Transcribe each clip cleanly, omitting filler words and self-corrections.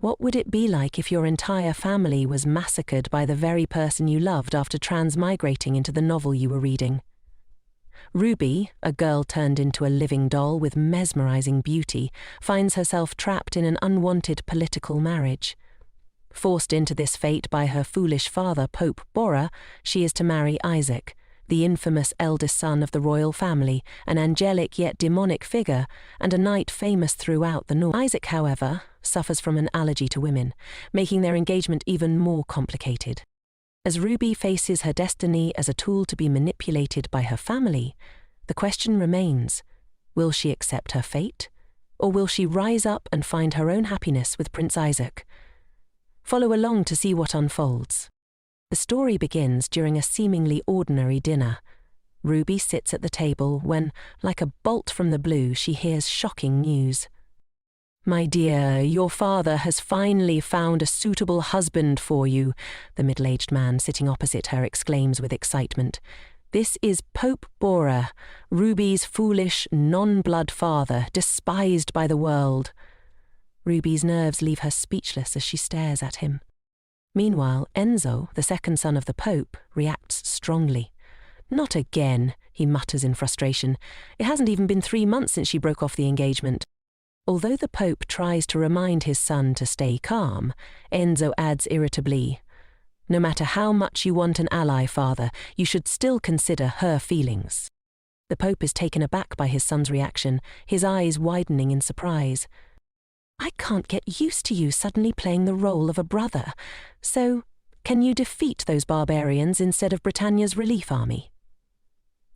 What would it be like if your entire family was massacred by the very person you loved after transmigrating into the novel you were reading? Ruby, a girl turned into a living doll with mesmerizing beauty, finds herself trapped in an unwanted political marriage. Forced into this fate by her foolish father, Pope Bora, she is to marry Isaac, the infamous eldest son of the royal family, an angelic yet demonic figure, and a knight famous throughout the North. Isaac, however, suffers from an allergy to women, making their engagement even more complicated. As Ruby faces her destiny as a tool to be manipulated by her family, the question remains, will she accept her fate, or will she rise up and find her own happiness with Prince Isaac? Follow along to see what unfolds. The story begins during a seemingly ordinary dinner. Ruby sits at the table when, like a bolt from the blue, she hears shocking news. "My dear, your father has finally found a suitable husband for you," the middle-aged man sitting opposite her exclaims with excitement. "This is Pope Bora, Ruby's foolish, non-blood father, despised by the world." Ruby's nerves leave her speechless as she stares at him. Meanwhile, Enzo, the second son of the Pope, reacts strongly. "Not again," he mutters in frustration. "It hasn't even been 3 months since she broke off the engagement." Although the Pope tries to remind his son to stay calm, Enzo adds irritably, "No matter how much you want an ally, father, you should still consider her feelings." The Pope is taken aback by his son's reaction, his eyes widening in surprise. "I can't get used to you suddenly playing the role of a brother. So, can you defeat those barbarians instead of Britannia's relief army?"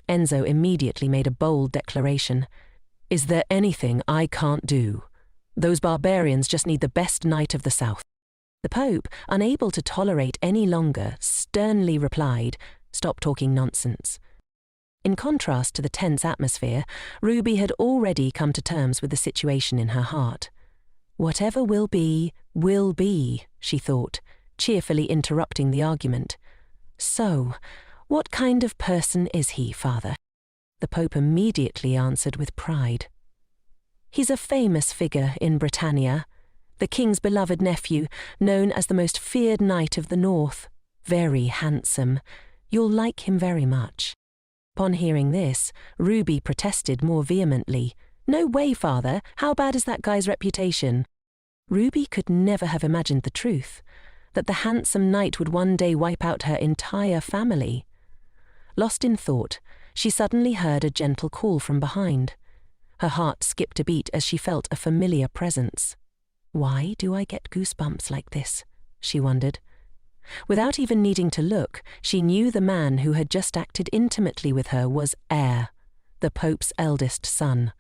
Enzo immediately made a bold declaration. "Is there anything I can't do? Those barbarians just need the best knight of the south." The Pope, unable to tolerate any longer, sternly replied, "Stop talking nonsense." In contrast to the tense atmosphere, Ruby had already come to terms with the situation in her heart. "Whatever will be, she thought, cheerfully interrupting the argument. "So, what kind of person is he, father?" The Pope immediately answered with pride. "He's a famous figure in Britannia, the king's beloved nephew, known as the most feared knight of the north. Very handsome. You'll like him very much." Upon hearing this, Ruby protested more vehemently. "No way, father. How bad is that guy's reputation?" Ruby could never have imagined the truth, that the handsome knight would one day wipe out her entire family. Lost in thought, she suddenly heard a gentle call from behind. Her heart skipped a beat as she felt a familiar presence. "Why do I get goosebumps like this?" she wondered. Without even needing to look, she knew the man who had just acted intimately with her was Elle, the Pope's eldest son.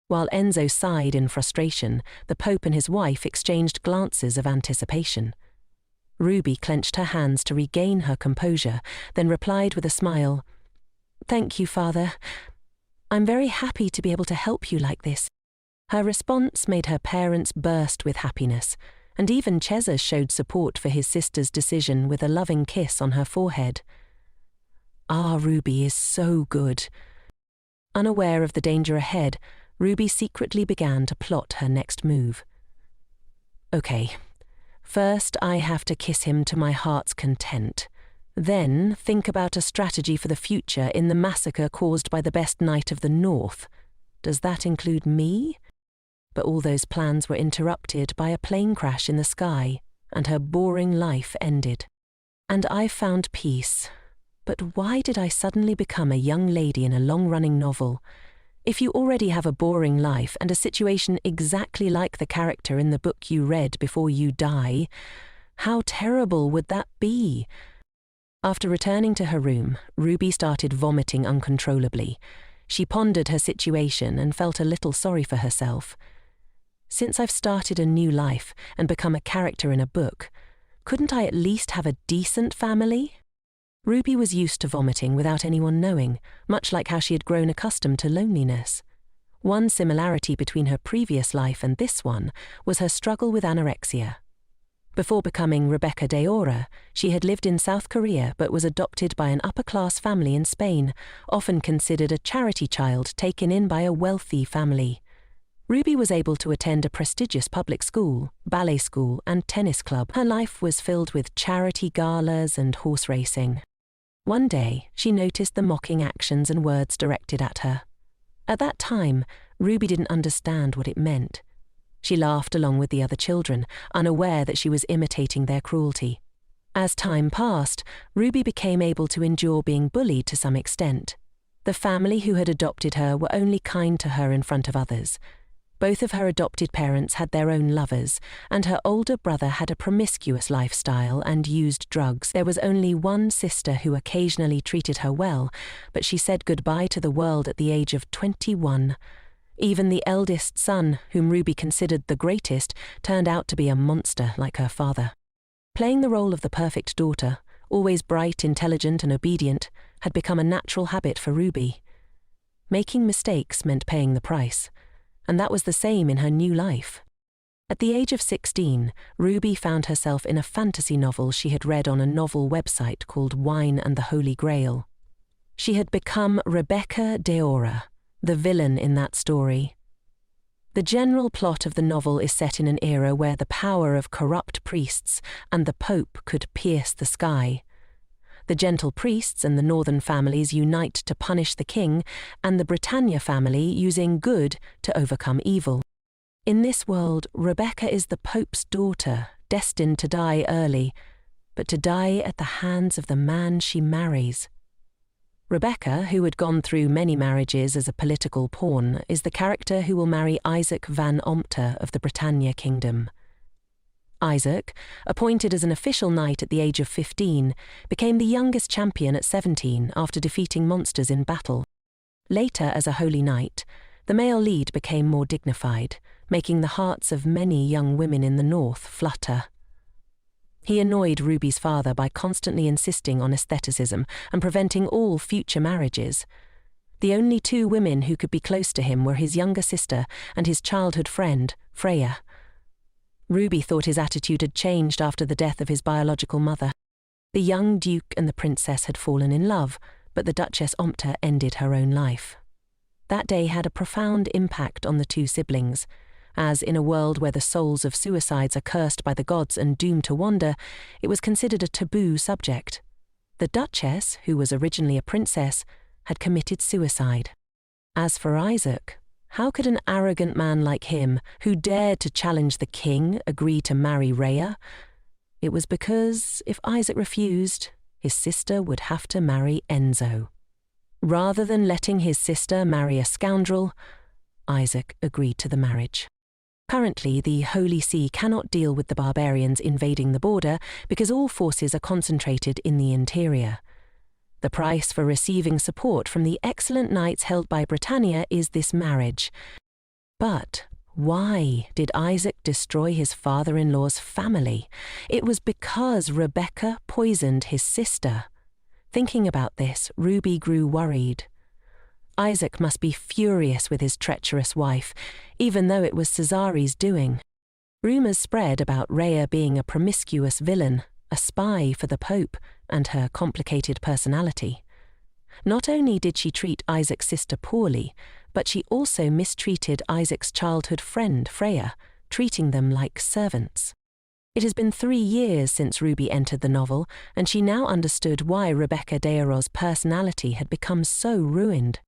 While Enzo sighed in frustration, the Pope and his wife exchanged glances of anticipation. Ruby clenched her hands to regain her composure, then replied with a smile, "Thank you, father. I'm very happy to be able to help you like this." Her response made her parents burst with happiness, and even Cesar showed support for his sister's decision with a loving kiss on her forehead. "Ah, Ruby is so good." Unaware of the danger ahead, Ruby secretly began to plot her next move. "Okay, first I have to kiss him to my heart's content. Then think about a strategy for the future in the massacre caused by the best knight of the north. Does that include me?" But all those plans were interrupted by a plane crash in the sky, and her boring life ended. And I found peace. But why did I suddenly become a young lady in a long-running novel? If you already have a boring life and a situation exactly like the character in the book you read before you die, how terrible would that be? After returning to her room, Ruby started vomiting uncontrollably. She pondered her situation and felt a little sorry for herself. Since I've started a new life and become a character in a book, couldn't I at least have a decent family? Ruby was used to vomiting without anyone knowing, much like how she had grown accustomed to loneliness. One similarity between her previous life and this one was her struggle with anorexia. Before becoming Rudbeckia de Borgia, she had lived in South Korea but was adopted by an upper-class family in Spain, often considered a charity child taken in by a wealthy family. Ruby was able to attend a prestigious public school, ballet school, and tennis club. Her life was filled with charity galas and horse racing. One day, she noticed the mocking actions and words directed at her. At that time, Ruby didn't understand what it meant. She laughed along with the other children, unaware that she was imitating their cruelty. As time passed, Ruby became able to endure being bullied to some extent. The family who had adopted her were only kind to her in front of others. Both of her adopted parents had their own lovers, and her older brother had a promiscuous lifestyle and used drugs. There was only one sister who occasionally treated her well, but she said goodbye to the world at the age of 21. Even the eldest son, whom Ruby considered the greatest, turned out to be a monster like her father. Playing the role of the perfect daughter, always bright, intelligent, and obedient, had become a natural habit for Ruby. Making mistakes meant paying the price, and that was the same in her new life. At the age of 16, Ruby found herself in a fantasy novel she had read on a novel website called Wine and the Holy Grail. She had become Rudbeckia de Borgia, the villain in that story. The general plot of the novel is set in an era where the power of corrupt priests and the Pope could pierce the sky. The gentle priests and the northern families unite to punish the king, and the Britannia family using good to overcome evil. In this world, Rudbeckia is the Pope's daughter, destined to die early, but to die at the hands of the man she marries. Rudbeckia, who had gone through many marriages as a political pawn, is the character who will marry Iske van Omerta of the Britannia kingdom. Isaac, appointed as an official knight at the age of 15, became the youngest champion at 17 after defeating monsters in battle. Later, as a holy knight, the male lead became more dignified, making the hearts of many young women in the north flutter. He annoyed Ruby's father by constantly insisting on aestheticism and preventing all future marriages. The only two women who could be close to him were his younger sister and his childhood friend, Freya. Ruby thought his attitude had changed after the death of his biological mother. The young duke and the princess had fallen in love, but the Duchess Omerta ended her own life. That day had a profound impact on the two siblings, as in a world where the souls of suicides are cursed by the gods and doomed to wander, it was considered a taboo subject. The Duchess, who was originally a princess, had committed suicide. As for Isaac, how could an arrogant man like him, who dared to challenge the king, agree to marry Rhea? It was because, if Isaac refused, his sister would have to marry Enzo. Rather than letting his sister marry a scoundrel, Isaac agreed to the marriage. Currently, the Holy See cannot deal with the barbarians invading the border because all forces are concentrated in the interior. The price for receiving support from the excellent knights held by Britannia is this marriage. But why did Isaac destroy his father-in-law's family? It was because Rudbeckia poisoned his sister. Thinking about this, Ruby grew worried. Isaac must be furious with his treacherous wife, even though it was Cesari's doing. Rumours spread about Rhea being a promiscuous villain, a spy for the Pope, and her complicated personality. Not only did she treat Isaac's sister poorly, but she also mistreated Isaac's childhood friend, Freya, treating them like servants. It has been 3 years since Ruby entered the novel, and she now understood why Rudbeckia de Borgia's personality had become so ruined.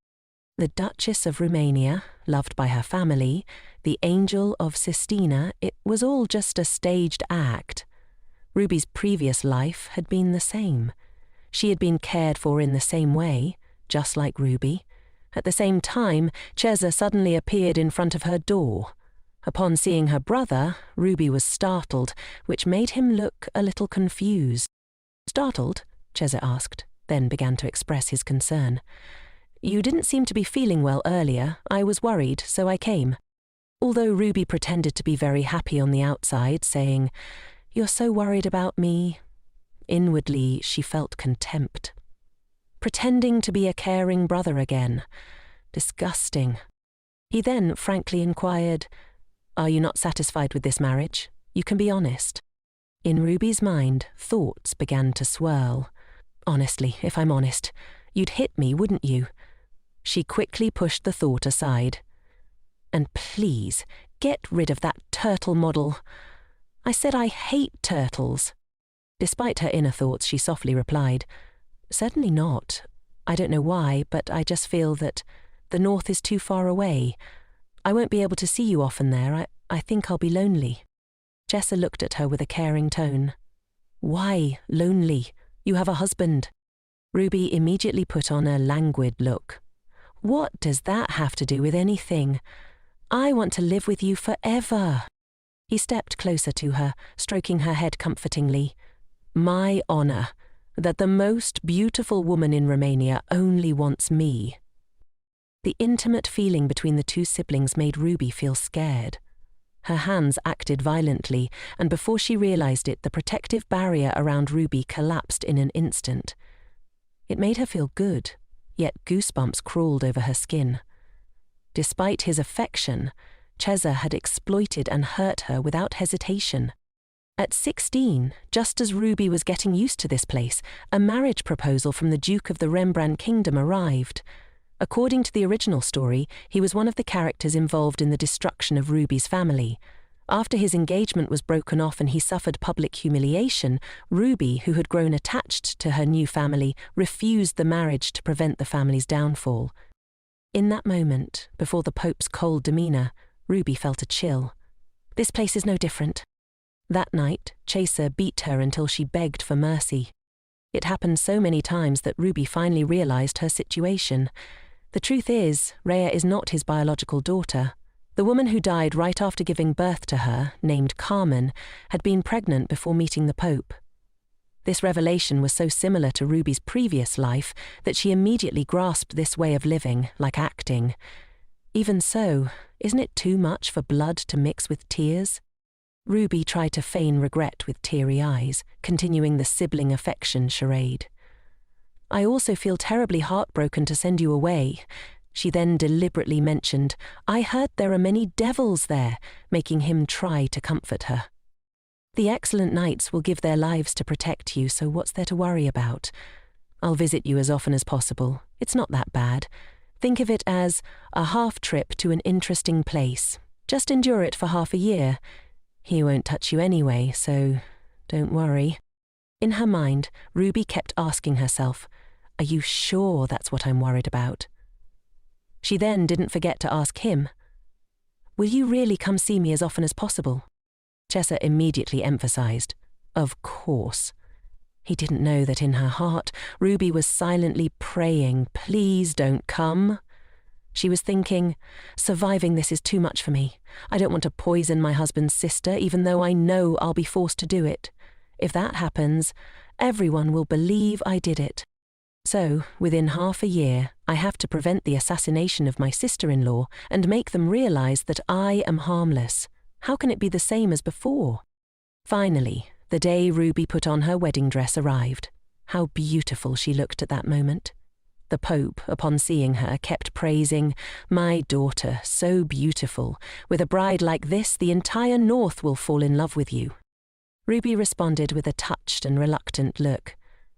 The Duchess of Romania, loved by her family, the Angel of Sistina, it was all just a staged act. Ruby's previous life had been the same. She had been cared for in the same way, just like Ruby. At the same time, Cesar suddenly appeared in front of her door. Upon seeing her brother, Ruby was startled, which made him look a little confused. "Startled?" Cesar asked, then began to express his concern. "You didn't seem to be feeling well earlier. I was worried, so I came." Although Ruby pretended to be very happy on the outside, saying, "You're so worried about me," inwardly she felt contempt. Pretending to be a caring brother again. Disgusting. He then frankly inquired, "Are you not satisfied with this marriage? You can be honest." In Ruby's mind, thoughts began to swirl. "Honestly, if I'm honest, you'd hit me, wouldn't you?" She quickly pushed the thought aside. And please, get rid of that turtle model. I said I hate turtles. Despite her inner thoughts, she softly replied, Certainly not. I don't know why, but I just feel that the north is too far away. I won't be able to see you often there. I think I'll be lonely. Jessa looked at her with a caring tone. Why lonely? You have a husband. Ruby immediately put on a languid look. What does that have to do with anything? I want to live with you forever. He stepped closer to her, stroking her head comfortingly. My honor, that the most beautiful woman in Romania only wants me. The intimate feeling between the two siblings made Ruby feel scared. Her hands acted violently, and before she realized it, the protective barrier around Ruby collapsed in an instant. It made her feel good, yet goosebumps crawled over her skin. Despite his affection, Cesar had exploited and hurt her without hesitation. At 16, just as Ruby was getting used to this place, a marriage proposal from the Duke of the Rembrandt Kingdom arrived. According to the original story, he was one of the characters involved in the destruction of Ruby's family. After his engagement was broken off and he suffered public humiliation, Ruby, who had grown attached to her new family, refused the marriage to prevent the family's downfall. In that moment, before the Pope's cold demeanor, Ruby felt a chill. This place is no different. That night, Chaser beat her until she begged for mercy. It happened so many times that Ruby finally realized her situation. The truth is, Rhea is not his biological daughter. The woman who died right after giving birth to her, named Carmen, had been pregnant before meeting the Pope. This revelation was so similar to Ruby's previous life that she immediately grasped this way of living, like acting. Even so, isn't it too much for blood to mix with tears? Ruby tried to feign regret with teary eyes, continuing the sibling affection charade. I also feel terribly heartbroken to send you away. She then deliberately mentioned, I heard there are many devils there, making him try to comfort her. The excellent knights will give their lives to protect you, so what's there to worry about? I'll visit you as often as possible. It's not that bad. Think of it as a half trip to an interesting place. Just endure it for half a year. He won't touch you anyway, so don't worry. In her mind, Ruby kept asking herself, Are you sure that's what I'm worried about? She then didn't forget to ask him, Will you really come see me as often as possible? Chessa immediately emphasized, Of course. He didn't know that in her heart, Ruby was silently praying, Please don't come. She was thinking, Surviving this is too much for me. I don't want to poison my husband's sister, even though I know I'll be forced to do it. If that happens, everyone will believe I did it. So, within half a year, I have to prevent the assassination of my sister-in-law and make them realize that I am harmless. How can it be the same as before? Finally, the day Ruby put on her wedding dress arrived. How beautiful she looked at that moment. The Pope, upon seeing her, kept praising, My daughter, so beautiful. With a bride like this, the entire North will fall in love with you. Ruby responded with a touched and reluctant look,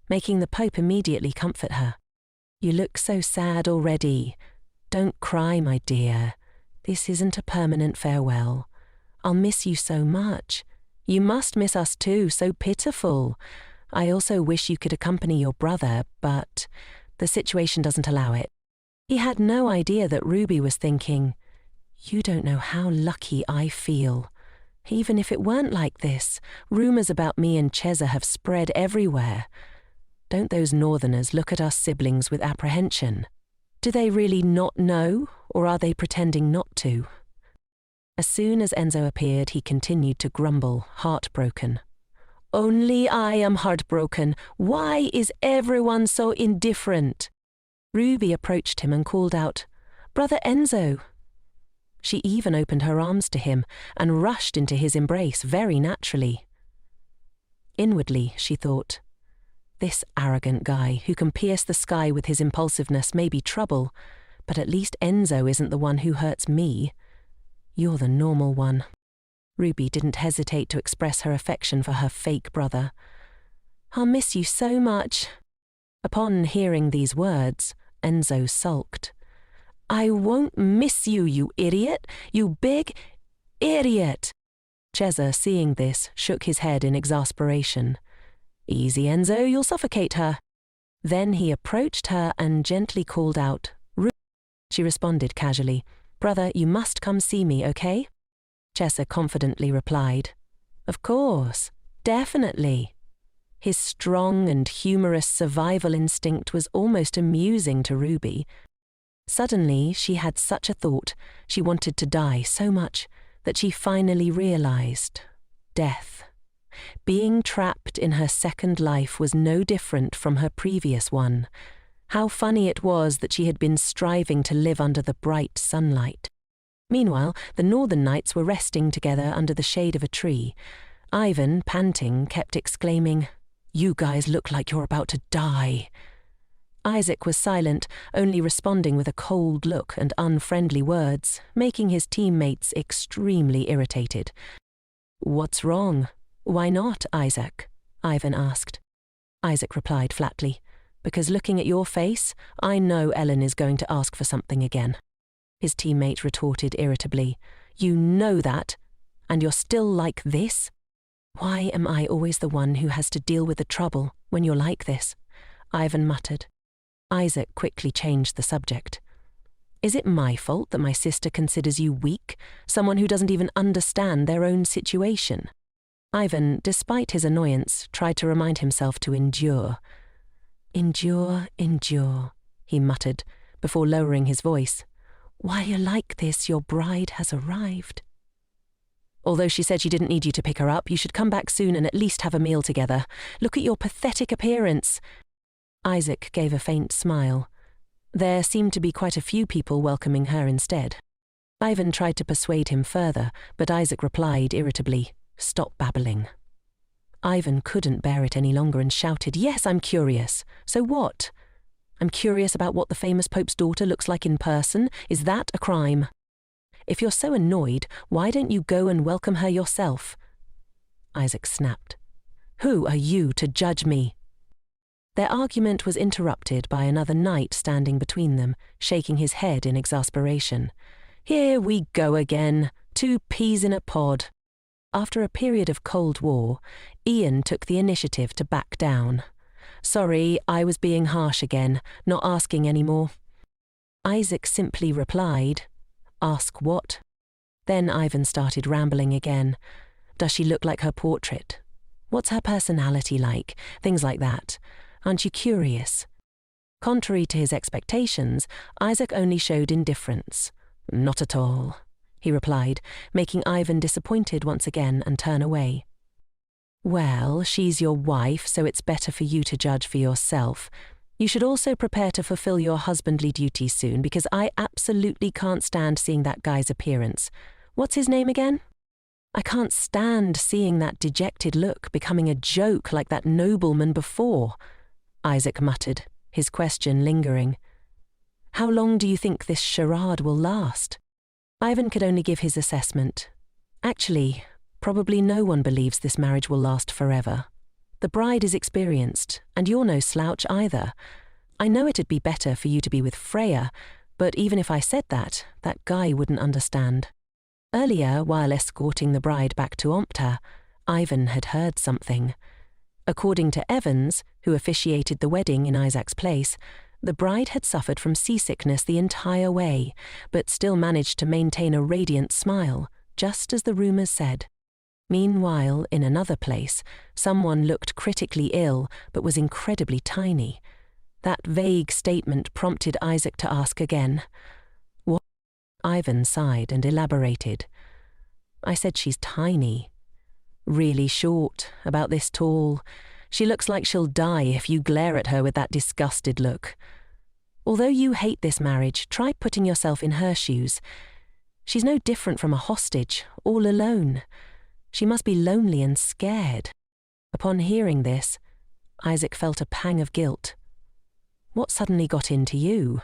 making the Pope immediately comfort her. You look so sad already. Don't cry, my dear. This isn't a permanent farewell. I'll miss you so much. You must miss us too, so pitiful. I also wish you could accompany your brother, but the situation doesn't allow it. He had no idea that Ruby was thinking, You don't know how lucky I feel. Even if it weren't like this, rumors about me and Chesa have spread everywhere. Don't those northerners look at us siblings with apprehension? Do they really not know, or are they pretending not to? As soon as Enzo appeared, he continued to grumble, heartbroken. Only I am heartbroken. Why is everyone so indifferent? Ruby approached him and called out, Brother Enzo. She even opened her arms to him and rushed into his embrace very naturally. Inwardly, she thought, This arrogant guy who can pierce the sky with his impulsiveness may be trouble, but at least Enzo isn't the one who hurts me. You're the normal one. Ruby didn't hesitate to express her affection for her fake brother. I'll miss you so much. Upon hearing these words, Enzo sulked. I won't miss you, you idiot! You big idiot! Cesar, seeing this, shook his head in exasperation. Easy, Enzo, you'll suffocate her. Then he approached her and gently called out, Ruby. She responded casually, Brother, you must come see me, okay? Cesar confidently replied, Of course, definitely. His strong and humorous survival instinct was almost amusing to Ruby. Suddenly, she had such a thought. She wanted to die so much that she finally realized death. Being trapped in her second life was no different from her previous one. How funny it was that she had been striving to live under the bright sunlight. Meanwhile, the northern knights were resting together under the shade of a tree. Ivan, panting, kept exclaiming, You guys look like you're about to die. Isaac was silent, only responding with a cold look and unfriendly words, making his teammates extremely irritated. What's wrong? Why not, Isaac? Ivan asked. Isaac replied flatly, Because looking at your face, I know Ellen is going to ask for something again. His teammate retorted irritably, You know that, and you're still like this? Why am I always the one who has to deal with the trouble when you're like this? Ivan muttered. Isaac quickly changed the subject. Is it my fault that my sister considers you weak, someone who doesn't even understand their own situation? Ivan, despite his annoyance, tried to remind himself to endure. Endure, endure, he muttered, before lowering his voice. While you're like this, your bride has arrived. Although she said she didn't need you to pick her up, you should come back soon and at least have a meal together. Look at your pathetic appearance. Isaac gave a faint smile. There seemed to be quite a few people welcoming her instead. Ivan tried to persuade him further, but Isaac replied irritably, Stop babbling. Ivan couldn't bear it any longer and shouted, Yes, I'm curious. So what? I'm curious about what the famous Pope's daughter looks like in person. Is that a crime? If you're so annoyed, why don't you go and welcome her yourself? Isaac snapped. Who are you to judge me? Their argument was interrupted by another knight standing between them, shaking his head in exasperation. Here we go again, 2 peas in a pod. After a period of Cold War, Ian took the initiative to back down. Sorry, I was being harsh again, not asking any more. Isaac simply replied, Ask what? Then Ivan started rambling again. Does she look like her portrait? What's her personality like? Things like that. Aren't you curious? Contrary to his expectations, Isaac only showed indifference. Not at all, he replied, making Ivan disappointed once again and turn away. Well, she's your wife, so it's better for you to judge for yourself. You should also prepare to fulfill your husbandly duties soon, because I absolutely can't stand seeing that guy's appearance. What's his name again? I can't stand seeing that dejected look becoming a joke like that nobleman before, Isaac muttered, his question lingering. How long do you think this charade will last? Ivan could only give his assessment. Actually, probably no one believes this marriage will last forever. The bride is experienced, and you're no slouch either. I know it'd be better for you to be with Freya, but even if I said that, that guy wouldn't understand. Earlier, while escorting the bride back to Omerta, Ivan had heard something. According to Evans, who officiated the wedding in Isaac's place, the bride had suffered from seasickness the entire way, but still managed to maintain a radiant smile, just as the rumours said. Meanwhile, in another place, someone looked critically ill but was incredibly tiny. That vague statement prompted Isaac to ask again. What? Ivan sighed and elaborated. I said she's tiny. Really short, about this tall. She looks like she'll die if you glare at her with that disgusted look. Although you hate this marriage, try putting yourself in her shoes. She's no different from a hostage, all alone. She must be lonely and scared. Upon hearing this, Isaac felt a pang of guilt. What suddenly got into you?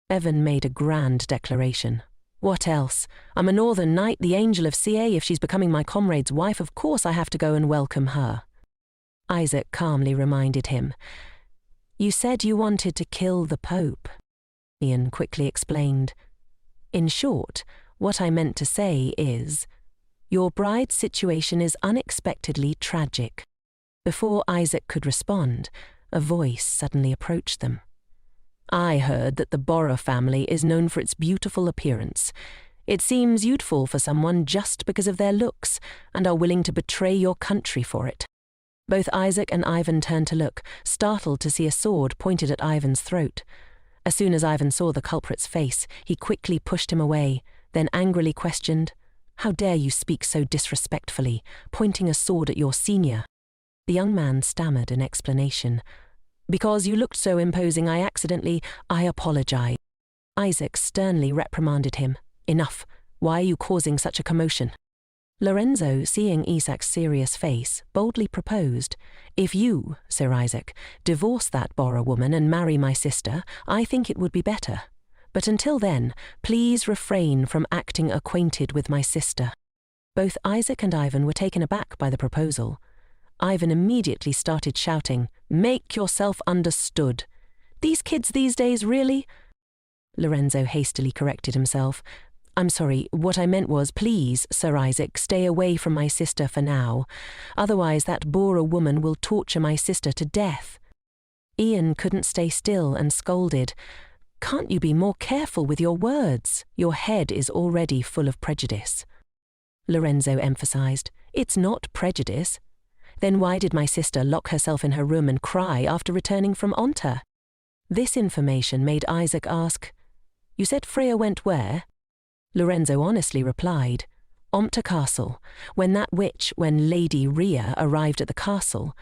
Evan made a grand declaration. What else? I'm a northern knight, the angel of CA. If she's becoming my comrade's wife, of course I have to go and welcome her. Isaac calmly reminded him. You said you wanted to kill the Pope. Ian quickly explained, In short, what I meant to say is, your bride's situation is unexpectedly tragic. Before Isaac could respond, a voice suddenly approached them. I heard that the Borgia family is known for its beautiful appearance. It seems youthful for someone just because of their looks, and are willing to betray your country for it. Both Isaac and Ivan turned to look, startled to see a sword pointed at Ivan's throat. As soon as Ivan saw the culprit's face, he quickly pushed him away, then angrily questioned, "How dare you speak so disrespectfully, pointing a sword at your senior?" The young man stammered an explanation. "Because you looked so imposing, I apologize." Isaac sternly reprimanded him. "Enough. Why are you causing such a commotion?" Lorenzo, seeing Isaac's serious face, boldly proposed, "If you, Sir Isaac, divorce that Borgia woman and marry my sister, I think it would be better. But until then, please refrain from acting acquainted with my sister." Both Isaac and Ivan were taken aback by the proposal. Ivan immediately started shouting, "Make yourself understood. These kids these days, really?" Lorenzo hastily corrected himself. "I'm sorry, what I meant was, please, Sir Isaac, stay away from my sister for now. Otherwise that Borgia woman will torture my sister to death." Ian couldn't stay still and scolded, "Can't you be more careful with your words? Your head is already full of prejudice." Lorenzo emphasized, "It's not prejudice. Then why did my sister lock herself in her room and cry after returning from Onta?" This information made Isaac ask, "You said Freya went where?" Lorenzo honestly replied, "Omerta Castle. When Lady Rhea arrived at the castle,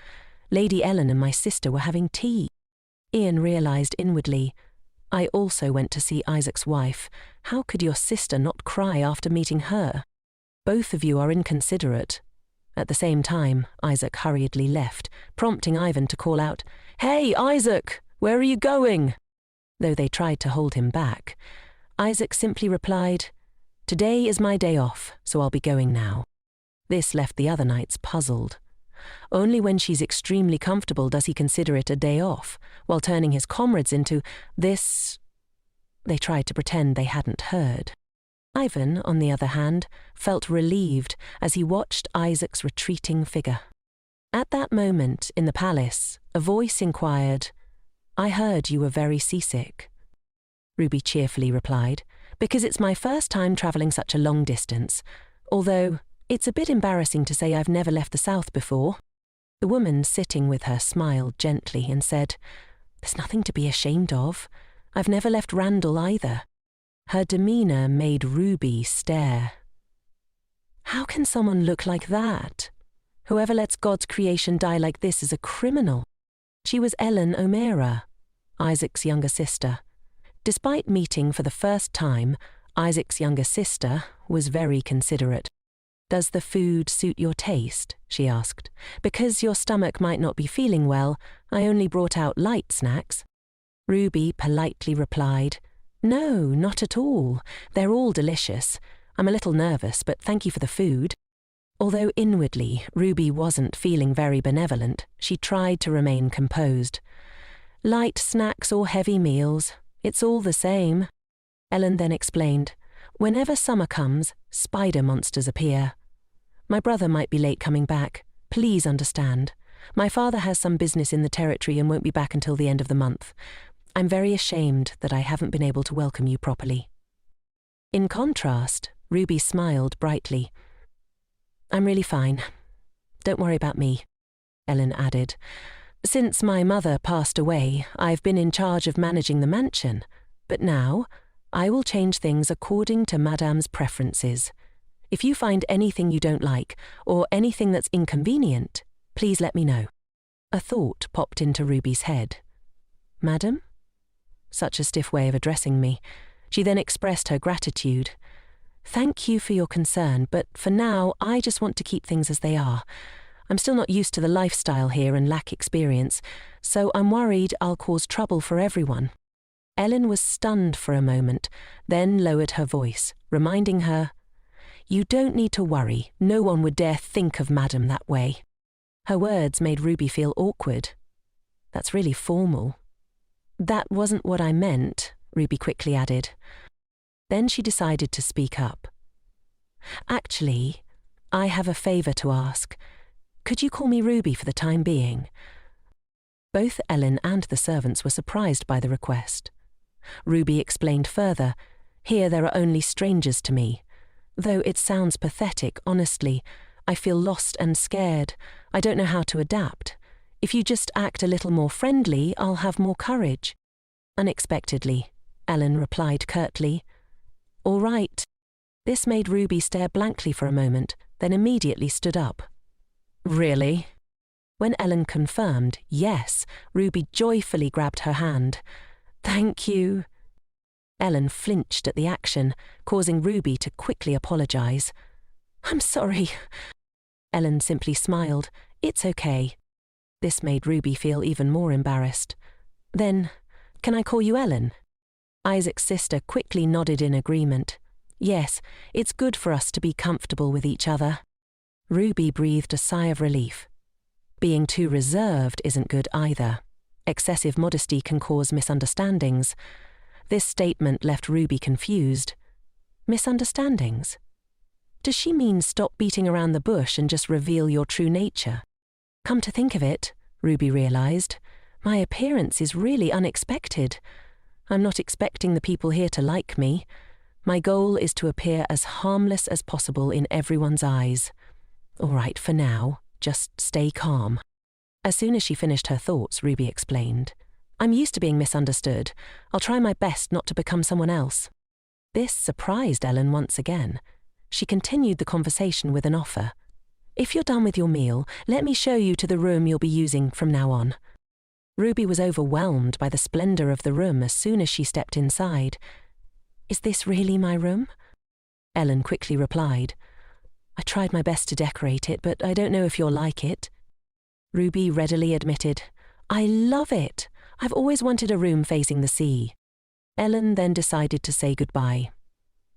Lady Ellen and my sister were having tea." Ian realized inwardly, "I also went to see Isaac's wife. How could your sister not cry after meeting her? Both of you are inconsiderate." At the same time, Isaac hurriedly left, prompting Ivan to call out, "Hey, Isaac, where are you going?" Though they tried to hold him back, Isaac simply replied, "Today is my day off, so I'll be going now." This left the other knights puzzled. Only when she's extremely comfortable does he consider it a day off, while turning his comrades into this. They tried to pretend they hadn't heard. Ivan, on the other hand, felt relieved as he watched Isaac's retreating figure. At that moment, in the palace, a voice inquired, "I heard you were very seasick." Ruby cheerfully replied, "Because it's my first time travelling such a long distance, although it's a bit embarrassing to say I've never left the south before." The woman sitting with her smiled gently and said, "There's nothing to be ashamed of. I've never left Randall either." Her demeanour made Ruby stare. How can someone look like that? Whoever lets God's creation die like this is a criminal. She was Ellen O'Meara, Isaac's younger sister. Despite meeting for the first time, Isaac's younger sister was very considerate. "Does the food suit your taste?" she asked. "Because your stomach might not be feeling well, I only brought out light snacks." Ruby politely replied, "No, not at all. They're all delicious. I'm a little nervous, but thank you for the food." Although inwardly Ruby wasn't feeling very benevolent, she tried to remain composed. "Light snacks or heavy meals, it's all the same." Ellen then explained, "Whenever summer comes, spider monsters appear. My brother might be late coming back. Please understand. My father has some business in the territory and won't be back until the end of the month. I'm very ashamed that I haven't been able to welcome you properly." In contrast, Ruby smiled brightly. "I'm really fine. Don't worry about me," Ellen added. "Since my mother passed away, I've been in charge of managing the mansion, but now I will change things according to Madame's preferences. If you find anything you don't like, or anything that's inconvenient, please let me know." A thought popped into Ruby's head. "Madam?" Such a stiff way of addressing me. She then expressed her gratitude. "Thank you for your concern, but for now I just want to keep things as they are. I'm still not used to the lifestyle here and lack experience, so I'm worried I'll cause trouble for everyone." Ellen was stunned for a moment, then lowered her voice, reminding her, "You don't need to worry. No one would dare think of Madam that way." Her words made Ruby feel awkward. "That's really formal." "That wasn't what I meant," Ruby quickly added. Then she decided to speak up. "Actually, I have a favor to ask. Could you call me Ruby for the time being?" Both Ellen and the servants were surprised by the request. Ruby explained further, "Here there are only strangers to me. Though it sounds pathetic, honestly, I feel lost and scared. I don't know how to adapt. If you just act a little more friendly, I'll have more courage." Unexpectedly, Ellen replied curtly, "All right." This made Ruby stare blankly for a moment, then immediately stood up. "Really?" When Ellen confirmed yes, Ruby joyfully grabbed her hand. "Thank you." Ellen flinched at the action, causing Ruby to quickly apologize. "I'm sorry." Ellen simply smiled. "It's okay." This made Ruby feel even more embarrassed. "Then, can I call you Ellen?" Isaac's sister quickly nodded in agreement. "Yes, it's good for us to be comfortable with each other." Ruby breathed a sigh of relief. Being too reserved isn't good either. Excessive modesty can cause misunderstandings. This statement left Ruby confused. Misunderstandings? Does she mean stop beating around the bush and just reveal your true nature? Come to think of it, Ruby realized, my appearance is really unexpected. I'm not expecting the people here to like me. My goal is to appear as harmless as possible in everyone's eyes. All right, for now, just stay calm. As soon as she finished her thoughts, Ruby explained, "I'm used to being misunderstood. I'll try my best not to become someone else." This surprised Ellen once again. She continued the conversation with an offer. "If you're done with your meal, let me show you to the room you'll be using from now on." Ruby was overwhelmed by the splendor of the room as soon as she stepped inside. "Is this really my room?" Ellen quickly replied, "I tried my best to decorate it, but I don't know if you'll like it." Ruby readily admitted, "I love it. I've always wanted a room facing the sea." Ellen then decided to say goodbye.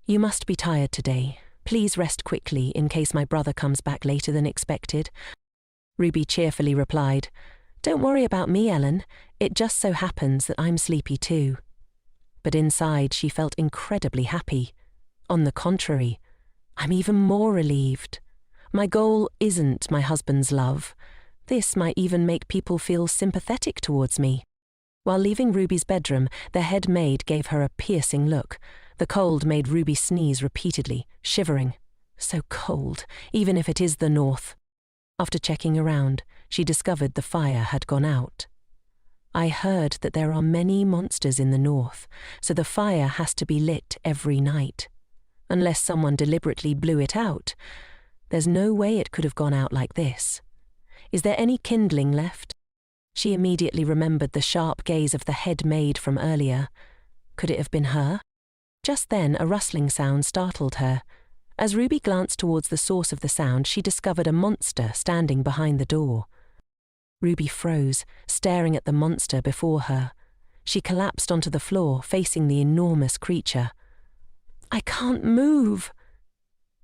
"You must be tired today. Please rest quickly in case my brother comes back later than expected." Ruby cheerfully replied, "Don't worry about me, Ellen. It just so happens that I'm sleepy too." But inside she felt incredibly happy. On the contrary, I'm even more relieved. My goal isn't my husband's love. This might even make people feel sympathetic towards me. While leaving Ruby's bedroom, the head maid gave her a piercing look. The cold made Ruby sneeze repeatedly, shivering. So cold, even if it is the north. After checking around, she discovered the fire had gone out. I heard that there are many monsters in the north, so the fire has to be lit every night. Unless someone deliberately blew it out, there's no way it could have gone out like this. Is there any kindling left? She immediately remembered the sharp gaze of the head maid from earlier. Could it have been her? Just then, a rustling sound startled her. As Ruby glanced towards the source of the sound, she discovered a monster standing behind the door. Ruby froze, staring at the monster before her. She collapsed onto the floor, facing the enormous creature. "I can't move."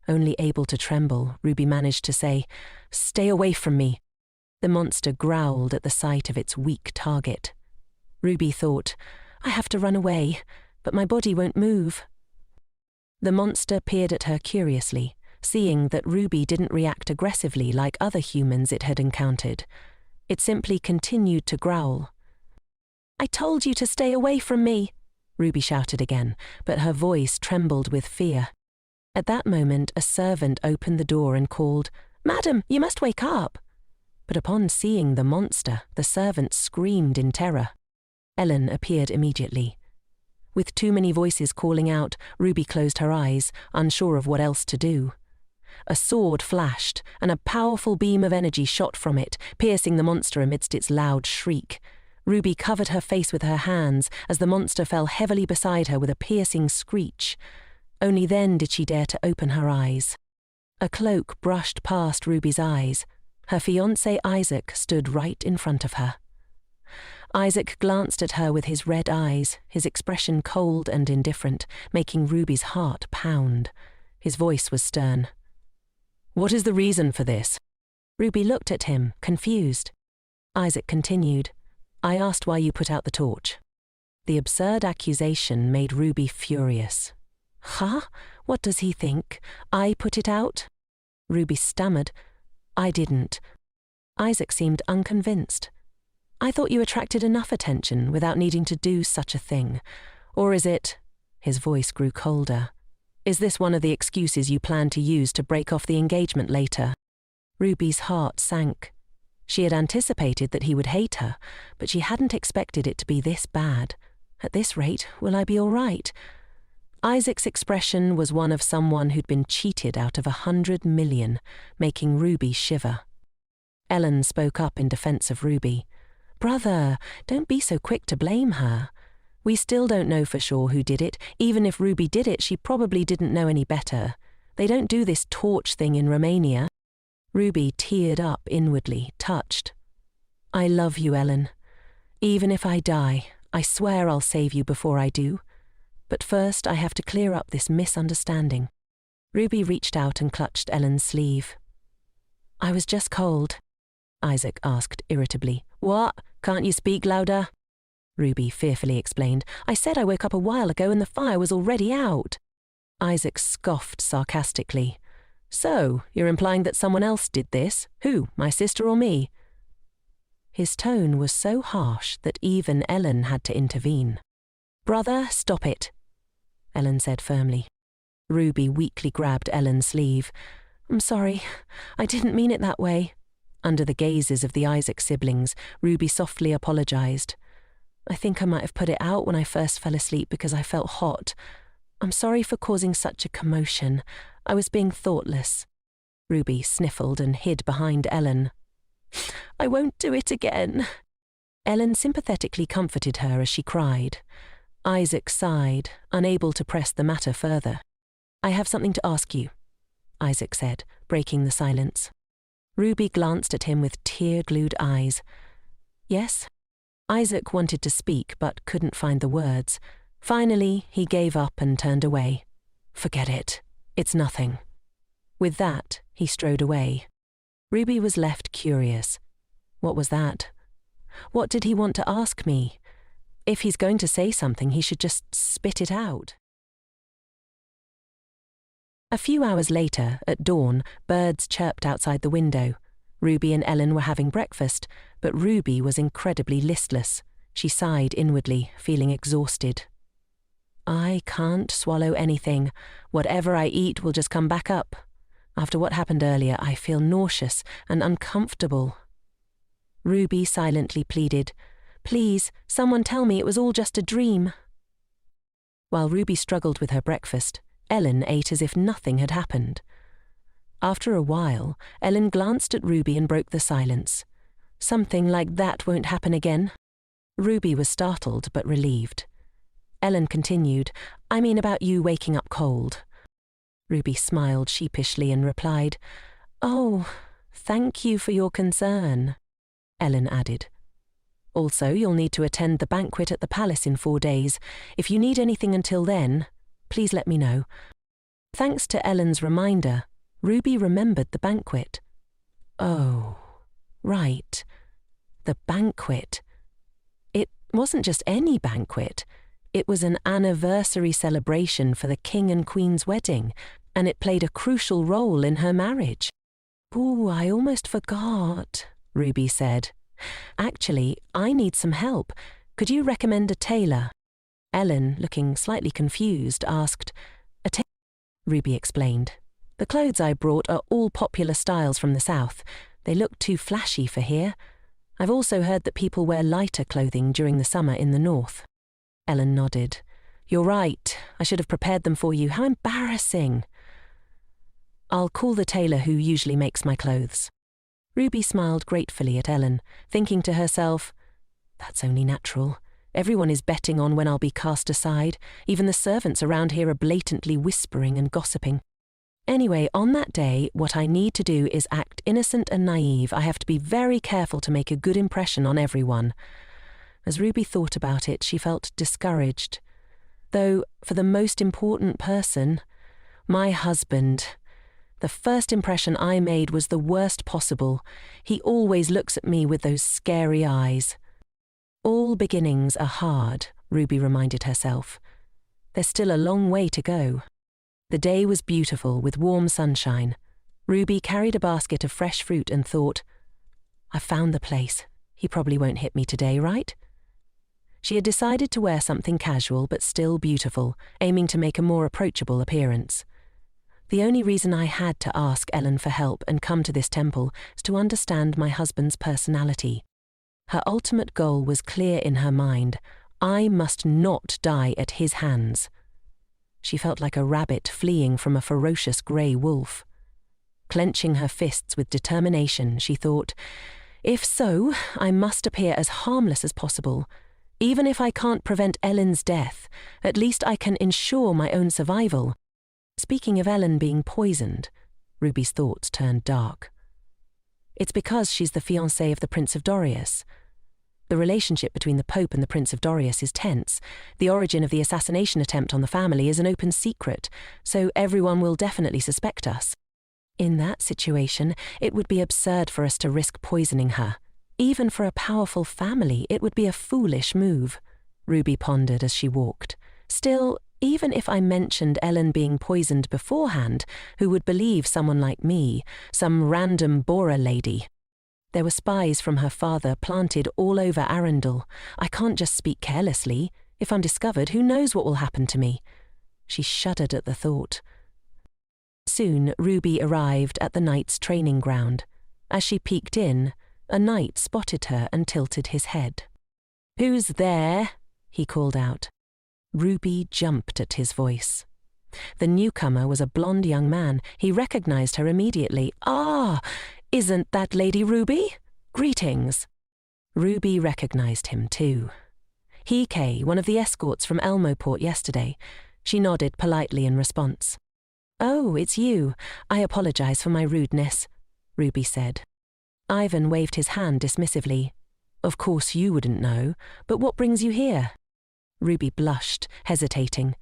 Only able to tremble, Ruby managed to say, "Stay away from me." The monster growled at the sight of its weak target. Ruby thought, "I have to run away, but my body won't move." The monster peered at her curiously, seeing that Ruby didn't react aggressively like other humans it had encountered. It simply continued to growl. "I told you to stay away from me," Ruby shouted again, but her voice trembled with fear. At that moment, a servant opened the door and called, "Madam, you must wake up." But upon seeing the monster, the servant screamed in terror. Ellen appeared immediately. With too many voices calling out, Ruby closed her eyes, unsure of what else to do. A sword flashed, and a powerful beam of energy shot from it, piercing the monster amidst its loud shriek. Ruby covered her face with her hands as the monster fell heavily beside her with a piercing screech. Only then did she dare to open her eyes. A cloak brushed past Ruby's eyes. Her fiancé Isaac stood right in front of her. Isaac glanced at her with his red eyes, his expression cold and indifferent, making Ruby's heart pound. His voice was stern. "What is the reason for this?" Ruby looked at him, confused. Isaac continued, "I asked why you put out the torch." The absurd accusation made Ruby furious. Huh? What does he think? I put it out? Ruby stammered. I didn't. Isaac seemed unconvinced. I thought you attracted enough attention without needing to do such a thing. Or is it? His voice grew colder. Is this one of the excuses you plan to use to break off the engagement later? Ruby's heart sank. She had anticipated that he would hate her, but she hadn't expected it to be this bad. At this rate, will I be all right? Isaac's expression was one of someone who'd been cheated out of 100 million, making Ruby shiver. Ellen spoke up in defense of Ruby. Brother, don't be so quick to blame her. We still don't know for sure who did it. Even if Ruby did it, she probably didn't know any better. They don't do this torch thing in Romania. Ruby teared up inwardly, touched. I love you, Ellen. Even if I die, I swear I'll save you before I do. But first I have to clear up this misunderstanding. Ruby reached out and clutched Ellen's sleeve. I was just cold, Isaac asked irritably. What? Can't you speak louder? Ruby fearfully explained. I said I woke up a while ago and the fire was already out. Isaac scoffed sarcastically. So, you're implying that someone else did this? Who, my sister or me? His tone was so harsh that even Ellen had to intervene. Brother, stop it, Ellen said firmly. Ruby weakly grabbed Ellen's sleeve. I'm sorry, I didn't mean it that way. Under the gazes of the Isaac siblings, Ruby softly apologized. I think I might have put it out when I first fell asleep because I felt hot. I'm sorry for causing such a commotion. I was being thoughtless. Ruby sniffled and hid behind Ellen. I won't do it again. Ellen sympathetically comforted her as she cried. Isaac sighed, unable to press the matter further. I have something to ask you, Isaac said, breaking the silence. Ruby glanced at him with tear-glued eyes. Yes? Isaac wanted to speak but couldn't find the words. Finally, he gave up and turned away. Forget it. It's nothing. With that, he strode away. Ruby was left curious. What was that? What did he want to ask me? If he's going to say something, he should just spit it out. A few hours later, at dawn, birds chirped outside the window. Ruby and Ellen were having breakfast, but Ruby was incredibly listless. She sighed inwardly, feeling exhausted. I can't swallow anything. Whatever I eat will just come back up. After what happened earlier, I feel nauseous and uncomfortable. Ruby silently pleaded, Please, someone tell me it was all just a dream. While Ruby struggled with her breakfast, Ellen ate as if nothing had happened. After a while, Ellen glanced at Ruby and broke the silence. Something like that won't happen again. Ruby was startled but relieved. Ellen continued, I mean about you waking up cold. Ruby smiled sheepishly and replied, Oh, thank you for your concern. Ellen added, Also, you'll need to attend the banquet at the palace in 4 days. If you need anything until then, please let me know. Thanks to Ellen's reminder, Ruby remembered the banquet. Oh, right. The banquet. It wasn't just any banquet. It was an anniversary celebration for the king and queen's wedding, and it played a crucial role in her marriage. Ooh, I almost forgot, Ruby said. Actually, I need some help. Could you recommend a tailor? Ellen, looking slightly confused, asked, A tailor? Ruby explained. The clothes I brought are all popular styles from the South. They look too flashy for here. I've also heard that people wear lighter clothing during the summer in the North. Ellen nodded. You're right. I should have prepared them for you. How embarrassing. I'll call the tailor who usually makes my clothes. Ruby smiled gratefully at Ellen, thinking to herself, That's only natural. Everyone is betting on when I'll be cast aside. Even the servants around here are blatantly whispering and gossiping. Anyway, on that day, what I need to do is act innocent and naive. I have to be very careful to make a good impression on everyone. As Ruby thought about it, she felt discouraged. Though, for the most important person, my husband, the first impression I made was the worst possible. He always looks at me with those scary eyes. All beginnings are hard, Ruby reminded herself. There's still a long way to go. The day was beautiful with warm sunshine. Ruby carried a basket of fresh fruit and thought, "I've found the place. He probably won't hit me today, right?" She had decided to wear something casual but still beautiful, aiming to make a more approachable appearance. The only reason I had to ask Ellen for help and come to this temple is to understand my husband's personality. Her ultimate goal was clear in her mind. I must not die at his hands. She felt like a rabbit fleeing from a ferocious grey wolf. Clenching her fists with determination, she thought, if so, I must appear as harmless as possible. Even if I can't prevent Ellen's death, at least I can ensure my own survival. Speaking of Ellen being poisoned, Ruby's thoughts turned dark. It's because she's the fiancée of the Prince of Dorias. The relationship between the Pope and the Prince of Dorias is tense. The origin of the assassination attempt on the family is an open secret, so everyone will definitely suspect us. In that situation, it would be absurd for us to risk poisoning her. Even for a powerful family, it would be a foolish move, Ruby pondered as she walked. Still, even if I mentioned Ellen being poisoned beforehand, who would believe someone like me, some random Bora lady? There were spies from her father planted all over Arundel. I can't just speak carelessly. If I'm discovered, who knows what will happen to me? She shuddered at the thought. Soon, Ruby arrived at the knight's training ground. As she peeked in, a knight spotted her and tilted his head. "Who's there?" he called out. Ruby jumped at his voice. The newcomer was a blonde young man. He recognized her immediately. "Ah, isn't that Lady Ruby? Greetings." Ruby recognized him too. He, one of the escorts from Elmoport yesterday. She nodded politely in response. "Oh, it's you. I apologize for my rudeness," Ruby said. Ivan waved his hand dismissively. "Of course you wouldn't know, but what brings you here?" Ruby blushed, hesitating.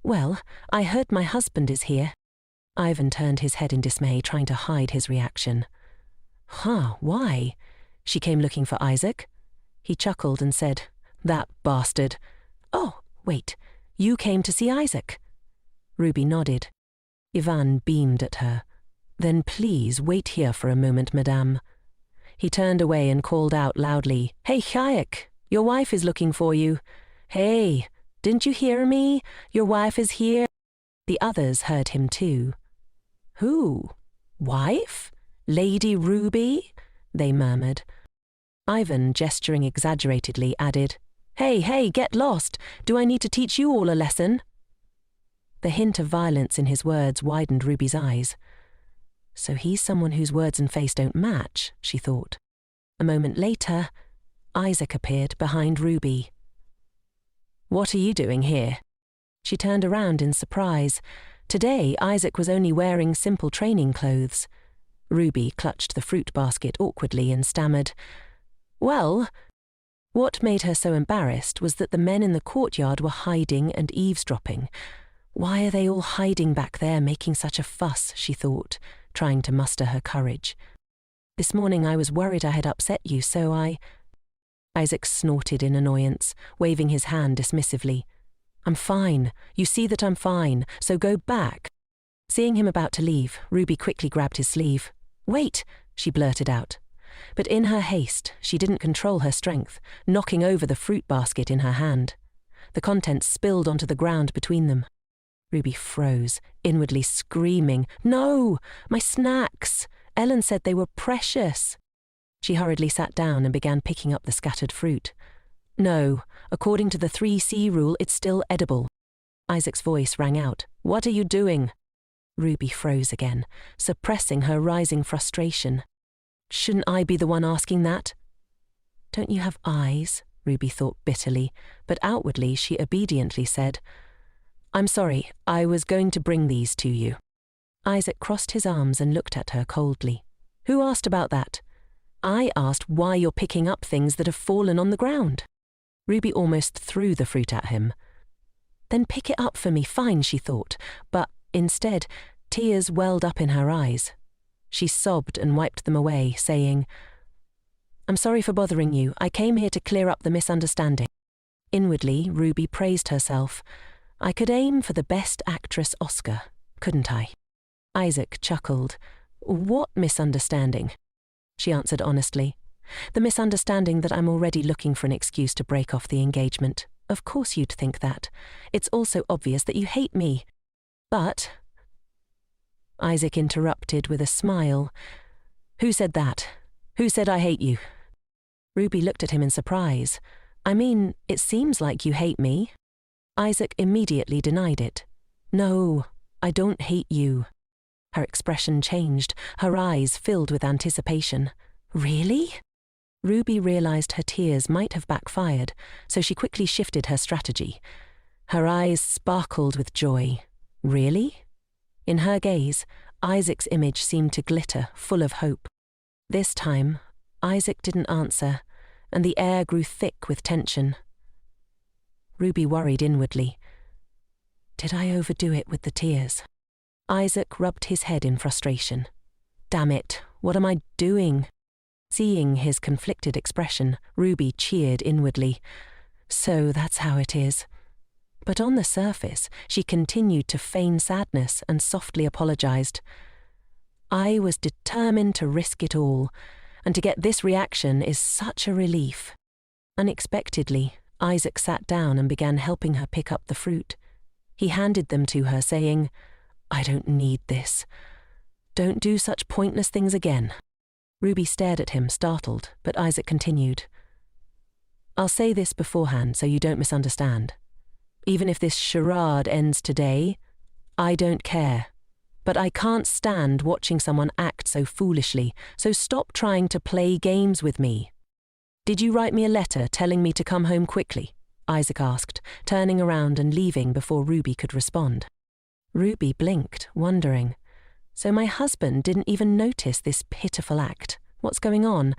"Well, I heard my husband is here." Ivan turned his head in dismay, trying to hide his reaction. Why? She came looking for Isaac? He chuckled and said, "That bastard." "Oh, wait, you came to see Isaac?" Ruby nodded. Ivan beamed at her. "Then please wait here for a moment, madame." He turned away and called out loudly, "Hey, Hayek, your wife is looking for you. Hey, didn't you hear me? Your wife is here." The others heard him too. "Who? Wife? Lady Ruby?" they murmured. Ivan, gesturing exaggeratedly, added, Hey, get lost. Do I need to teach you all a lesson?" The hint of violence in his words widened Ruby's eyes. So he's someone whose words and face don't match, she thought. A moment later, Isaac appeared behind Ruby. "What are you doing here?" She turned around in surprise. Today, Isaac was only wearing simple training clothes. Ruby clutched the fruit basket awkwardly and stammered, "Well..." What made her so embarrassed was that the men in the courtyard were hiding and eavesdropping. Why are they all hiding back there, making such a fuss, she thought, trying to muster her courage. "This morning I was worried I had upset you, so I..." Isaac snorted in annoyance, waving his hand dismissively. "I'm fine. You see that I'm fine, so go back." Seeing him about to leave, Ruby quickly grabbed his sleeve. "Wait," she blurted out. But in her haste, she didn't control her strength, knocking over the fruit basket in her hand. The contents spilled onto the ground between them. Ruby froze, inwardly screaming, "No! My snacks! Ellen said they were precious." She hurriedly sat down and began picking up the scattered fruit. "No, according to the 3C rule, it's still edible." Isaac's voice rang out, "What are you doing?" Ruby froze again, suppressing her rising frustration. Shouldn't I be the one asking that? "Don't you have eyes?" Ruby thought bitterly, but outwardly she obediently said, "I'm sorry, I was going to bring these to you." Isaac crossed his arms and looked at her coldly. "Who asked about that?" "I asked why you're picking up things that have fallen on the ground." Ruby almost threw the fruit at him. "Then pick it up for me, fine," she thought, but instead, tears welled up in her eyes. She sobbed and wiped them away, saying, "I'm sorry for bothering you. I came here to clear up the misunderstanding." Inwardly, Ruby praised herself. I could aim for the Best Actress Oscar, couldn't I? Isaac chuckled. What misunderstanding? She answered honestly. The misunderstanding that I'm already looking for an excuse to break off the engagement. Of course you'd think that. It's also obvious that you hate me. But... Isaac interrupted with a smile. Who said that? Who said I hate you? Ruby looked at him in surprise. I mean, it seems like you hate me. Isaac immediately denied it. No, I don't hate you. Her expression changed, her eyes filled with anticipation. Really? Ruby realized her tears might have backfired, so she quickly shifted her strategy. Her eyes sparkled with joy. Really? In her gaze, Isaac's image seemed to glitter, full of hope. This time, Isaac didn't answer, and the air grew thick with tension. Ruby worried inwardly. Did I overdo it with the tears? Isaac rubbed his head in frustration. Damn it, what am I doing? Seeing his conflicted expression, Ruby cheered inwardly. So that's how it is. But on the surface, she continued to feign sadness and softly apologized. I was determined to risk it all, and to get this reaction is such a relief. Unexpectedly, Isaac sat down and began helping her pick up the fruit. He handed them to her, saying, I don't need this. Don't do such pointless things again. Ruby stared at him, startled, but Isaac continued. I'll say this beforehand so you don't misunderstand. Even if this charade ends today, I don't care. But I can't stand watching someone act so foolishly, so stop trying to play games with me. Did you write me a letter telling me to come home quickly? Isaac asked, turning around and leaving before Ruby could respond. Ruby blinked, wondering. So my husband didn't even notice this pitiful act. What's going on?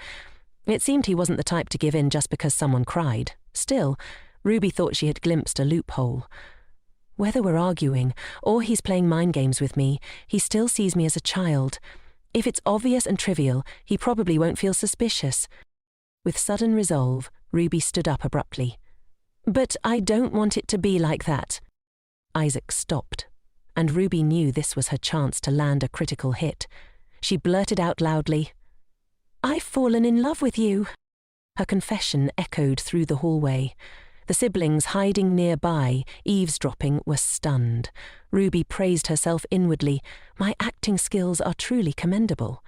It seemed he wasn't the type to give in just because someone cried. Still, Ruby thought she had glimpsed a loophole. Whether we're arguing, or he's playing mind games with me, he still sees me as a child. If it's obvious and trivial, he probably won't feel suspicious. With sudden resolve, Ruby stood up abruptly. But I don't want it to be like that. Isaac stopped, and Ruby knew this was her chance to land a critical hit. She blurted out loudly, I've fallen in love with you. Her confession echoed through the hallway. The siblings hiding nearby, eavesdropping, were stunned. Ruby praised herself inwardly. My acting skills are truly commendable.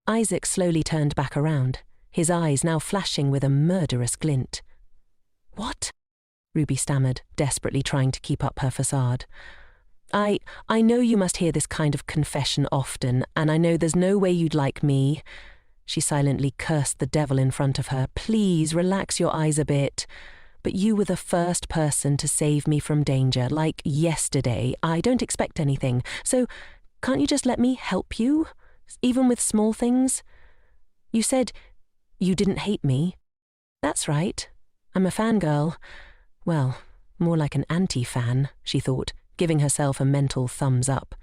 Isaac slowly turned back around, his eyes now flashing with a murderous glint. What? Ruby stammered, desperately trying to keep up her facade. I know you must hear this kind of confession often, and I know there's no way you'd like me. She silently cursed the devil in front of her. Please relax your eyes a bit. But you were the first person to save me from danger, like yesterday. I don't expect anything, so can't you just let me help you, even with small things? You said you didn't hate me. That's right. I'm a fangirl. Well, more like an anti-fan, she thought, giving herself a mental thumbs up.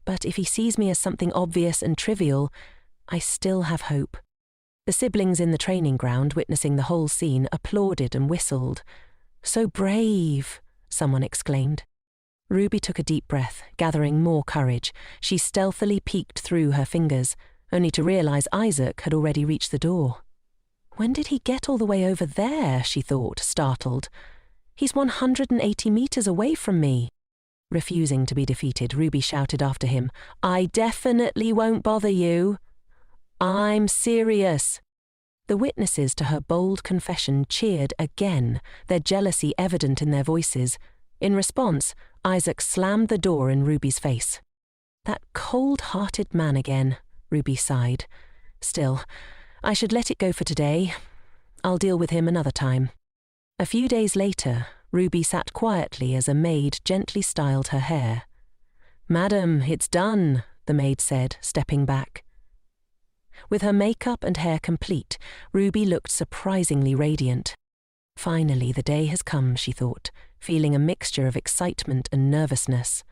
But if he sees me as something obvious and trivial, I still have hope. The siblings in the training ground, witnessing the whole scene, applauded and whistled. So brave, someone exclaimed. Ruby took a deep breath, gathering more courage. She stealthily peeked through her fingers, only to realize Isaac had already reached the door. When did he get all the way over there, she thought, startled. He's 180 meters away from me. Refusing to be defeated, Ruby shouted after him, I definitely won't bother you. I'm serious. The witnesses to her bold confession cheered again, their jealousy evident in their voices. In response, Isaac slammed the door in Ruby's face. That cold-hearted man again, Ruby sighed. Still, I should let it go for today. I'll deal with him another time. A few days later, Ruby sat quietly as a maid gently styled her hair. Madam, it's done, the maid said, stepping back. With her makeup and hair complete, Ruby looked surprisingly radiant. Finally, the day has come, she thought, feeling a mixture of excitement and nervousness.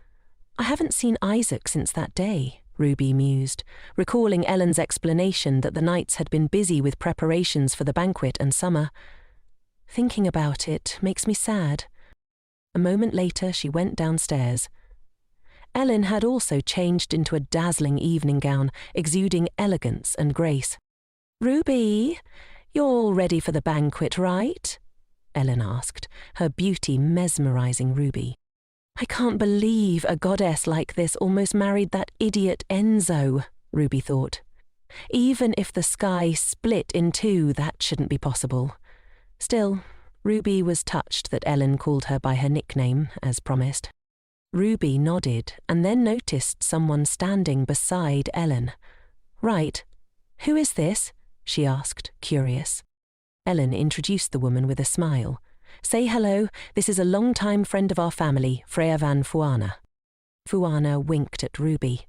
I haven't seen Isaac since that day, Ruby mused, recalling Ellen's explanation that the Knights had been busy with preparations for the banquet and summer. Thinking about it makes me sad. A moment later, she went downstairs. Ellen had also changed into a dazzling evening gown, exuding elegance and grace. "Ruby, you're all ready for the banquet, right?" Ellen asked, her beauty mesmerizing Ruby. "I can't believe a goddess like this almost married that idiot Enzo," Ruby thought. Even if the sky split in two, that shouldn't be possible. Still, Ruby was touched that Ellen called her by her nickname, as promised. Ruby nodded and then noticed someone standing beside Ellen. "Right. Who is this?" she asked, curious. Ellen introduced the woman with a smile. "Say hello, this is a long-time friend of our family, Freya van Fuana." Fuana winked at Ruby.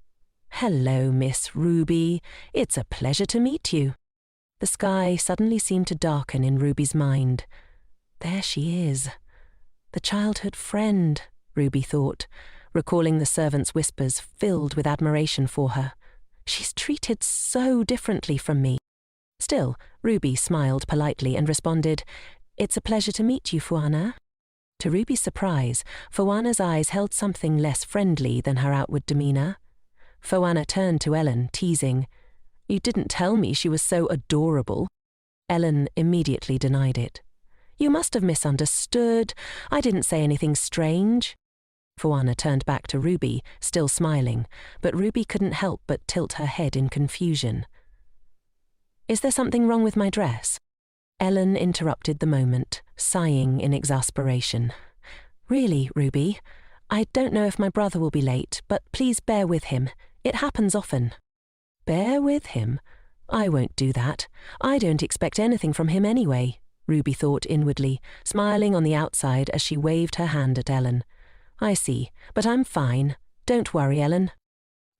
"Hello, Miss Ruby. It's a pleasure to meet you." The sky suddenly seemed to darken in Ruby's mind. There she is. The childhood friend, Ruby thought, recalling the servants' whispers filled with admiration for her. She's treated so differently from me. Still, Ruby smiled politely and responded, "It's a pleasure to meet you, Fuana." To Ruby's surprise, Fuana's eyes held something less friendly than her outward demeanour. Fuana turned to Ellen, teasing, "You didn't tell me she was so adorable." Ellen immediately denied it. "You must have misunderstood. I didn't say anything strange." Fuana turned back to Ruby, still smiling, but Ruby couldn't help but tilt her head in confusion. "Is there something wrong with my dress?" Ellen interrupted the moment, sighing in exasperation. "Really, Ruby, I don't know if my brother will be late, but please bear with him. It happens often." "Bear with him? I won't do that. I don't expect anything from him anyway," Ruby thought inwardly, smiling on the outside as she waved her hand at Ellen. "I see, but I'm fine. Don't worry, Ellen.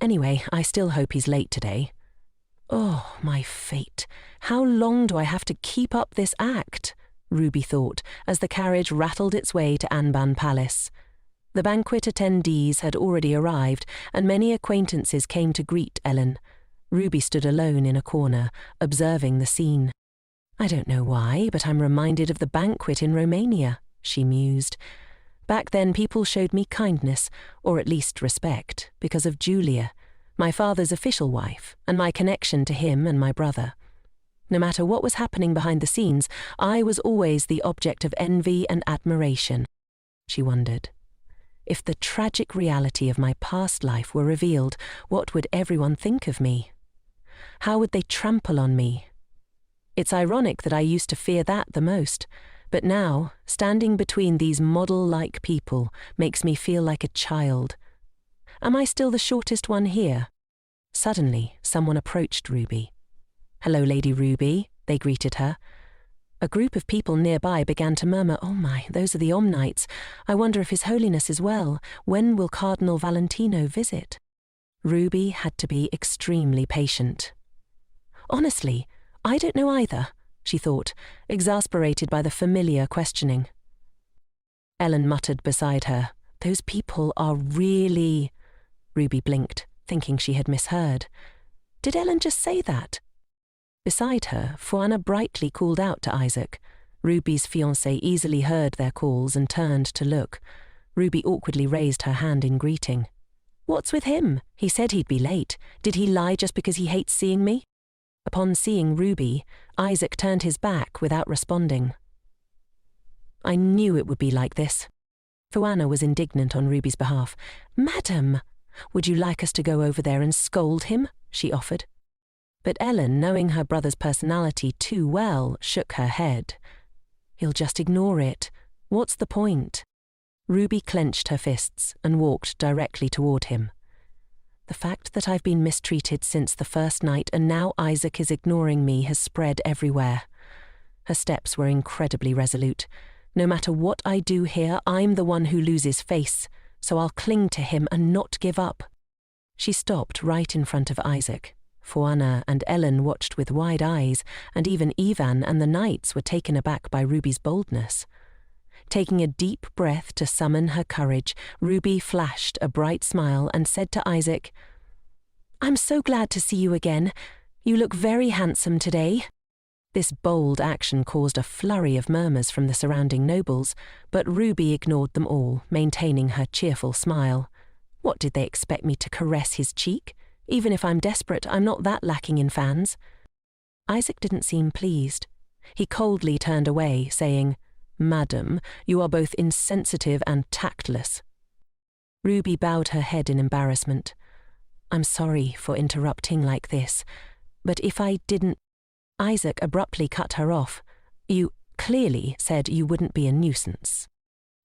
Anyway, I still hope he's late today." "Oh, my fate. How long do I have to keep up this act?" Ruby thought as the carriage rattled its way to Anban Palace. The banquet attendees had already arrived, and many acquaintances came to greet Ellen. Ruby stood alone in a corner, observing the scene. "I don't know why, but I'm reminded of the banquet in Romania," she mused. "Back then people showed me kindness, or at least respect, because of Julia, my father's official wife, and my connection to him and my brother. No matter what was happening behind the scenes, I was always the object of envy and admiration." She wondered. If the tragic reality of my past life were revealed, what would everyone think of me? How would they trample on me? It's ironic that I used to fear that the most, but now, standing between these model-like people makes me feel like a child. Am I still the shortest one here? Suddenly, someone approached Ruby. "Hello, Lady Ruby," they greeted her. A group of people nearby began to murmur, "Oh my, those are the Omnites. I wonder if His Holiness is well. When will Cardinal Valentino visit?" Ruby had to be extremely patient. "Honestly, I don't know either," she thought, exasperated by the familiar questioning. Ellen muttered beside her, "Those people are really—" Ruby blinked, thinking she had misheard. Did Ellen just say that? Beside her, Fuana brightly called out to Isaac. Ruby's fiancé easily heard their calls and turned to look. Ruby awkwardly raised her hand in greeting. "What's with him? He said he'd be late. Did he lie just because he hates seeing me?" Upon seeing Ruby, Isaac turned his back without responding. "I knew it would be like this." Fuana was indignant on Ruby's behalf. "Madam, would you like us to go over there and scold him?" she offered. But Ellen, knowing her brother's personality too well, shook her head. "He'll just ignore it. What's the point?" Ruby clenched her fists and walked directly toward him. "The fact that I've been mistreated since the first night and now Isaac is ignoring me has spread everywhere." Her steps were incredibly resolute. "No matter what I do here, I'm the one who loses face, so I'll cling to him and not give up." She stopped right in front of Isaac. Fuana and Ellen watched with wide eyes, and even Ivan and the knights were taken aback by Ruby's boldness. Taking a deep breath to summon her courage, Ruby flashed a bright smile and said to Isaac, "I'm so glad to see you again. You look very handsome today." This bold action caused a flurry of murmurs from the surrounding nobles, but Ruby ignored them all, maintaining her cheerful smile. What did they expect me to caress his cheek? Even if I'm desperate, I'm not that lacking in fans. Isaac didn't seem pleased. He coldly turned away, saying, "Madam, you are both insensitive and tactless." Ruby bowed her head in embarrassment. "I'm sorry for interrupting like this, but if I didn't—" Isaac abruptly cut her off. "You clearly said you wouldn't be a nuisance."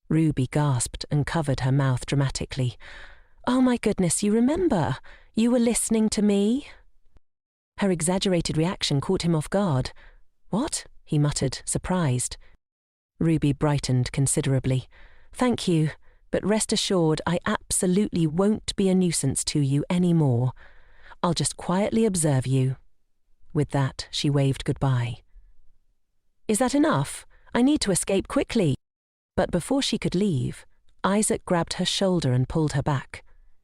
Ruby gasped and covered her mouth dramatically. "Oh my goodness, you remember? You were listening to me?" Her exaggerated reaction caught him off guard. "What?" he muttered, surprised. Ruby brightened considerably. "Thank you, but rest assured I absolutely won't be a nuisance to you anymore. I'll just quietly observe you." With that, she waved goodbye. "Is that enough? I need to escape quickly." But before she could leave, Isaac grabbed her shoulder and pulled her back.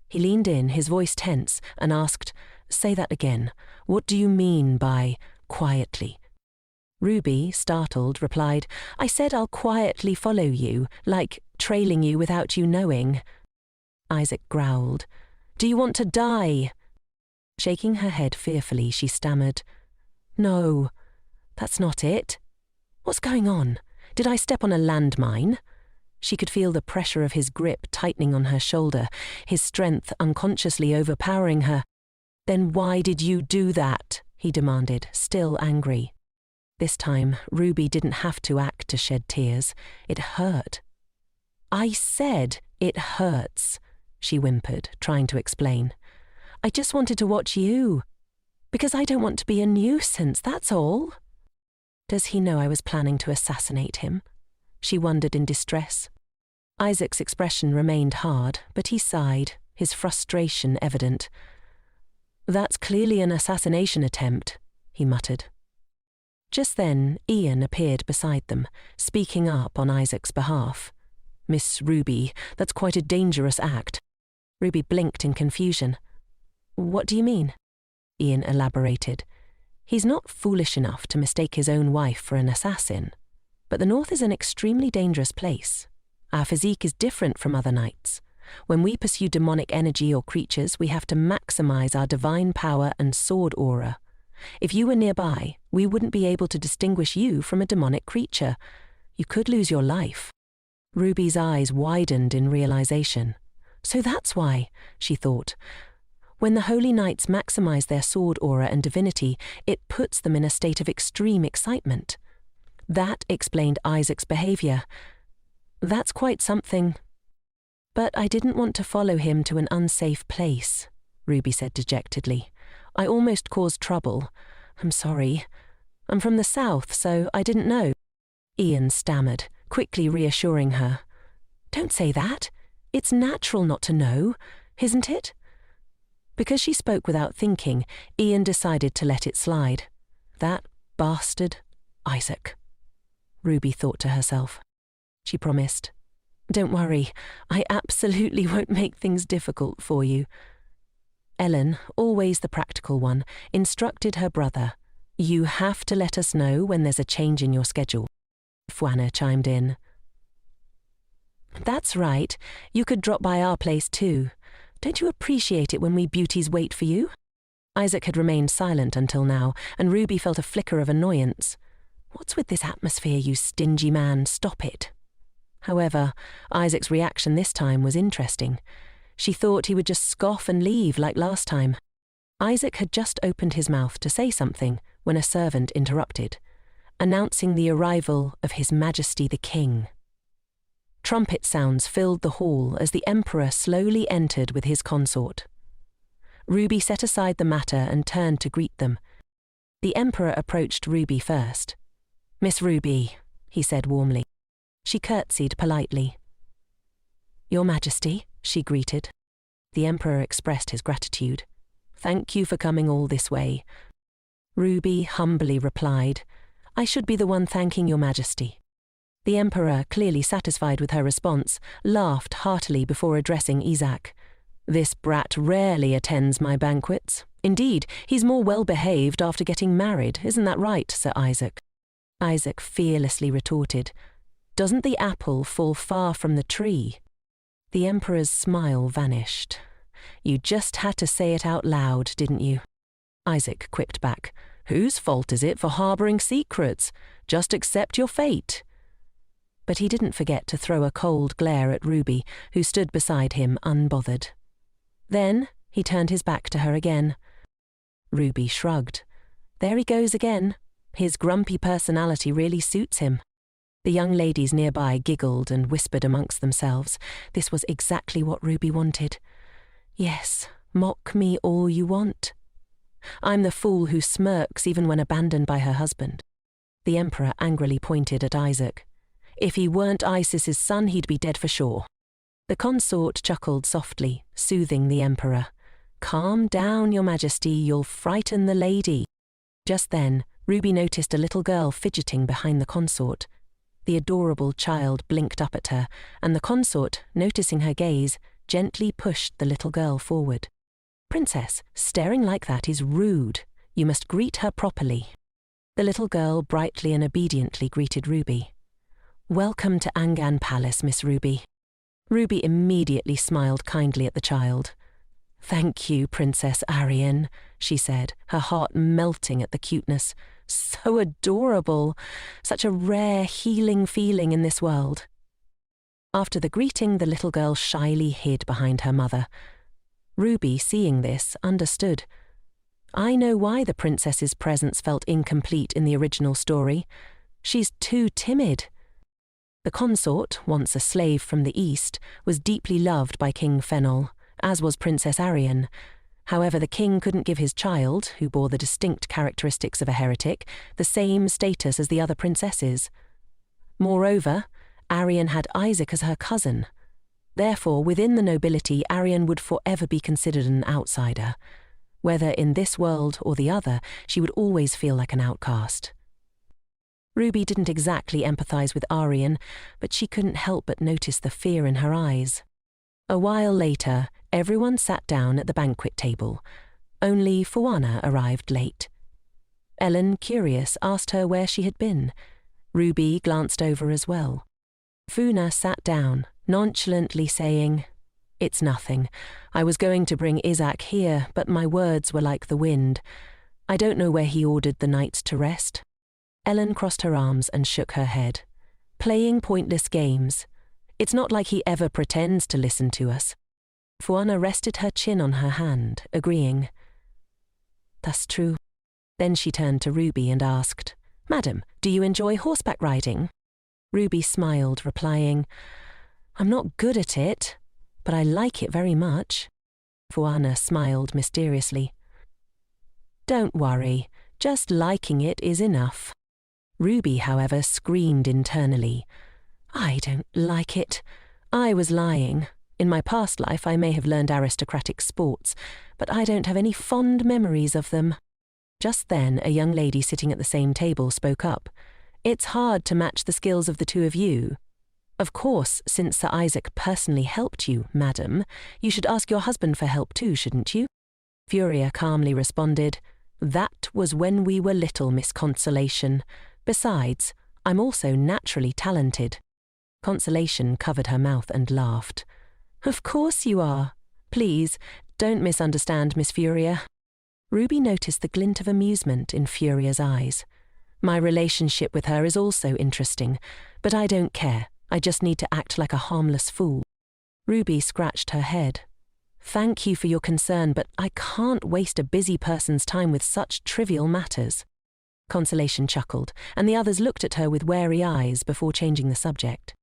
He leaned in, his voice tense, and asked, "Say that again. What do you mean by quietly?" Ruby, startled, replied, "I said I'll quietly follow you, like trailing you without you knowing." Isaac growled, "Do you want to die?" Shaking her head fearfully, she stammered, "No, that's not it. What's going on? Did I step on a landmine?" She could feel the pressure of his grip tightening on her shoulder, his strength unconsciously overpowering her. "Then why did you do that?" he demanded, still angry. This time, Ruby didn't have to act to shed tears. It hurt. "I said it hurts," she whimpered, trying to explain. "I just wanted to watch you. Because I don't want to be a nuisance, that's all." Does he know I was planning to assassinate him? She wondered in distress. Isaac's expression remained hard, but he sighed, his frustration evident. "That's clearly an assassination attempt," he muttered. Just then, Ian appeared beside them, speaking up on Isaac's behalf. "Miss Ruby, that's quite a dangerous act." Ruby blinked in confusion. "What do you mean?" Ian elaborated. "He's not foolish enough to mistake his own wife for an assassin. But the North is an extremely dangerous place. Our physique is different from other knights. When we pursue demonic energy or creatures, we have to maximize our divine power and sword aura. If you were nearby, we wouldn't be able to distinguish you from a demonic creature. You could lose your life." Ruby's eyes widened in realization. "So that's why," she thought. "When the holy knights maximize their sword aura and divinity, it puts them in a state of extreme excitement. That explained Isaac's behavior. That's quite something." "But I didn't want to follow him to an unsafe place," Ruby said dejectedly. "I almost caused trouble. I'm sorry. I'm from the south, so I didn't know." Ian stammered, quickly reassuring her. "Don't say that. It's natural not to know, isn't it?" Because she spoke without thinking, Ian decided to let it slide. That bastard, Isaac. Ruby thought to herself. She promised, "Don't worry, I absolutely won't make things difficult for you." Ellen, always the practical one, instructed her brother, "You have to let us know when there's a change in your schedule." Fwana chimed in. "That's right, you could drop by our place too. Don't you appreciate it when we beauties wait for you?" Isaac had remained silent until now, and Ruby felt a flicker of annoyance. "What's with this atmosphere, you stingy man? Stop it." However, Isaac's reaction this time was interesting. She thought he would just scoff and leave like last time. Isaac had just opened his mouth to say something when a servant interrupted, announcing the arrival of His Majesty the King. Trumpet sounds filled the hall as the Emperor slowly entered with his consort. Ruby set aside the matter and turned to greet them. The Emperor approached Ruby first. "Miss Ruby," he said warmly. She curtsied politely. "Your Majesty," she greeted. The Emperor expressed his gratitude. "Thank you for coming all this way." Ruby humbly replied, "I should be the one thanking your Majesty." The Emperor, clearly satisfied with her response, laughed heartily before addressing Isaac. "This brat rarely attends my banquets. Indeed, he's more well-behaved after getting married, isn't that right, Sir Isaac? Isaac fearlessly retorted, "Doesn't the apple fall far from the tree?" The Emperor's smile vanished. "You just had to say it out loud, didn't you?" Isaac quipped back, "Whose fault is it for harbouring secrets? Just accept your fate." But he didn't forget to throw a cold glare at Ruby, who stood beside him unbothered. Then he turned his back to her again. Ruby shrugged. There he goes again. His grumpy personality really suits him. The young ladies nearby giggled and whispered amongst themselves. This was exactly what Ruby wanted. Yes, mock me all you want. I'm the fool who smirks even when abandoned by her husband. The Emperor angrily pointed at Isaac. If he weren't Isis's son, he'd be dead for sure. The consort chuckled softly, soothing the Emperor. Calm down, Your Majesty, you'll frighten the lady. Just then, Ruby noticed a little girl fidgeting behind the consort. The adorable child blinked up at her, and the consort, noticing her gaze, gently pushed the little girl forward. Princess, staring like that is rude. You must greet her properly. The little girl brightly and obediently greeted Ruby. Welcome to Angan Palace, Miss Ruby. Ruby immediately smiled kindly at the child. Thank you, Princess Arian, she said, her heart melting at the cuteness. So adorable. Such a rare, healing feeling in this world. After the greeting, the little girl shyly hid behind her mother. Ruby, seeing this, understood. I know why the princess's presence felt incomplete in the original story. She's too timid. The consort, once a slave from the east, was deeply loved by King Fenol, as was Princess Arian. However, the king couldn't give his child, who bore the distinct characteristics of a heretic, the same status as the other princesses. Moreover, Arian had Isaac as her cousin. Therefore, within the nobility, Arian would forever be considered an outsider. Whether in this world or the other, she would always feel like an outcast. Ruby didn't exactly empathize with Arian, but she couldn't help but notice the fear in her eyes. A while later, everyone sat down at the banquet table. Only Fuana arrived late. Ellen, curious, asked her where she had been. Ruby glanced over as well. Funa sat down, nonchalantly saying, It's nothing. I was going to bring Isaac here, but my words were like the wind. I don't know where he ordered the knights to rest. Ellen crossed her arms and shook her head. Playing pointless games. It's not like he ever pretends to listen to us. Fuana rested her chin on her hand, agreeing. That's true. Then she turned to Ruby and asked, Madam, do you enjoy horseback riding? Ruby smiled, replying, I'm not good at it, but I like it very much. Fuana smiled mysteriously. Don't worry, just liking it is enough. Ruby, however, screamed internally. I don't like it. I was lying. In my past life I may have learned aristocratic sports, but I don't have any fond memories of them. Just then a young lady sitting at the same table spoke up. It's hard to match the skills of the two of you. Of course, since Sir Isaac personally helped you, madam, you should ask your husband for help too, shouldn't you? Furia calmly responded, That was when we were little, Miss Consolation. Besides, I'm also naturally talented. Consolation covered her mouth and laughed. Of course you are. Please, don't misunderstand, Miss Furia. Ruby noticed the glint of amusement in Furia's eyes. My relationship with her is also interesting, but I don't care. I just need to act like a harmless fool. Ruby scratched her head. Thank you for your concern, but I can't waste a busy person's time with such trivial matters. Consolation chuckled, and the others looked at her with wary eyes before changing the subject.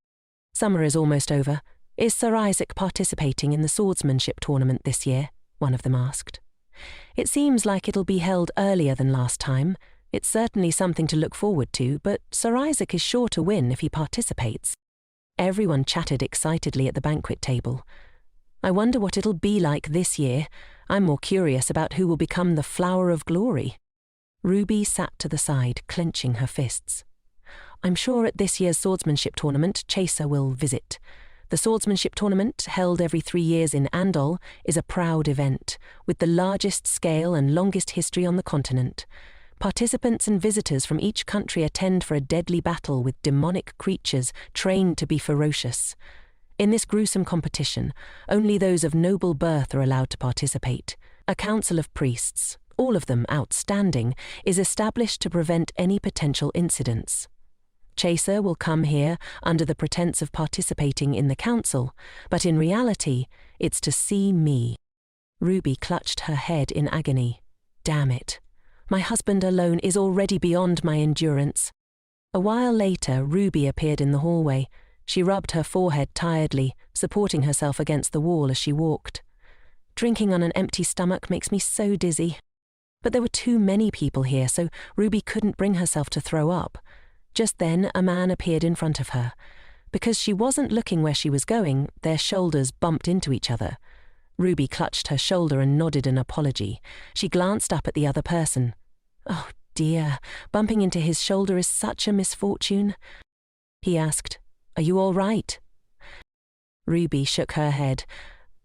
Summer is almost over. Is Sir Isaac participating in the swordsmanship tournament this year? One of them asked. It seems like it'll be held earlier than last time. It's certainly something to look forward to, but Sir Isaac is sure to win if he participates. Everyone chatted excitedly at the banquet table. I wonder what it'll be like this year. I'm more curious about who will become the flower of glory. Ruby sat to the side, clenching her fists. I'm sure at this year's swordsmanship tournament, Chaser will visit. The swordsmanship tournament, held every 3 years in Andol, is a proud event, with the largest scale and longest history on the continent. Participants and visitors from each country attend for a deadly battle with demonic creatures trained to be ferocious. In this gruesome competition, only those of noble birth are allowed to participate. A council of priests, all of them outstanding, is established to prevent any potential incidents. Chaser will come here under the pretense of participating in the council, but in reality, it's to see me. Ruby clutched her head in agony. Damn it. My husband alone is already beyond my endurance. A while later, Ruby appeared in the hallway. She rubbed her forehead tiredly, supporting herself against the wall as she walked. Drinking on an empty stomach makes me so dizzy. But there were too many people here, so Ruby couldn't bring herself to throw up. Just then, a man appeared in front of her. Because she wasn't looking where she was going, their shoulders bumped into each other. Ruby clutched her shoulder and nodded an apology. She glanced up at the other person. Oh dear, bumping into his shoulder is such a misfortune. He asked, "Are you all right?" Ruby shook her head.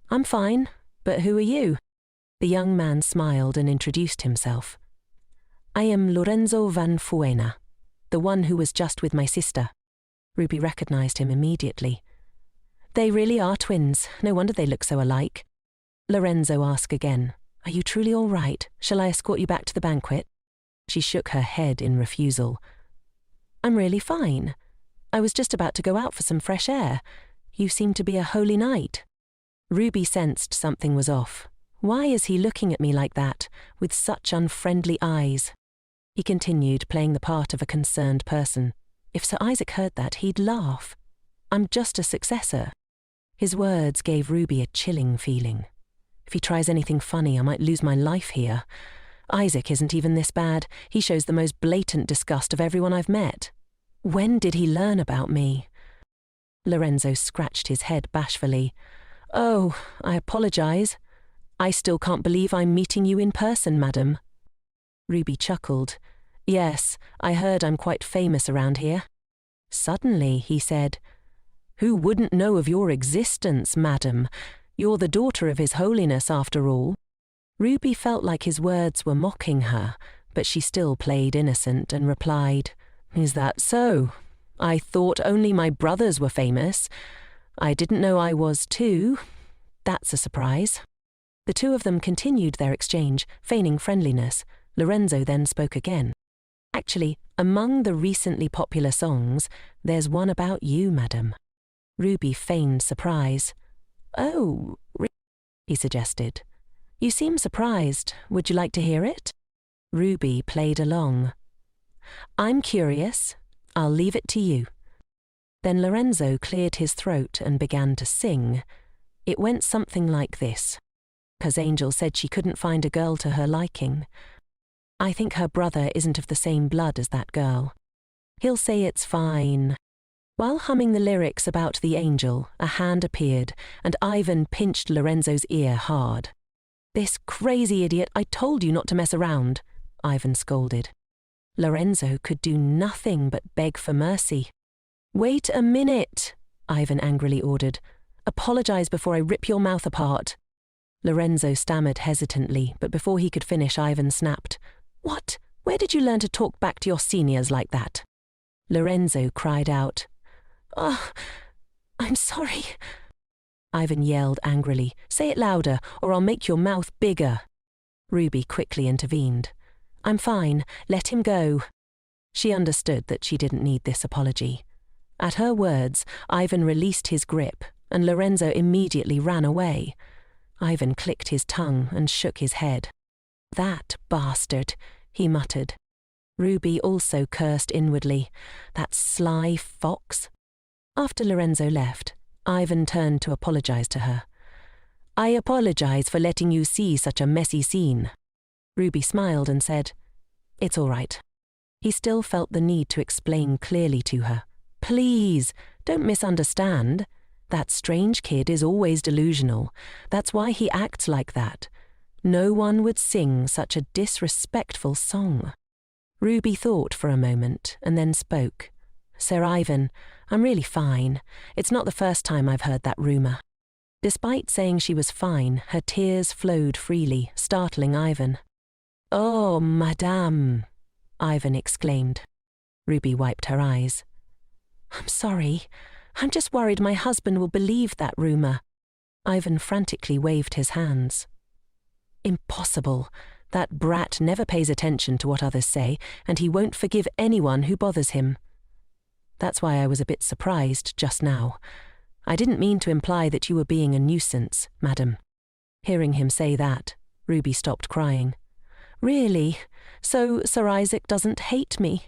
"I'm fine, but who are you?" The young man smiled and introduced himself. "I am Lorenzo van Fuena, the one who was just with my sister." Ruby recognized him immediately. "They really are twins. No wonder they look so alike." Lorenzo asked again, "Are you truly all right? Shall I escort you back to the banquet?" She shook her head in refusal. "I'm really fine. I was just about to go out for some fresh air. You seem to be a holy knight." Ruby sensed something was off. Why is he looking at me like that, with such unfriendly eyes? He continued, playing the part of a concerned person. If Sir Isaac heard that, he'd laugh. "I'm just a successor." His words gave Ruby a chilling feeling. If he tries anything funny, I might lose my life here. Isaac isn't even this bad. He shows the most blatant disgust of everyone I've met. When did he learn about me? Lorenzo scratched his head bashfully. "Oh, I apologize. I still can't believe I'm meeting you in person, madam." Ruby chuckled. "Yes, I heard I'm quite famous around here." Suddenly, he said, "Who wouldn't know of your existence, madam? You're the daughter of His Holiness, after all." Ruby felt like his words were mocking her, but she still played innocent and replied, "Is that so? I thought only my brothers were famous. I didn't know I was too. That's a surprise." The two of them continued their exchange, feigning friendliness. Lorenzo then spoke again. "Actually, among the recently popular songs, there's one about you, madam." Ruby feigned surprise. "Oh, he suggested. "You seem surprised. Would you like to hear it?" Ruby played along. "I'm curious. I'll leave it to you." Then Lorenzo cleared his throat and began to sing. It went something like this. "'Cause Angel said she couldn't find a girl to her liking. I think her brother isn't of the same blood as that girl. He'll say it's fine." While humming the lyrics about the angel, a hand appeared, and Ivan pinched Lorenzo's ear hard. "This crazy idiot, I told you not to mess around," Ivan scolded. Lorenzo could do nothing but beg for mercy. "Wait a minute," Ivan angrily ordered. "Apologize before I rip your mouth apart." Lorenzo stammered hesitantly, but before he could finish, Ivan snapped, "What? Where did you learn to talk back to your seniors like that?" Lorenzo cried out, "Oh, I'm sorry." Ivan yelled angrily, "Say it louder, or I'll make your mouth bigger." Ruby quickly intervened. "I'm fine, let him go." She understood that she didn't need this apology. At her words, Ivan released his grip, and Lorenzo immediately ran away. Ivan clicked his tongue and shook his head. "That bastard," he muttered. Ruby also cursed inwardly. That sly fox. After Lorenzo left, Ivan turned to apologize to her. "I apologize for letting you see such a messy scene." Ruby smiled and said, "It's all right." He still felt the need to explain clearly to her. "Please, don't misunderstand. That strange kid is always delusional. That's why he acts like that. No one would sing such a disrespectful song." Ruby thought for a moment and then spoke. Sir Ivan, I'm really fine. It's not the first time I've heard that rumour. Despite saying she was fine, her tears flowed freely, startling Ivan. Oh, madame, Ivan exclaimed. Ruby wiped her eyes. I'm sorry. I'm just worried my husband will believe that rumour. Ivan frantically waved his hands. Impossible. That brat never pays attention to what others say, and he won't forgive anyone who bothers him. That's why I was a bit surprised just now. I didn't mean to imply that you were being a nuisance, madam. Hearing him say that, Ruby stopped crying. Really? So Sir Isaac doesn't hate me?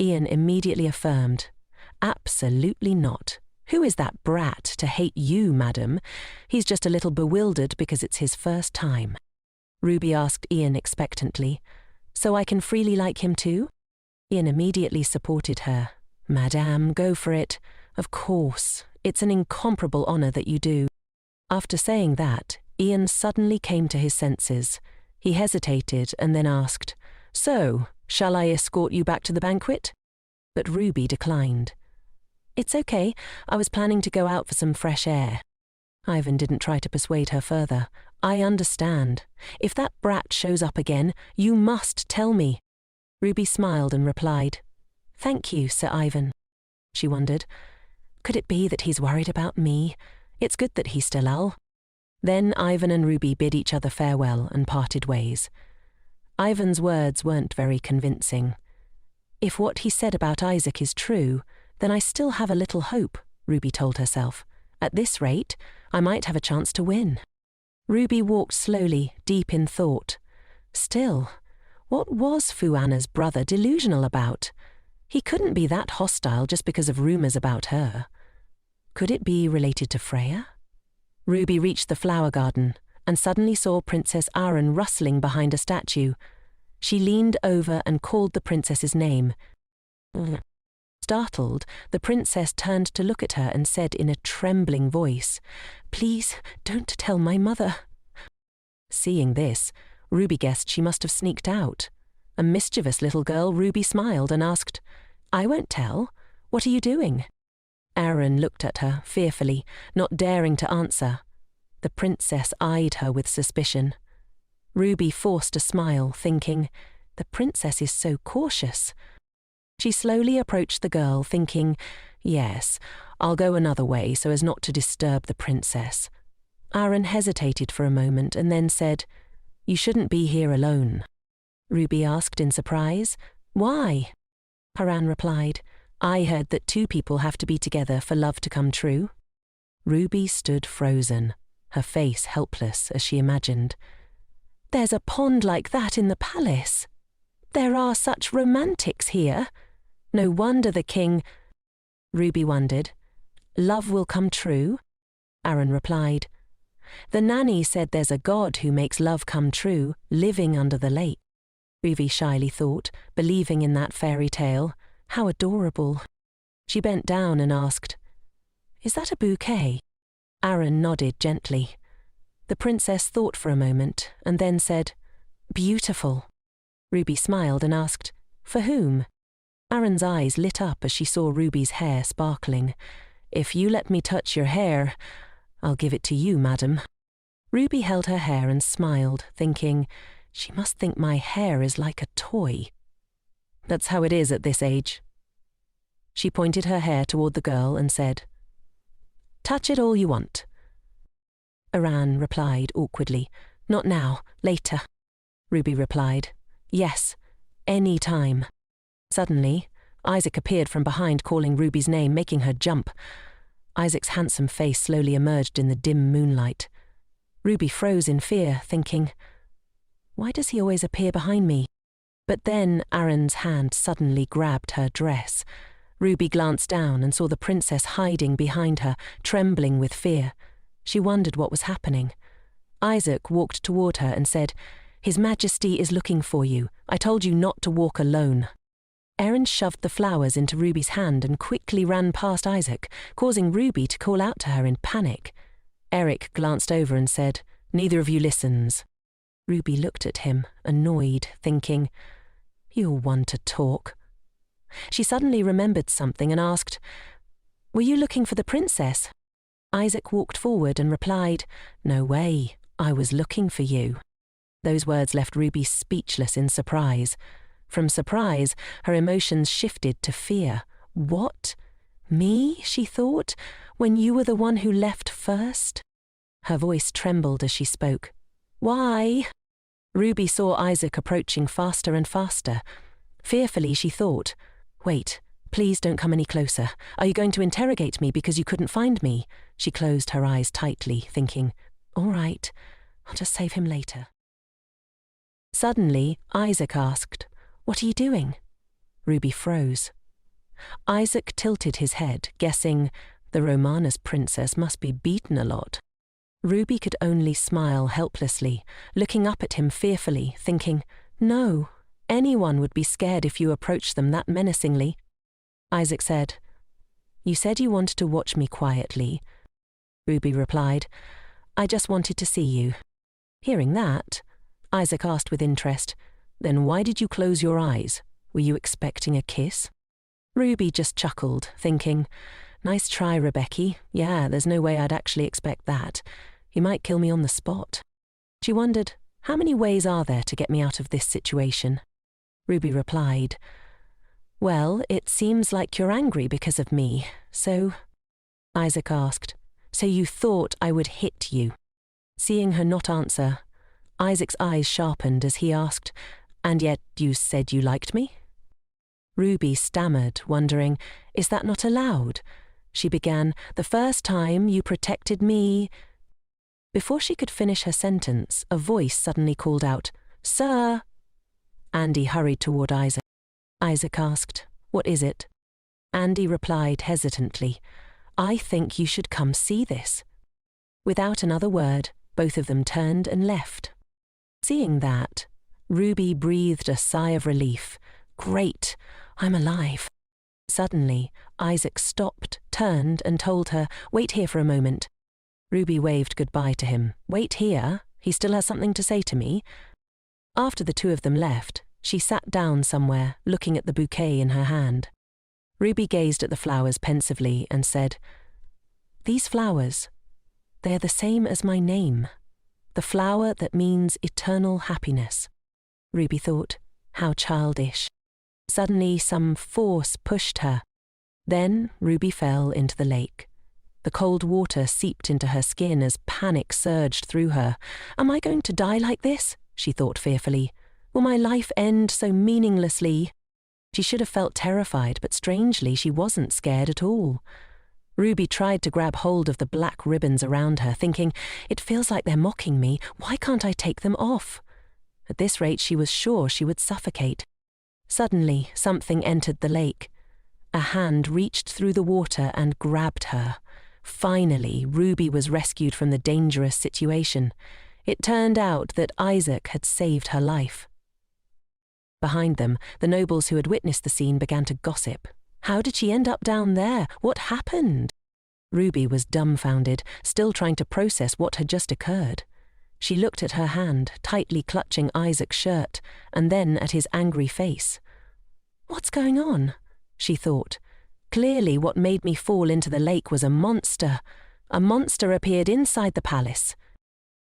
Ian immediately affirmed. Absolutely not. Who is that brat to hate you, madam? He's just a little bewildered because it's his first time. Ruby asked Ian expectantly. So I can freely like him too? Ian immediately supported her. Madame, go for it. Of course. It's an incomparable honour that you do. After saying that, Ian suddenly came to his senses. He hesitated and then asked, So, shall I escort you back to the banquet? But Ruby declined. It's okay. I was planning to go out for some fresh air. Ivan didn't try to persuade her further. I understand. If that brat shows up again, you must tell me. Ruby smiled and replied, Thank you, Sir Ivan. She wondered, could it be that he's worried about me? It's good that he's still ill. Then Ivan and Ruby bid each other farewell and parted ways. Ivan's words weren't very convincing. If what he said about Isaac is true, then I still have a little hope, Ruby told herself. At this rate, I might have a chance to win. Ruby walked slowly, deep in thought. Still, what was Fu Anna's brother delusional about? He couldn't be that hostile just because of rumours about her. Could it be related to Freya? Ruby reached the flower garden and suddenly saw Princess Aren rustling behind a statue. She leaned over and called the princess's name. Startled, the princess turned to look at her and said in a trembling voice, Please, don't tell my mother. Seeing this, Ruby guessed she must have sneaked out. A mischievous little girl, Ruby smiled and asked, I won't tell. What are you doing? Aren looked at her fearfully, not daring to answer. The princess eyed her with suspicion. Ruby forced a smile, thinking, the princess is so cautious. She slowly approached the girl, thinking, yes, I'll go another way so as not to disturb the princess. Aren hesitated for a moment and then said, You shouldn't be here alone. Ruby asked in surprise, Why? Aren replied, I heard that two people have to be together for love to come true. Ruby stood frozen, her face helpless as she imagined. There's a pond like that in the palace. There are such romantics here. No wonder the king... Ruby wondered. Love will come true? Aren replied. The nanny said there's a god who makes love come true, living under the lake. Ruby shyly thought, believing in that fairy tale. How adorable. She bent down and asked, Is that a bouquet? Aren nodded gently. The princess thought for a moment and then said, Beautiful. Ruby smiled and asked, For whom? Aren's eyes lit up as she saw Ruby's hair sparkling. If you let me touch your hair, I'll give it to you, madam. Ruby held her hair and smiled, thinking, she must think my hair is like a toy. That's how it is at this age. She pointed her hair toward the girl and said, Touch it all you want. Aren replied awkwardly, Not now, later. Ruby replied, Yes, any time. Suddenly, Isaac appeared from behind calling Ruby's name, making her jump. Isaac's handsome face slowly emerged in the dim moonlight. Ruby froze in fear, thinking, Why does he always appear behind me? But then Aren's hand suddenly grabbed her dress. Ruby glanced down and saw the princess hiding behind her, trembling with fear. She wondered what was happening. Isaac walked toward her and said, His Majesty is looking for you. I told you not to walk alone. Aren shoved the flowers into Ruby's hand and quickly ran past Isaac, causing Ruby to call out to her in panic. Eric glanced over and said, Neither of you listens. Ruby looked at him, annoyed, thinking, You're one to talk. She suddenly remembered something and asked, "Were you looking for the princess?" Isaac walked forward and replied, "No way, I was looking for you." Those words left Ruby speechless in surprise. From surprise, her emotions shifted to fear. "What? Me?" she thought, "when you were the one who left first?" Her voice trembled as she spoke. "Why?" Ruby saw Isaac approaching faster and faster. Fearfully, she thought, "Wait, please don't come any closer. Are you going to interrogate me because you couldn't find me?" She closed her eyes tightly, thinking, "All right, I'll just save him later." Suddenly, Isaac asked, "What are you doing?" Ruby froze. Isaac tilted his head, guessing the Romana's princess must be beaten a lot. Ruby could only smile helplessly, looking up at him fearfully, thinking, "No, anyone would be scared if you approached them that menacingly." Isaac said, "You said you wanted to watch me quietly." Ruby replied, "I just wanted to see you." Hearing that, Isaac asked with interest, "Then why did you close your eyes? Were you expecting a kiss?" Ruby just chuckled, thinking, "Nice try, Rudbeckia. Yeah, there's no way I'd actually expect that. He might kill me on the spot." She wondered, how many ways are there to get me out of this situation? Ruby replied, "Well, it seems like you're angry because of me, so..." Isaac asked, "So you thought I would hit you?" Seeing her not answer, Isaac's eyes sharpened as he asked, "And yet you said you liked me?" Ruby stammered, wondering, "Is that not allowed?" She began, "The first time you protected me..." Before she could finish her sentence, a voice suddenly called out, "Sir!" Andy hurried toward Isaac. Isaac asked, "What is it?" Andy replied hesitantly, "I think you should come see this." Without another word, both of them turned and left. Seeing that, Ruby breathed a sigh of relief. "Great, I'm alive." Suddenly, Isaac stopped, turned, and told her, "Wait here for a moment." Ruby waved goodbye to him. "Wait here? He still has something to say to me?" After the two of them left, she sat down somewhere, looking at the bouquet in her hand. Ruby gazed at the flowers pensively and said, "These flowers, they are the same as my name, the flower that means eternal happiness." Ruby thought, how childish. Suddenly, some force pushed her. Then Ruby fell into the lake. The cold water seeped into her skin as panic surged through her. "Am I going to die like this?" she thought fearfully. "Will my life end so meaninglessly?" She should have felt terrified, but strangely she wasn't scared at all. Ruby tried to grab hold of the black ribbons around her, thinking, "It feels like they're mocking me. Why can't I take them off?" At this rate, she was sure she would suffocate. Suddenly, something entered the lake. A hand reached through the water and grabbed her. Finally, Ruby was rescued from the dangerous situation. It turned out that Isaac had saved her life. Behind them, the nobles who had witnessed the scene began to gossip. How did she end up down there? What happened? Ruby was dumbfounded, still trying to process what had just occurred. She looked at her hand, tightly clutching Isaac's shirt, and then at his angry face. "What's going on?" she thought. "Clearly what made me fall into the lake was a monster. A monster appeared inside the palace."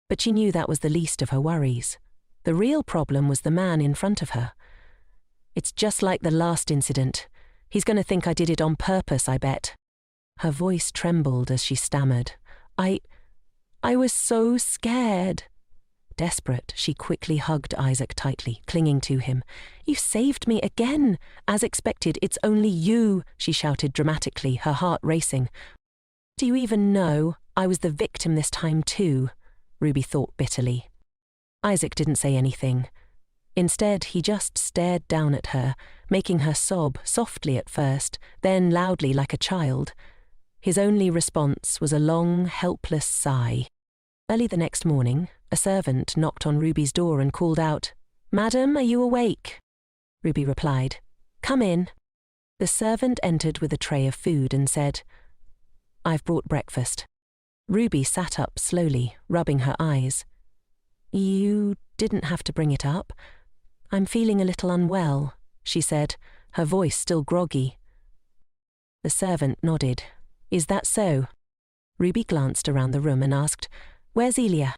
But she knew that was the least of her worries. The real problem was the man in front of her. "It's just like the last incident. He's going to think I did it on purpose, I bet." Her voice trembled as she stammered. I was so scared." Desperate, she quickly hugged Isaac tightly, clinging to him. "You saved me again. As expected, it's only you," she shouted dramatically, her heart racing. "Do you even know I was the victim this time too?" Ruby thought bitterly. Isaac didn't say anything. Instead, he just stared down at her, making her sob softly at first, then loudly like a child. His only response was a long, helpless sigh. Early the next morning, a servant knocked on Ruby's door and called out, "Madam, are you awake?" Ruby replied, "Come in." The servant entered with a tray of food and said, "I've brought breakfast." Ruby sat up slowly, rubbing her eyes. "You didn't have to bring it up. I'm feeling a little unwell," she said, her voice still groggy. The servant nodded. "Is that so?" Ruby glanced around the room and asked, "Where's Elia?"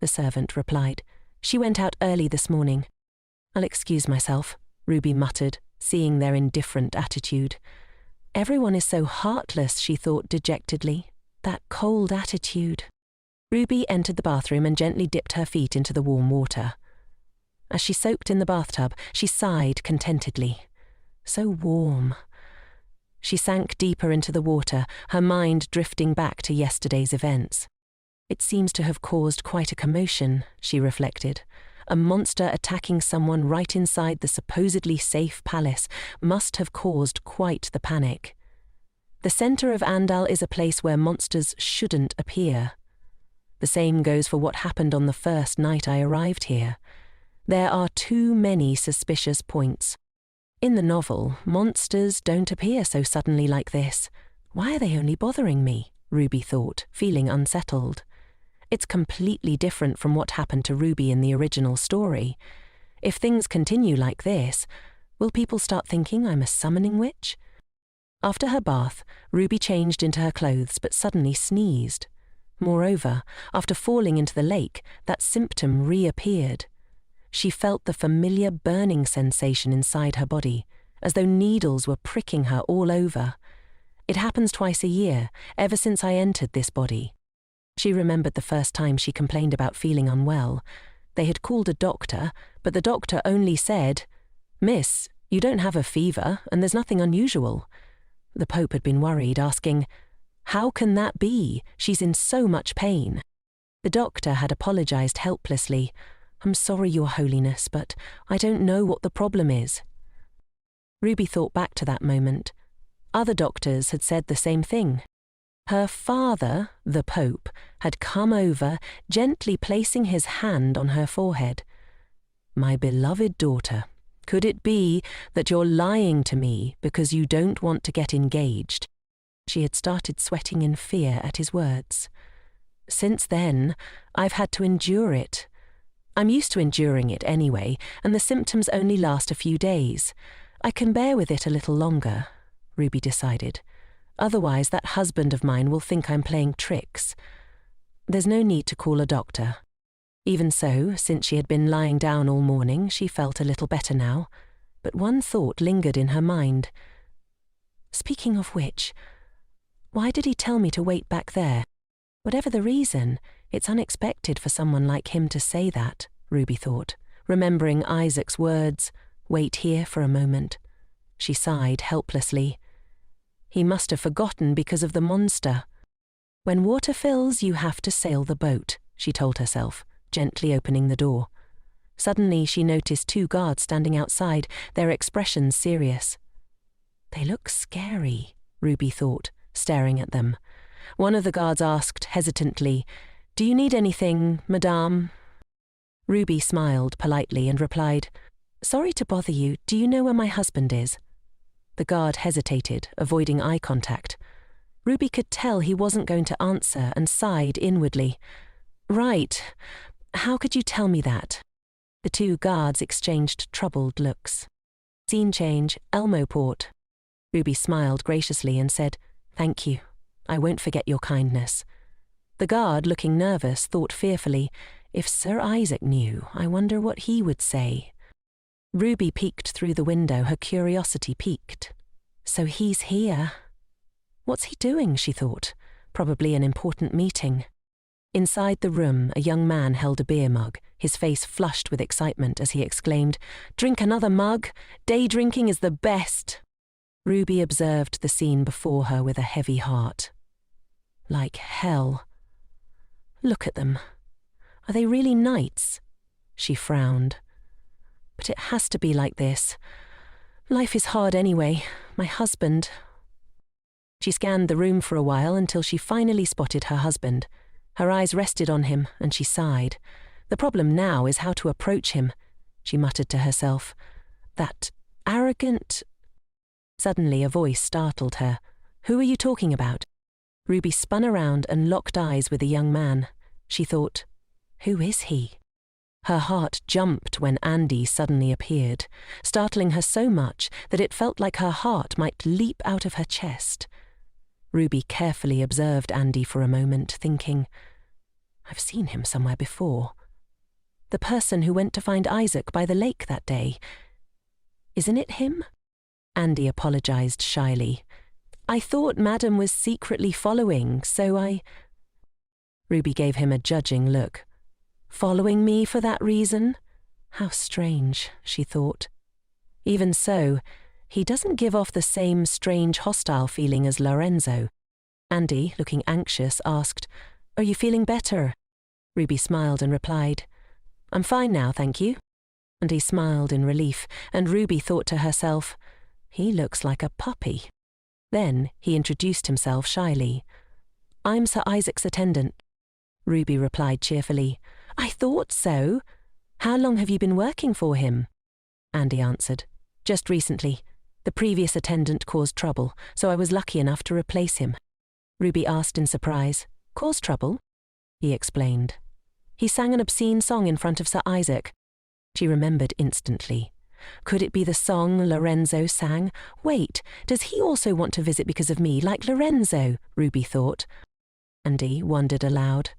The servant replied, "She went out early this morning." "I'll excuse myself," Ruby muttered, seeing their indifferent attitude. Everyone is so heartless, she thought dejectedly. That cold attitude. Ruby entered the bathroom and gently dipped her feet into the warm water. As she soaked in the bathtub, she sighed contentedly. So warm. She sank deeper into the water, her mind drifting back to yesterday's events. It seems to have caused quite a commotion, she reflected. A monster attacking someone right inside the supposedly safe palace must have caused quite the panic. The centre of Andal is a place where monsters shouldn't appear. The same goes for what happened on the first night I arrived here. There are too many suspicious points. In the novel, monsters don't appear so suddenly like this. Why are they only bothering me? Ruby thought, feeling unsettled. It's completely different from what happened to Ruby in the original story. If things continue like this, will people start thinking I'm a summoning witch? After her bath, Ruby changed into her clothes but suddenly sneezed. Moreover, after falling into the lake, that symptom reappeared. She felt the familiar burning sensation inside her body, as though needles were pricking her all over. It happens twice a year, ever since I entered this body. She remembered the first time she complained about feeling unwell. They had called a doctor, but the doctor only said, "Miss, you don't have a fever, and there's nothing unusual." The Pope had been worried, asking, "How can that be? She's in so much pain." The doctor had apologized helplessly. "I'm sorry, Your Holiness, but I don't know what the problem is." Ruby thought back to that moment. Other doctors had said the same thing. Her father, the Pope, had come over, gently placing his hand on her forehead. "My beloved daughter, could it be that you're lying to me because you don't want to get engaged?" She had started sweating in fear at his words. "Since then, I've had to endure it. I'm used to enduring it anyway, and the symptoms only last a few days. I can bear with it a little longer," Ruby decided. "Otherwise, that husband of mine will think I'm playing tricks. There's no need to call a doctor." Even so, since she had been lying down all morning, she felt a little better now. But one thought lingered in her mind. Speaking of which, why did he tell me to wait back there? Whatever the reason, it's unexpected for someone like him to say that, Ruby thought, remembering Isaac's words, "Wait here for a moment." She sighed helplessly. He must have forgotten because of the monster. "When water fills, you have to sail the boat," she told herself, gently opening the door. Suddenly she noticed two guards standing outside, their expressions serious. "They look scary," Ruby thought, staring at them. One of the guards asked hesitantly, "Do you need anything, madame?" Ruby smiled politely and replied, "Sorry to bother you, do you know where my husband is?" The guard hesitated, avoiding eye contact. Ruby could tell he wasn't going to answer and sighed inwardly. "Right. How could you tell me that?" The two guards exchanged troubled looks. "Scene change, Elmoport." Ruby smiled graciously and said, "Thank you. I won't forget your kindness." The guard, looking nervous, thought fearfully, "If Sir Isaac knew, I wonder what he would say." Ruby peeked through the window, her curiosity piqued. "So he's here. What's he doing?" she thought. Probably an important meeting. Inside the room, a young man held a beer mug, his face flushed with excitement as he exclaimed, "Drink another mug? Day drinking is the best." Ruby observed the scene before her with a heavy heart. Like hell. Look at them. Are they really knights? She frowned. But it has to be like this. Life is hard anyway. My husband. She scanned the room for a while until she finally spotted her husband. Her eyes rested on him, and she sighed. The problem now is how to approach him, she muttered to herself. That arrogant... Suddenly a voice startled her. "Who are you talking about?" Ruby spun around and locked eyes with the young man. She thought, "Who is he?" Her heart jumped when Andy suddenly appeared, startling her so much that it felt like her heart might leap out of her chest. Ruby carefully observed Andy for a moment, thinking, I've seen him somewhere before. The person who went to find Isaac by the lake that day. Isn't it him? Andy apologized shyly. I thought Madam was secretly following, so I... Ruby gave him a judging look. Following me for that reason? How strange, she thought. Even so, he doesn't give off the same strange hostile feeling as Lorenzo. Andy, looking anxious, asked, Are you feeling better? Ruby smiled and replied, I'm fine now, thank you. Andy smiled in relief, and Ruby thought to herself, He looks like a puppy. Then he introduced himself shyly. I'm Sir Isaac's attendant. Ruby replied cheerfully, I thought so. How long have you been working for him? Andy answered, Just recently. The previous attendant caused trouble, so I was lucky enough to replace him. Ruby asked in surprise, Caused trouble? He explained. He sang an obscene song in front of Sir Isaac. She remembered instantly. Could it be the song Lorenzo sang? Wait, does he also want to visit because of me, like Lorenzo? Ruby thought. Andy wondered aloud.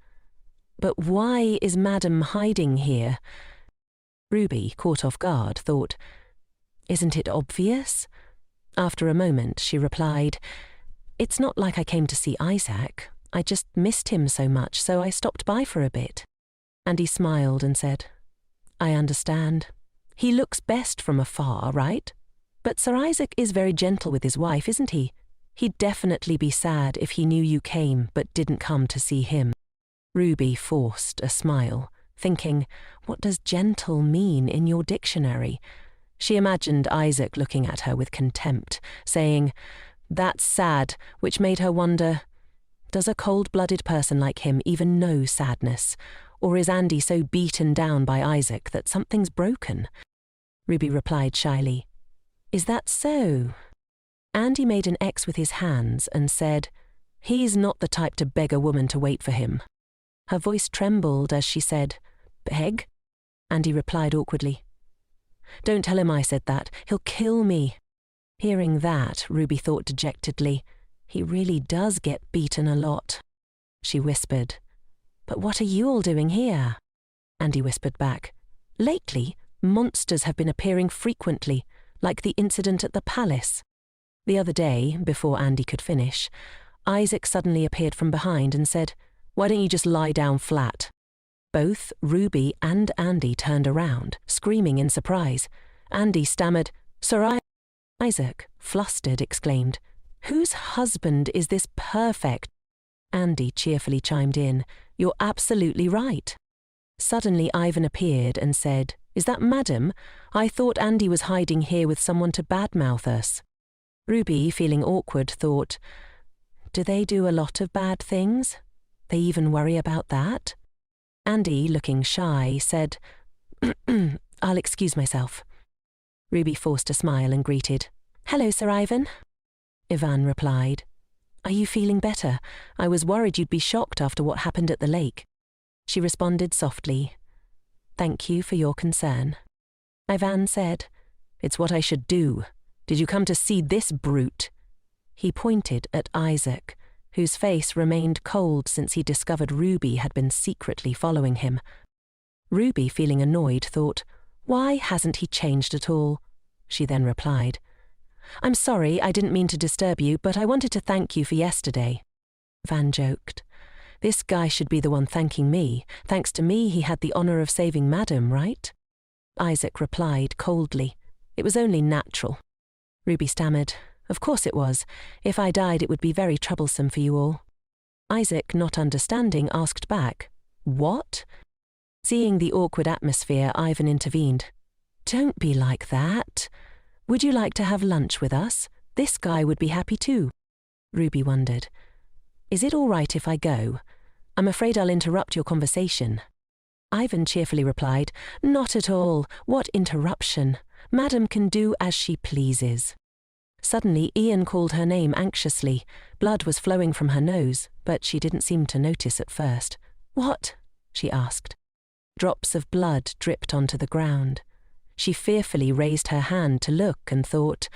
But why is Madam hiding here? Ruby, caught off guard, thought, Isn't it obvious? After a moment, she replied, It's not like I came to see Isaac. I just missed him so much, so I stopped by for a bit. Andy smiled and said, I understand. He looks best from afar, right? But Sir Isaac is very gentle with his wife, isn't he? He'd definitely be sad if he knew you came but didn't come to see him. Ruby forced a smile, thinking, what does gentle mean in your dictionary? She imagined Isaac looking at her with contempt, saying, That's sad, which made her wonder, does a cold-blooded person like him even know sadness? Or is Andy so beaten down by Isaac that something's broken? Ruby replied shyly, Is that so? Andy made an X with his hands and said, He's not the type to beg a woman to wait for him. Her voice trembled as she said, Beg? Andy replied awkwardly, Don't tell him I said that. He'll kill me. Hearing that, Ruby thought dejectedly, He really does get beaten a lot. She whispered, But what are you all doing here? Andy whispered back, Lately, monsters have been appearing frequently, like the incident at the palace. The other day, before Andy could finish, Isaac suddenly appeared from behind and said, Why don't you just lie down flat? Both Ruby and Andy turned around, screaming in surprise. Andy stammered, Sir Isaac, flustered, exclaimed, Whose husband is this perfect? Andy cheerfully chimed in, You're absolutely right. Suddenly Ivan appeared and said, Is that Madam? I thought Andy was hiding here with someone to badmouth us. Ruby, feeling awkward, thought, Do they do a lot of bad things? They even worry about that? Andy, looking shy, said, I'll excuse myself. Ruby forced a smile and greeted, Hello, Sir Ivan. Ivan replied, Are you feeling better? I was worried you'd be shocked after what happened at the lake. She responded softly, Thank you for your concern. Ivan said, It's what I should do. Did you come to see this brute? He pointed at Isaac, whose face remained cold since he discovered Ruby had been secretly following him. Ruby, feeling annoyed, thought, Why hasn't he changed at all? She then replied, I'm sorry, I didn't mean to disturb you, but I wanted to thank you for yesterday. Van joked, This guy should be the one thanking me. Thanks to me, he had the honor of saving Madam, right? Isaac replied coldly, It was only natural. Ruby stammered, Of course it was. If I died, it would be very troublesome for you all. Isaac, not understanding, asked back, What? Seeing the awkward atmosphere, Ivan intervened, Don't be like that. Would you like to have lunch with us? This guy would be happy too. Ruby wondered, Is it all right if I go? I'm afraid I'll interrupt your conversation. Ivan cheerfully replied, Not at all. What interruption? Madam can do as she pleases. Suddenly, Ian called her name anxiously. Blood was flowing from her nose, but she didn't seem to notice at first. What? She asked. Drops of blood dripped onto the ground. She fearfully raised her hand to look and thought,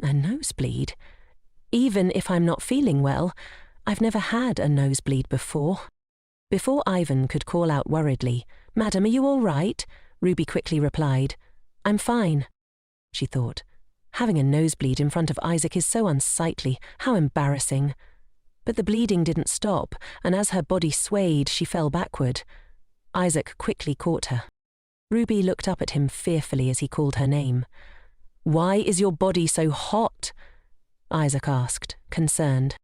a nosebleed? Even if I'm not feeling well, I've never had a nosebleed before. Before Ivan could call out worriedly, "Madam, are you all right?" Ruby quickly replied, "I'm fine." She thought, having a nosebleed in front of Isaac is so unsightly, how embarrassing. But the bleeding didn't stop, and as her body swayed, she fell backward. Isaac quickly caught her. Ruby looked up at him fearfully as he called her name. "Why is your body so hot?" Isaac asked, concerned.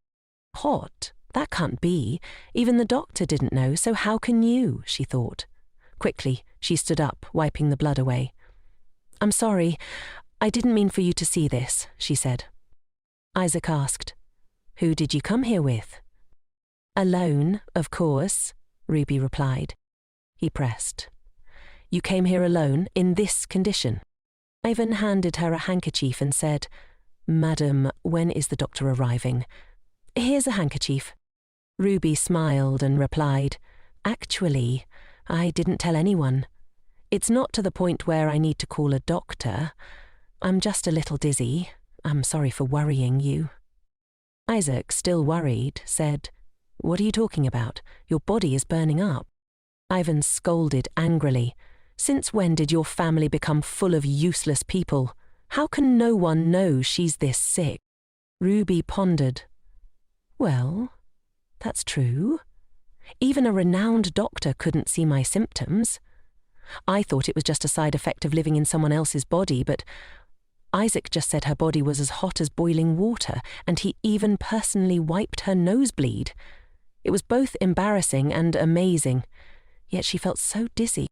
"Hot? That can't be. Even the doctor didn't know, so how can you?" she thought. Quickly, she stood up, wiping the blood away. "I'm sorry. I didn't mean for you to see this," she said. Isaac asked, "Who did you come here with?" "Alone, of course," Ruby replied. He pressed. "You came here alone, in this condition?" Ivan handed her a handkerchief and said, "Madam, when is the doctor arriving?" "Here's a handkerchief." Ruby smiled and replied, "Actually, I didn't tell anyone. It's not to the point where I need to call a doctor. I'm just a little dizzy. I'm sorry for worrying you." Isaac, still worried, said, "What are you talking about? Your body is burning up." Ivan scolded angrily. "Since when did your family become full of useless people? How can no one know she's this sick?" Ruby pondered. "Well, that's true. Even a renowned doctor couldn't see my symptoms. I thought it was just a side effect of living in someone else's body, but Isaac just said her body was as hot as boiling water, and he even personally wiped her nosebleed. It was both embarrassing and amazing, yet she felt so dizzy.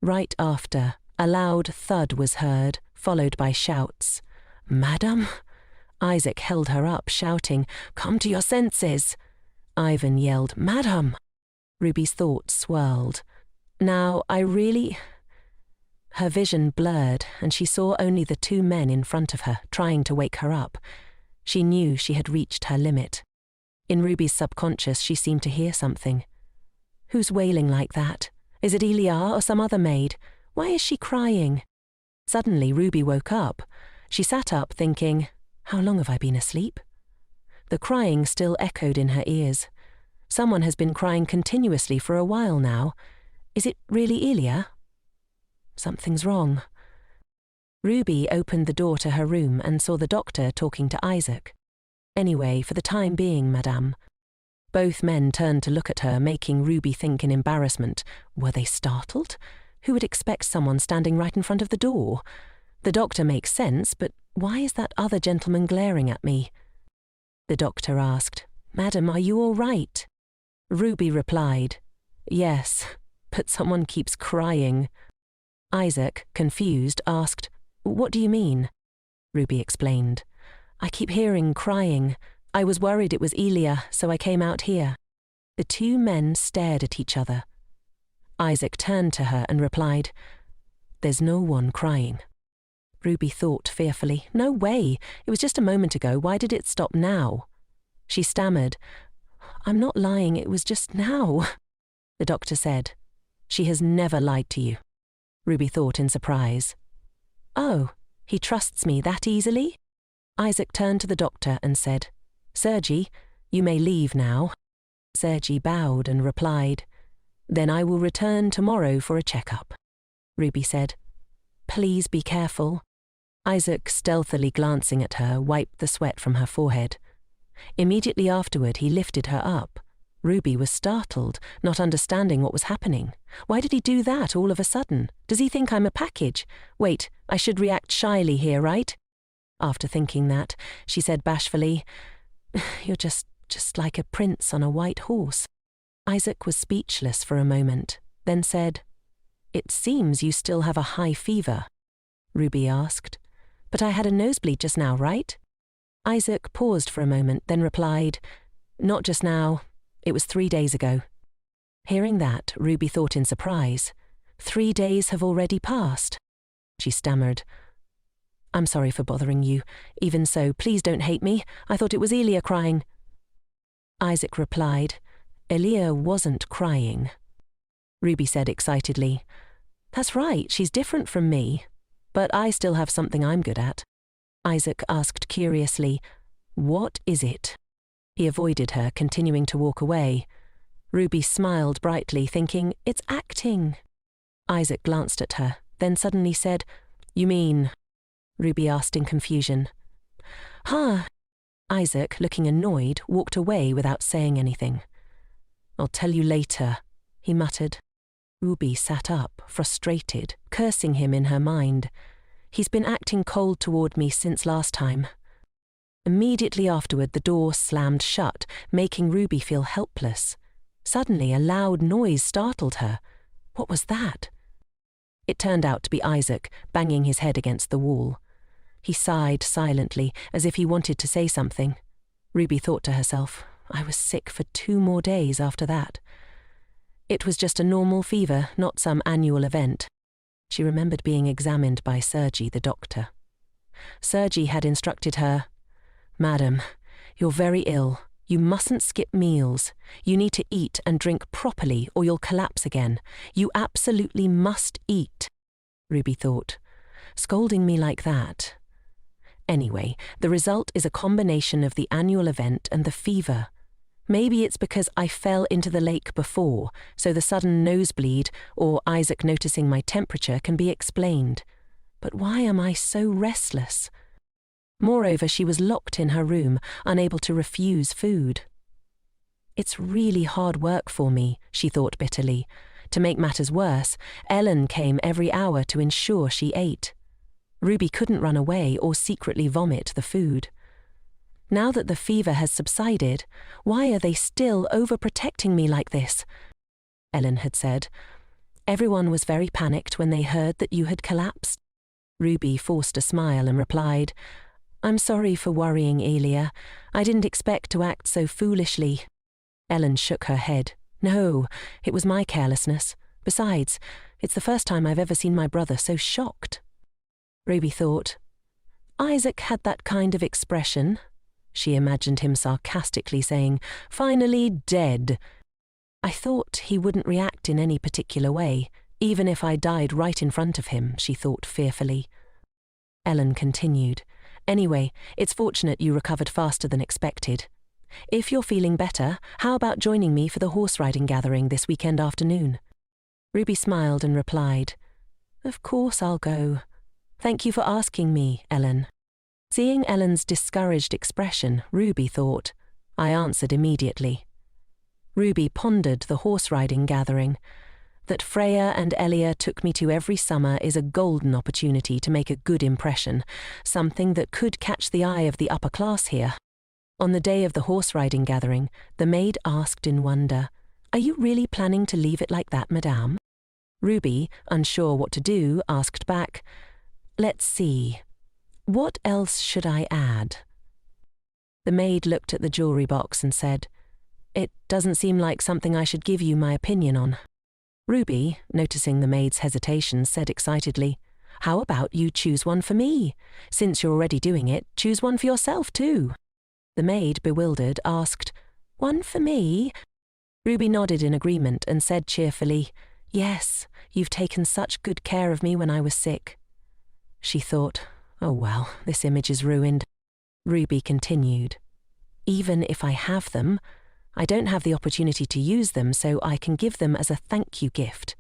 Right after, a loud thud was heard, followed by shouts. "Madam?" Isaac held her up, shouting, "Come to your senses!" Ivan yelled, "Madam!" Ruby's thoughts swirled. Now, Her vision blurred, and she saw only the two men in front of her, trying to wake her up. She knew she had reached her limit. In Ruby's subconscious, she seemed to hear something. Who's wailing like that? Is it Elia or some other maid? Why is she crying? Suddenly, Ruby woke up. She sat up, thinking, how long have I been asleep? The crying still echoed in her ears. Someone has been crying continuously for a while now. Is it really Elia? Something's wrong. Ruby opened the door to her room and saw the doctor talking to Isaac. Anyway, for the time being, madame. Both men turned to look at her, making Ruby think in embarrassment. Were they startled? Who would expect someone standing right in front of the door? The doctor makes sense, but why is that other gentleman glaring at me? The doctor asked, "Madam, are you all right?" Ruby replied, "Yes, but someone keeps crying." Isaac, confused, asked, "What do you mean?" Ruby explained, "I keep hearing crying. I was worried it was Elia, so I came out here." The two men stared at each other. Isaac turned to her and replied, "There's no one crying." Ruby thought fearfully, "No way. It was just a moment ago. Why did it stop now?" She stammered, "I'm not lying. It was just now." The doctor said, "She has never lied to you." Ruby thought in surprise. "Oh, he trusts me that easily?" Isaac turned to the doctor and said, "Sergi, you may leave now." Sergi bowed and replied, "Then I will return tomorrow for a checkup." Ruby said, "Please be careful." Isaac, stealthily glancing at her, wiped the sweat from her forehead. Immediately afterward, he lifted her up. Ruby was startled, not understanding what was happening. Why did he do that all of a sudden? Does he think I'm a package? Wait, I should react shyly here, right? After thinking that, she said bashfully, "You're just like a prince on a white horse." Isaac was speechless for a moment, then said, "It seems you still have a high fever." Ruby asked, "But I had a nosebleed just now, right?" Isaac paused for a moment, then replied, "Not just now. It was 3 days ago." Hearing that, Ruby thought in surprise, 3 days have already passed. She stammered, "I'm sorry for bothering you. Even so, please don't hate me. I thought it was Elia crying." Isaac replied, "Elia wasn't crying." Ruby said excitedly. That's right, she's different from me. But I still have something I'm good at. Isaac asked curiously, What is it? He avoided her, continuing to walk away. Ruby smiled brightly, thinking, It's acting. Isaac glanced at her, then suddenly said, You mean? Ruby asked in confusion. Huh. Isaac, looking annoyed, walked away without saying anything. I'll tell you later, he muttered. Ruby sat up, frustrated, cursing him in her mind. He's been acting cold toward me since last time. Immediately afterward, the door slammed shut, making Ruby feel helpless. Suddenly, a loud noise startled her. What was that? It turned out to be Isaac, banging his head against the wall. He sighed silently, as if he wanted to say something. Ruby thought to herself, I was sick for 2 more days after that. It was just a normal fever, not some annual event. She remembered being examined by Sergi, the doctor. Sergi had instructed her, Madam, you're very ill. You mustn't skip meals. You need to eat and drink properly or you'll collapse again. You absolutely must eat. Ruby thought, scolding me like that. Anyway, the result is a combination of the annual event and the fever. Maybe it's because I fell into the lake before, so the sudden nosebleed or Isaac noticing my temperature can be explained. But why am I so restless? Moreover, she was locked in her room, unable to refuse food. It's really hard work for me, she thought bitterly. To make matters worse, Elle came every hour to ensure she ate. Ruby couldn't run away or secretly vomit the food. Now that the fever has subsided, why are they still overprotecting me like this? Elle had said. Everyone was very panicked when they heard that you had collapsed. Ruby forced a smile and replied, I'm sorry for worrying, Elia. I didn't expect to act so foolishly. Elle shook her head. No, it was my carelessness. Besides, it's the first time I've ever seen my brother so shocked. Ruby thought, Isaac had that kind of expression. She imagined him sarcastically saying, finally dead. I thought he wouldn't react in any particular way, even if I died right in front of him, she thought fearfully. Elle continued, Anyway, it's fortunate you recovered faster than expected. If you're feeling better, how about joining me for the horse riding gathering this weekend afternoon? Ruby smiled and replied, Of course I'll go. Thank you for asking me, Elle. Seeing Ellen's discouraged expression, Ruby thought, I answered immediately. Ruby pondered the horse riding gathering. That Freya and Elia took me to every summer is a golden opportunity to make a good impression, something that could catch the eye of the upper class here. On the day of the horse riding gathering, the maid asked in wonder, Are you really planning to leave it like that, madame? Ruby, unsure what to do, asked back, Let's see. What else should I add? The maid looked at the jewellery box and said, It doesn't seem like something I should give you my opinion on. Ruby, noticing the maid's hesitation, said excitedly, How about you choose one for me? Since you're already doing it, choose one for yourself too. The maid, bewildered, asked, One for me? Ruby nodded in agreement and said cheerfully, Yes, you've taken such good care of me when I was sick. She thought, Oh well, this image is ruined. Ruby continued, Even if I have them, I don't have the opportunity to use them, so I can give them as a thank you gift.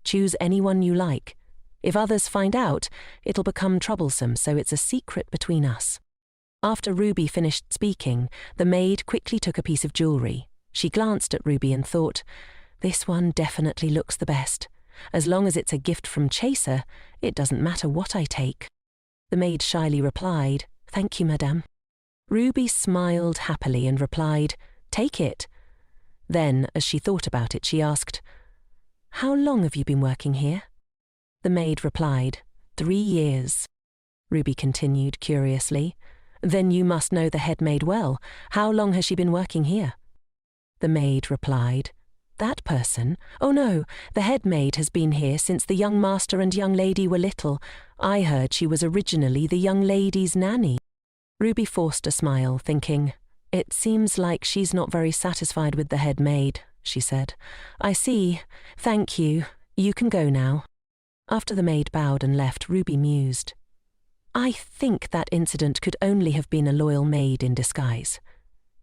Choose anyone you like. If others find out, it'll become troublesome, so it's a secret between us. After Ruby finished speaking, the maid quickly took a piece of jewellery. She glanced at Ruby and thought, This one definitely looks the best. As long as it's a gift from Chaser, it doesn't matter what I take. The maid shyly replied, Thank you, madame. Ruby smiled happily and replied, Take it. Then, as she thought about it, she asked, How long have you been working here? The maid replied, 3 years. Ruby continued curiously, Then you must know the head maid well. How long has she been working here? The maid replied, That person? Oh no, the head maid has been here since the young master and young lady were little. I heard she was originally the young lady's nanny. Ruby forced a smile, thinking, It seems like she's not very satisfied with the head maid. she said. I see. Thank you. You can go now. After the maid bowed and left, Ruby mused. I think that incident could only have been a loyal maid in disguise.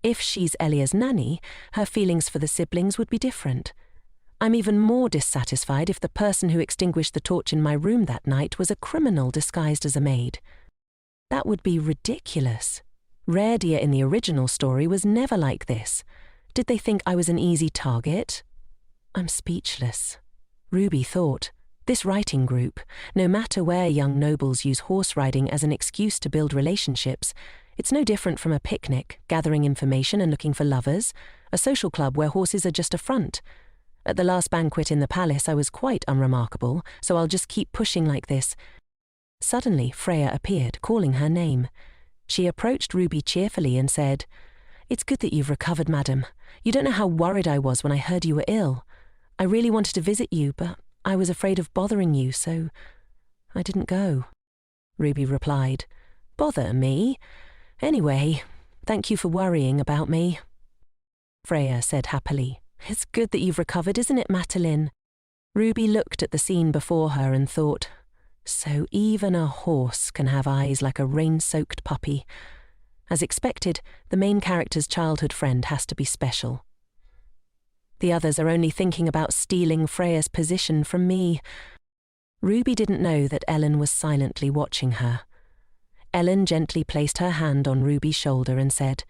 If she's Elia's nanny, her feelings for the siblings would be different. I'm even more dissatisfied if the person who extinguished the torch in my room that night was a criminal disguised as a maid. That would be ridiculous. Reborn in the original story was never like this. Did they think I was an easy target? I'm speechless. Ruby thought, this writing group, no matter where young nobles use horse riding as an excuse to build relationships, it's no different from a picnic, gathering information and looking for lovers, a social club where horses are just a front. At the last banquet in the palace I was quite unremarkable, so I'll just keep pushing like this. Suddenly Freya appeared, calling her name. She approached Ruby cheerfully and said, It's good that you've recovered, madam. You don't know how worried I was when I heard you were ill. I really wanted to visit you, but I was afraid of bothering you, so I didn't go. Ruby replied, Bother me? Anyway, thank you for worrying about me. Freya said happily, It's good that you've recovered, isn't it, Madeline? Ruby looked at the scene before her and thought, So even a horse can have eyes like a rain-soaked puppy. As expected, the main character's childhood friend has to be special. The others are only thinking about stealing Freya's position from me. Ruby didn't know that Ellen was silently watching her. Ellen gently placed her hand on Ruby's shoulder and said,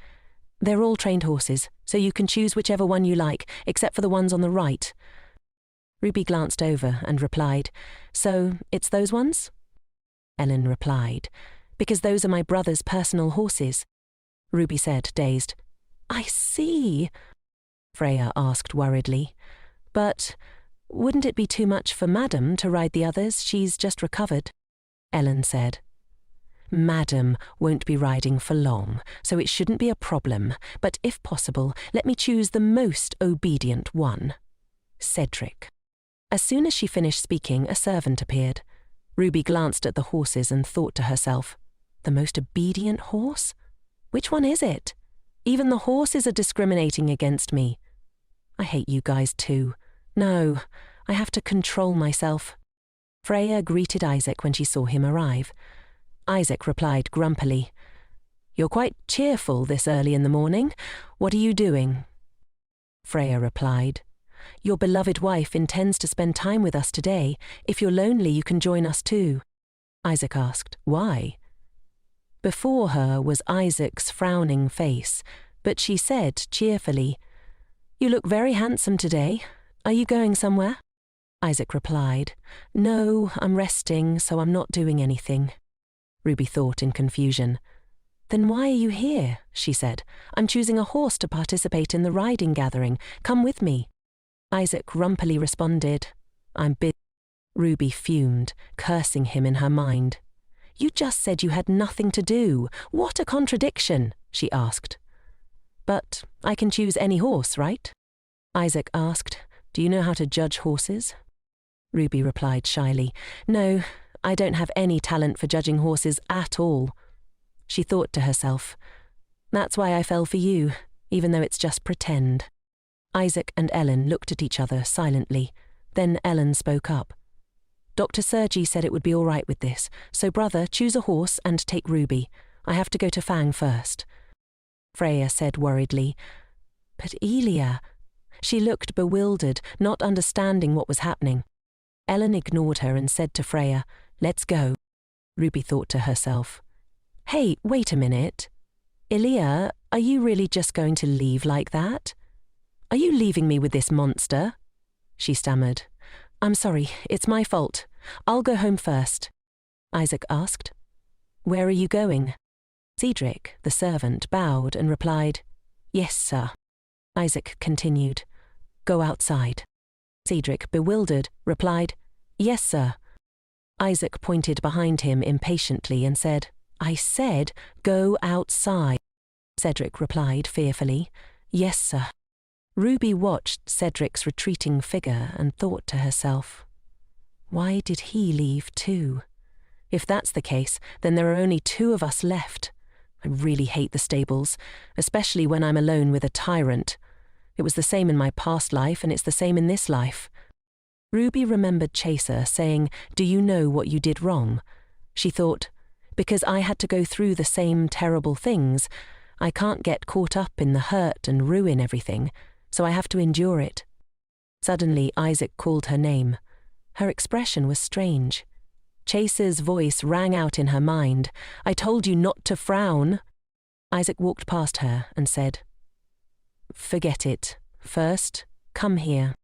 They're all trained horses, so you can choose whichever one you like, except for the ones on the right. Ruby glanced over and replied, So, it's those ones? Ellen replied, Because those are my brother's personal horses. Ruby said, dazed, I see. Freya asked worriedly, But wouldn't it be too much for Madam to ride the others? She's just recovered. Ellen said, Madam won't be riding for long, so it shouldn't be a problem, but if possible, let me choose the most obedient one. Cedric. As soon as she finished speaking, a servant appeared. Ruby glanced at the horses and thought to herself, The most obedient horse? Which one is it? Even the horses are discriminating against me. I hate you guys too. No, I have to control myself. Freya greeted Isaac when she saw him arrive. Isaac replied grumpily, You're quite cheerful this early in the morning. What are you doing? Freya replied, Your beloved wife intends to spend time with us today. If you're lonely, you can join us too. Isaac asked, Why? Before her was Isaac's frowning face, but she said cheerfully, You look very handsome today. Are you going somewhere? Isaac replied, No, I'm resting, so I'm not doing anything. Ruby thought in confusion. Then why are you here? She said. I'm choosing a horse to participate in the riding gathering. Come with me. Isaac rumpily responded, I'm busy. Ruby fumed, cursing him in her mind. You just said you had nothing to do. What a contradiction, she asked. But I can choose any horse, right? Isaac asked, Do you know how to judge horses? Ruby replied shyly, No, I don't have any talent for judging horses at all. She thought to herself, That's why I fell for you, even though it's just pretend. Isaac and Ellen looked at each other silently. Then Ellen spoke up. Dr. Sergi said it would be all right with this, so brother, choose a horse and take Ruby. I have to go to Fang first. Freya said worriedly, But Elia... She looked bewildered, not understanding what was happening. Ellen ignored her and said to Freya, Let's go. Ruby thought to herself, Hey, wait a minute. Elia, are you really just going to leave like that? Are you leaving me with this monster? She stammered. I'm sorry, it's my fault. I'll go home first. Isaac asked. Where are you going? Cedric, the servant, bowed and replied, Yes, sir. Isaac continued, Go outside. Cedric, bewildered, replied, Yes, sir. Isaac pointed behind him impatiently and said, I said, go outside. Cedric replied fearfully, Yes, sir. Ruby watched Cedric's retreating figure and thought to herself, Why did he leave too? If that's the case, then there are only 2 of us left. I really hate the stables, especially when I'm alone with a tyrant. It was the same in my past life and it's the same in this life. Ruby remembered Chaser saying, "Do you know what you did wrong?" She thought, because I had to go through the same terrible things, I can't get caught up in the hurt and ruin everything, so I have to endure it. Suddenly, Isaac called her name. Her expression was strange. Chaser's voice rang out in her mind. "I told you not to frown." Isaac walked past her and said, "Forget it. First, come here."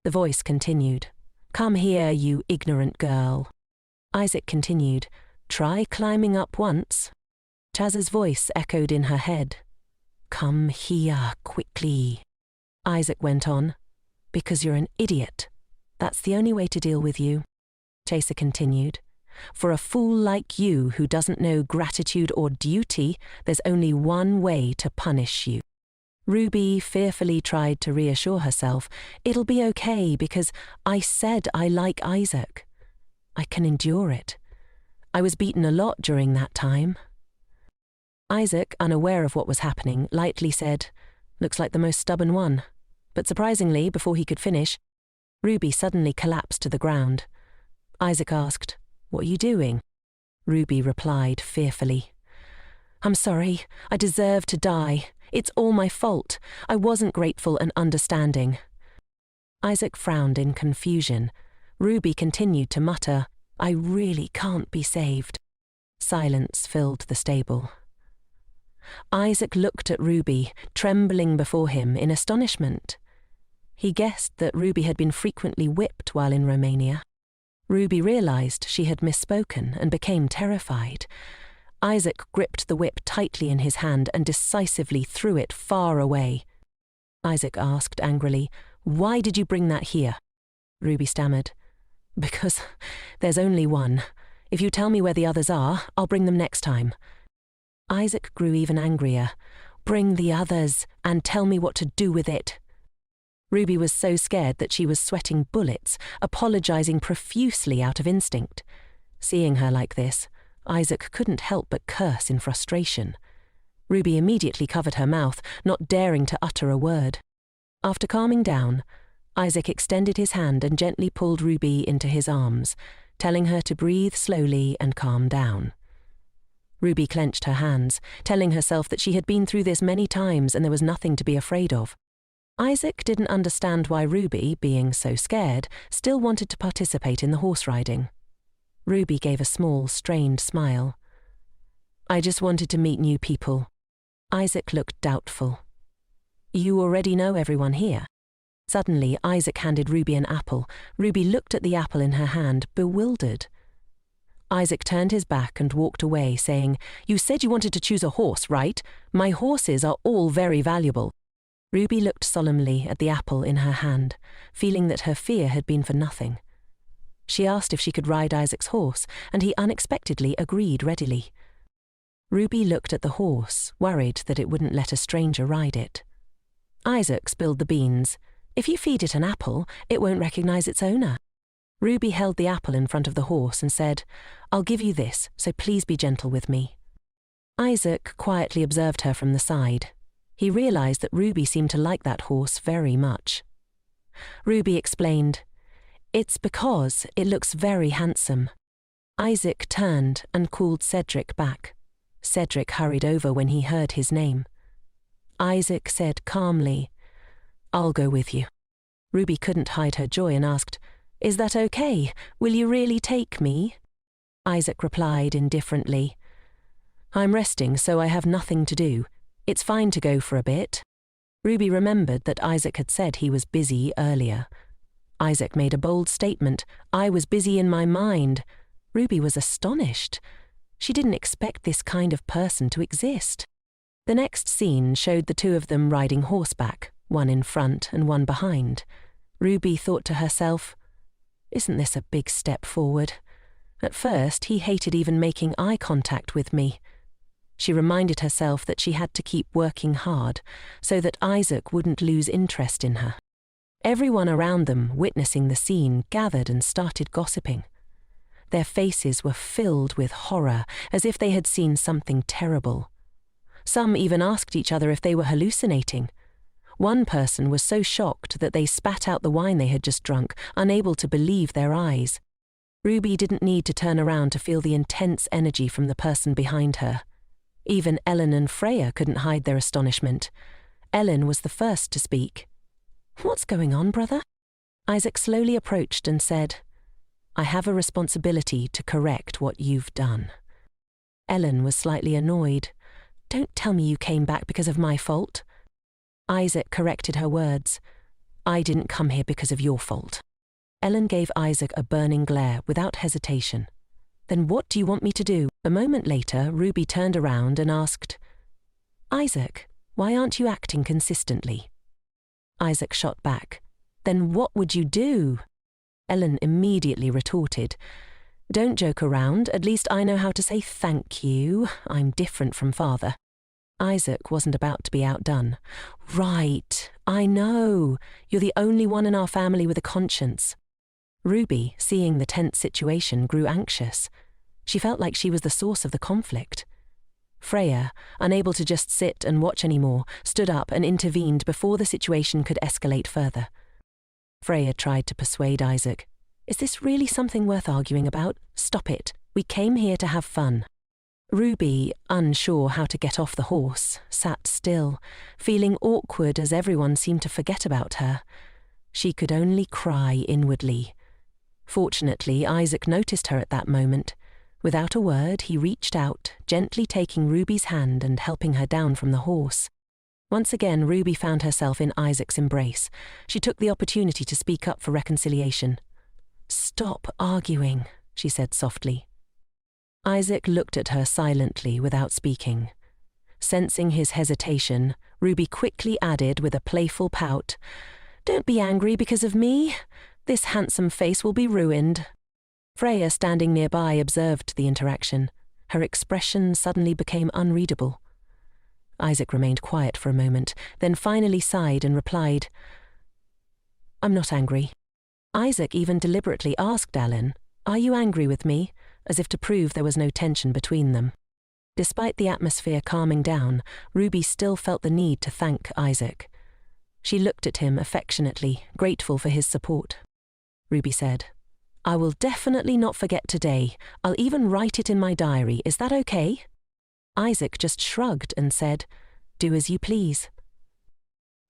The voice continued, "Come here, you ignorant girl." Isaac continued, "Try climbing up once." Chaz's voice echoed in her head, "Come here, quickly." Isaac went on, "Because you're an idiot. That's the only way to deal with you." Chaser continued, "For a fool like you who doesn't know gratitude or duty, there's only one way to punish you." Ruby fearfully tried to reassure herself, "It'll be okay because I said I like Isaac. I can endure it. I was beaten a lot during that time." Isaac, unaware of what was happening, lightly said, "Looks like the most stubborn one." But surprisingly, before he could finish, Ruby suddenly collapsed to the ground. Isaac asked, "What are you doing?" Ruby replied fearfully, "I'm sorry. I deserve to die. It's all my fault. I wasn't grateful and understanding." Isaac frowned in confusion. Ruby continued to mutter, "I really can't be saved." Silence filled the stable. Isaac looked at Ruby, trembling before him in astonishment. He guessed that Ruby had been frequently whipped while in Romania. Ruby realized she had misspoken and became terrified. Isaac gripped the whip tightly in his hand and decisively threw it far away. Isaac asked angrily, "Why did you bring that here?" Ruby stammered, "Because there's only one. If you tell me where the others are, I'll bring them next time." Isaac grew even angrier. "Bring the others and tell me what to do with it." Ruby was so scared that she was sweating bullets, apologizing profusely out of instinct. Seeing her like this, Isaac couldn't help but curse in frustration. Ruby immediately covered her mouth, not daring to utter a word. After calming down, Isaac extended his hand and gently pulled Ruby into his arms, telling her to breathe slowly and calm down. Ruby clenched her hands, telling herself that she had been through this many times and there was nothing to be afraid of. Isaac didn't understand why Ruby, being so scared, still wanted to participate in the horse riding. Ruby gave a small, strained smile. "I just wanted to meet new people." Isaac looked doubtful. "You already know everyone here." Suddenly, Isaac handed Ruby an apple. Ruby looked at the apple in her hand, bewildered. Isaac turned his back and walked away, saying, "You said you wanted to choose a horse, right? My horses are all very valuable." Ruby looked solemnly at the apple in her hand, feeling that her fear had been for nothing. She asked if she could ride Isaac's horse, and he unexpectedly agreed readily. Ruby looked at the horse, worried that it wouldn't let a stranger ride it. Isaac spilled the beans. "If you feed it an apple, it won't recognize its owner." Ruby held the apple in front of the horse and said, "I'll give you this, so please be gentle with me." Isaac quietly observed her from the side. He realized that Ruby seemed to like that horse very much. Ruby explained, "It's because it looks very handsome." Isaac turned and called Cedric back. Cedric hurried over when he heard his name. Isaac said calmly, "I'll go with you." Ruby couldn't hide her joy and asked, "Is that okay? Will you really take me?" Isaac replied indifferently, "I'm resting, so I have nothing to do. It's fine to go for a bit." Ruby remembered that Isaac had said he was busy earlier. Isaac made a bold statement, "I was busy in my mind." Ruby was astonished. She didn't expect this kind of person to exist. The next scene showed the two of them riding horseback, one in front and one behind. Ruby thought to herself, "Isn't this a big step forward? At first, he hated even making eye contact with me." She reminded herself that she had to keep working hard so that Isaac wouldn't lose interest in her. Everyone around them, witnessing the scene, gathered and started gossiping. Their faces were filled with horror, as if they had seen something terrible. Some even asked each other if they were hallucinating. One person was so shocked that they spat out the wine they had just drunk, unable to believe their eyes. Ruby didn't need to turn around to feel the intense energy from the person behind her. Even Ellen and Freya couldn't hide their astonishment. Ellen was the first to speak. "What's going on, brother?" Isaac slowly approached and said, "I have a responsibility to correct what you've done." Ellen was slightly annoyed. "Don't tell me you came back because of my fault." Isaac corrected her words. "I didn't come here because of your fault." Ellen gave Isaac a burning glare without hesitation. "Then what do you want me to do?" A moment later, Ruby turned around and asked, "Isaac, why aren't you acting consistently?" Isaac shot back, "Then what would you do?" Ellen immediately retorted, "Don't joke around, at least I know how to say thank you. I'm different from father." Isaac wasn't about to be outdone. "Right, I know. You're the only one in our family with a conscience." Ruby, seeing the tense situation, grew anxious. She felt like she was the source of the conflict. Freya, unable to just sit and watch anymore, stood up and intervened before the situation could escalate further. Freya tried to persuade Isaac. "Is this really something worth arguing about? Stop it. We came here to have fun." Ruby, unsure how to get off the horse, sat still, feeling awkward as everyone seemed to forget about her. She could only cry inwardly. Fortunately, Isaac noticed her at that moment. Without a word, he reached out, gently taking Ruby's hand and helping her down from the horse. Once again, Ruby found herself in Isaac's embrace. She took the opportunity to speak up for reconciliation. "Stop arguing," she said softly. Isaac looked at her silently without speaking. Sensing his hesitation, Ruby quickly added with a playful pout, "Don't be angry because of me. This handsome face will be ruined." Freya, standing nearby, observed the interaction. Her expression suddenly became unreadable. Isaac remained quiet for a moment, then finally sighed and replied, "I'm not angry." Isaac even deliberately asked Ellen, "Are you angry with me?" as if to prove there was no tension between them. Despite the atmosphere calming down, Ruby still felt the need to thank Isaac. She looked at him affectionately, grateful for his support. Ruby said, "I will definitely not forget today. I'll even write it in my diary. Is that okay?" Isaac just shrugged and said, "Do as you please."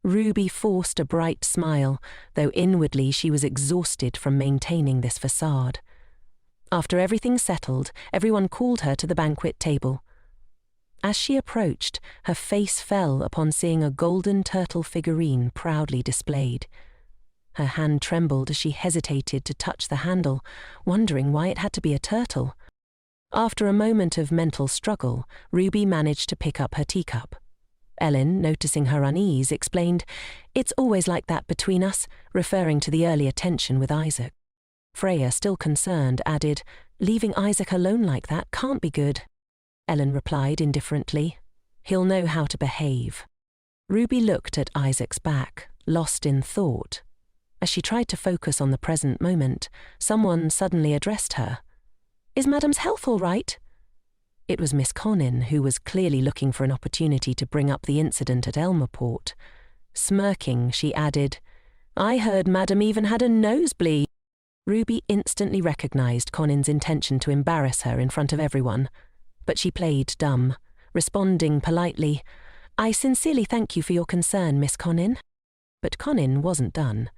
Ruby forced a bright smile, though inwardly she was exhausted from maintaining this facade. After everything settled, everyone called her to the banquet table. As she approached, her face fell upon seeing a golden turtle figurine proudly displayed. Her hand trembled as she hesitated to touch the handle, wondering why it had to be a turtle. After a moment of mental struggle, Ruby managed to pick up her teacup. Ellen, noticing her unease, explained, "It's always like that between us," referring to the earlier tension with Isaac. Freya, still concerned, added, "Leaving Isaac alone like that can't be good." Ellen replied indifferently, "He'll know how to behave." Ruby looked at Isaac's back, lost in thought. As she tried to focus on the present moment, someone suddenly addressed her. "Is Madam's health all right?" It was Miss Conin, who was clearly looking for an opportunity to bring up the incident at Elmerport. Smirking, she added, "I heard Madam even had a nosebleed." Ruby instantly recognized Conin's intention to embarrass her in front of everyone, but she played dumb, responding politely, "I sincerely thank you for your concern, Miss Conin." But Conin wasn't done.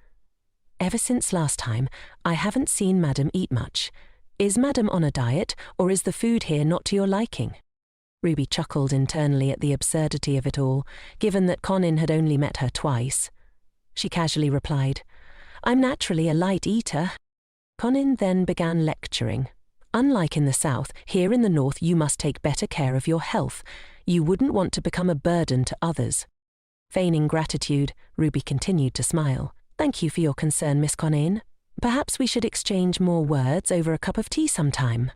"Ever since last time, I haven't seen Madam eat much. Is Madam on a diet, or is the food here not to your liking?" Ruby chuckled internally at the absurdity of it all, given that Conin had only met her twice. She casually replied, "I'm naturally a light eater." Conin then began lecturing. "Unlike in the South, here in the North you must take better care of your health. You wouldn't want to become a burden to others." Feigning gratitude, Ruby continued to smile. "Thank you for your concern, Miss Conin. Perhaps we should exchange more words over a cup of tea sometime."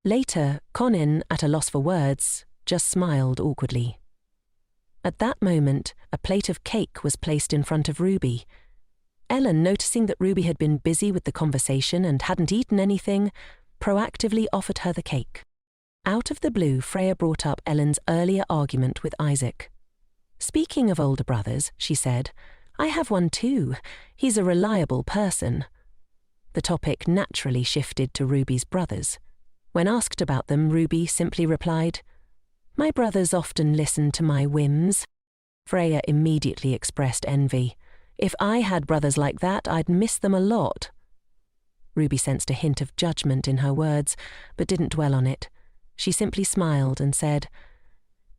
Later, Conin, at a loss for words, just smiled awkwardly. At that moment, a plate of cake was placed in front of Ruby. Ellen, noticing that Ruby had been busy with the conversation and hadn't eaten anything, proactively offered her the cake. Out of the blue, Freya brought up Ellen's earlier argument with Isaac. "Speaking of older brothers," she said, "I have one too. He's a reliable person." The topic naturally shifted to Ruby's brothers. When asked about them, Ruby simply replied, "My brothers often listen to my whims." Freya immediately expressed envy. "If I had brothers like that, I'd miss them a lot." Ruby sensed a hint of judgment in her words, but didn't dwell on it. She simply smiled and said,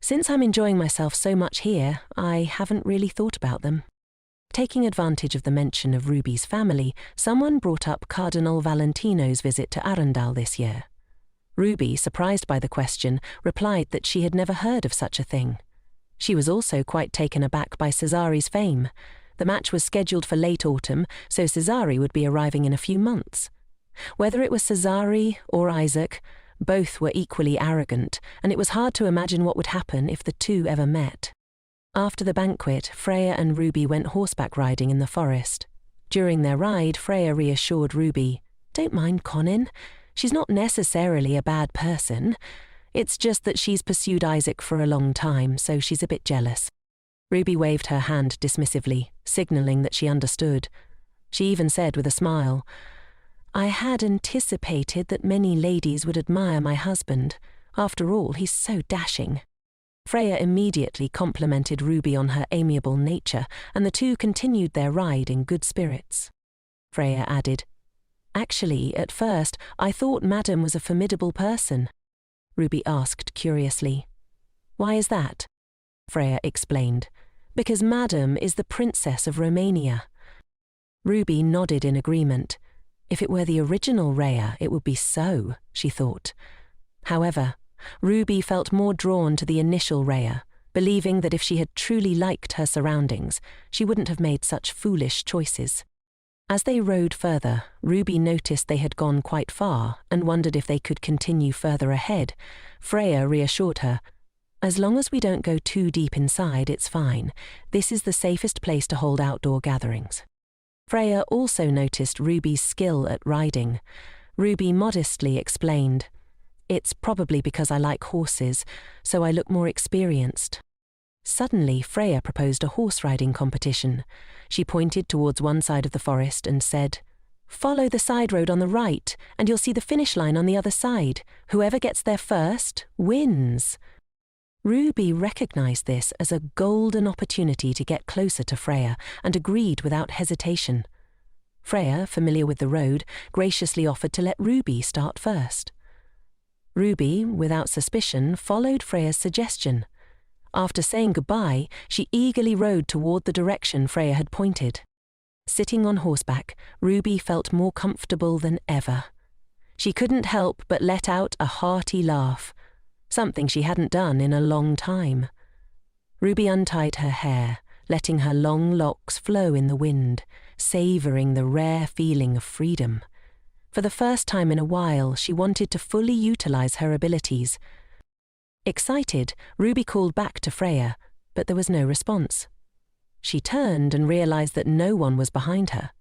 "Since I'm enjoying myself so much here, I haven't really thought about them." Taking advantage of the mention of Ruby's family, someone brought up Cardinal Valentino's visit to Arundel this year. Ruby, surprised by the question, replied that she had never heard of such a thing. She was also quite taken aback by Cesari's fame. The match was scheduled for late autumn, so Cesari would be arriving in a few months. Whether it was Cesari or Isaac, both were equally arrogant, and it was hard to imagine what would happen if the two ever met. After the banquet, Freya and Ruby went horseback riding in the forest. During their ride, Freya reassured Ruby, "Don't mind Conan. She's not necessarily a bad person. It's just that she's pursued Isaac for a long time, so she's a bit jealous." Ruby waved her hand dismissively, signalling that she understood. She even said with a smile, "I had anticipated that many ladies would admire my husband. After all, he's so dashing." Freya immediately complimented Ruby on her amiable nature, and the two continued their ride in good spirits. Freya added, "Actually, at first, I thought Madame was a formidable person." Ruby asked curiously, "Why is that?" Freya explained, "Because Madame is the Princess of Romania." Ruby nodded in agreement. If it were the original Rhea, it would be so, she thought. However, Ruby felt more drawn to the initial Rhea, believing that if she had truly liked her surroundings, she wouldn't have made such foolish choices. As they rode further, Ruby noticed they had gone quite far and wondered if they could continue further ahead. Freya reassured her, "As long as we don't go too deep inside, it's fine. This is the safest place to hold outdoor gatherings." Freya also noticed Ruby's skill at riding. Ruby modestly explained, "It's probably because I like horses, so I look more experienced." Suddenly, Freya proposed a horse riding competition. She pointed towards one side of the forest and said, "Follow the side road on the right, and you'll see the finish line on the other side. Whoever gets there first wins." Ruby recognized this as a golden opportunity to get closer to Freya and agreed without hesitation. Freya, familiar with the road, graciously offered to let Ruby start first. Ruby, without suspicion, followed Freya's suggestion. After saying goodbye, she eagerly rode toward the direction Freya had pointed. Sitting on horseback, Ruby felt more comfortable than ever. She couldn't help but let out a hearty laugh, something she hadn't done in a long time. Ruby untied her hair, letting her long locks flow in the wind, savouring the rare feeling of freedom. For the first time in a while, she wanted to fully utilise her abilities. Excited, Ruby called back to Freya, but there was no response. She turned and realised that no one was behind her.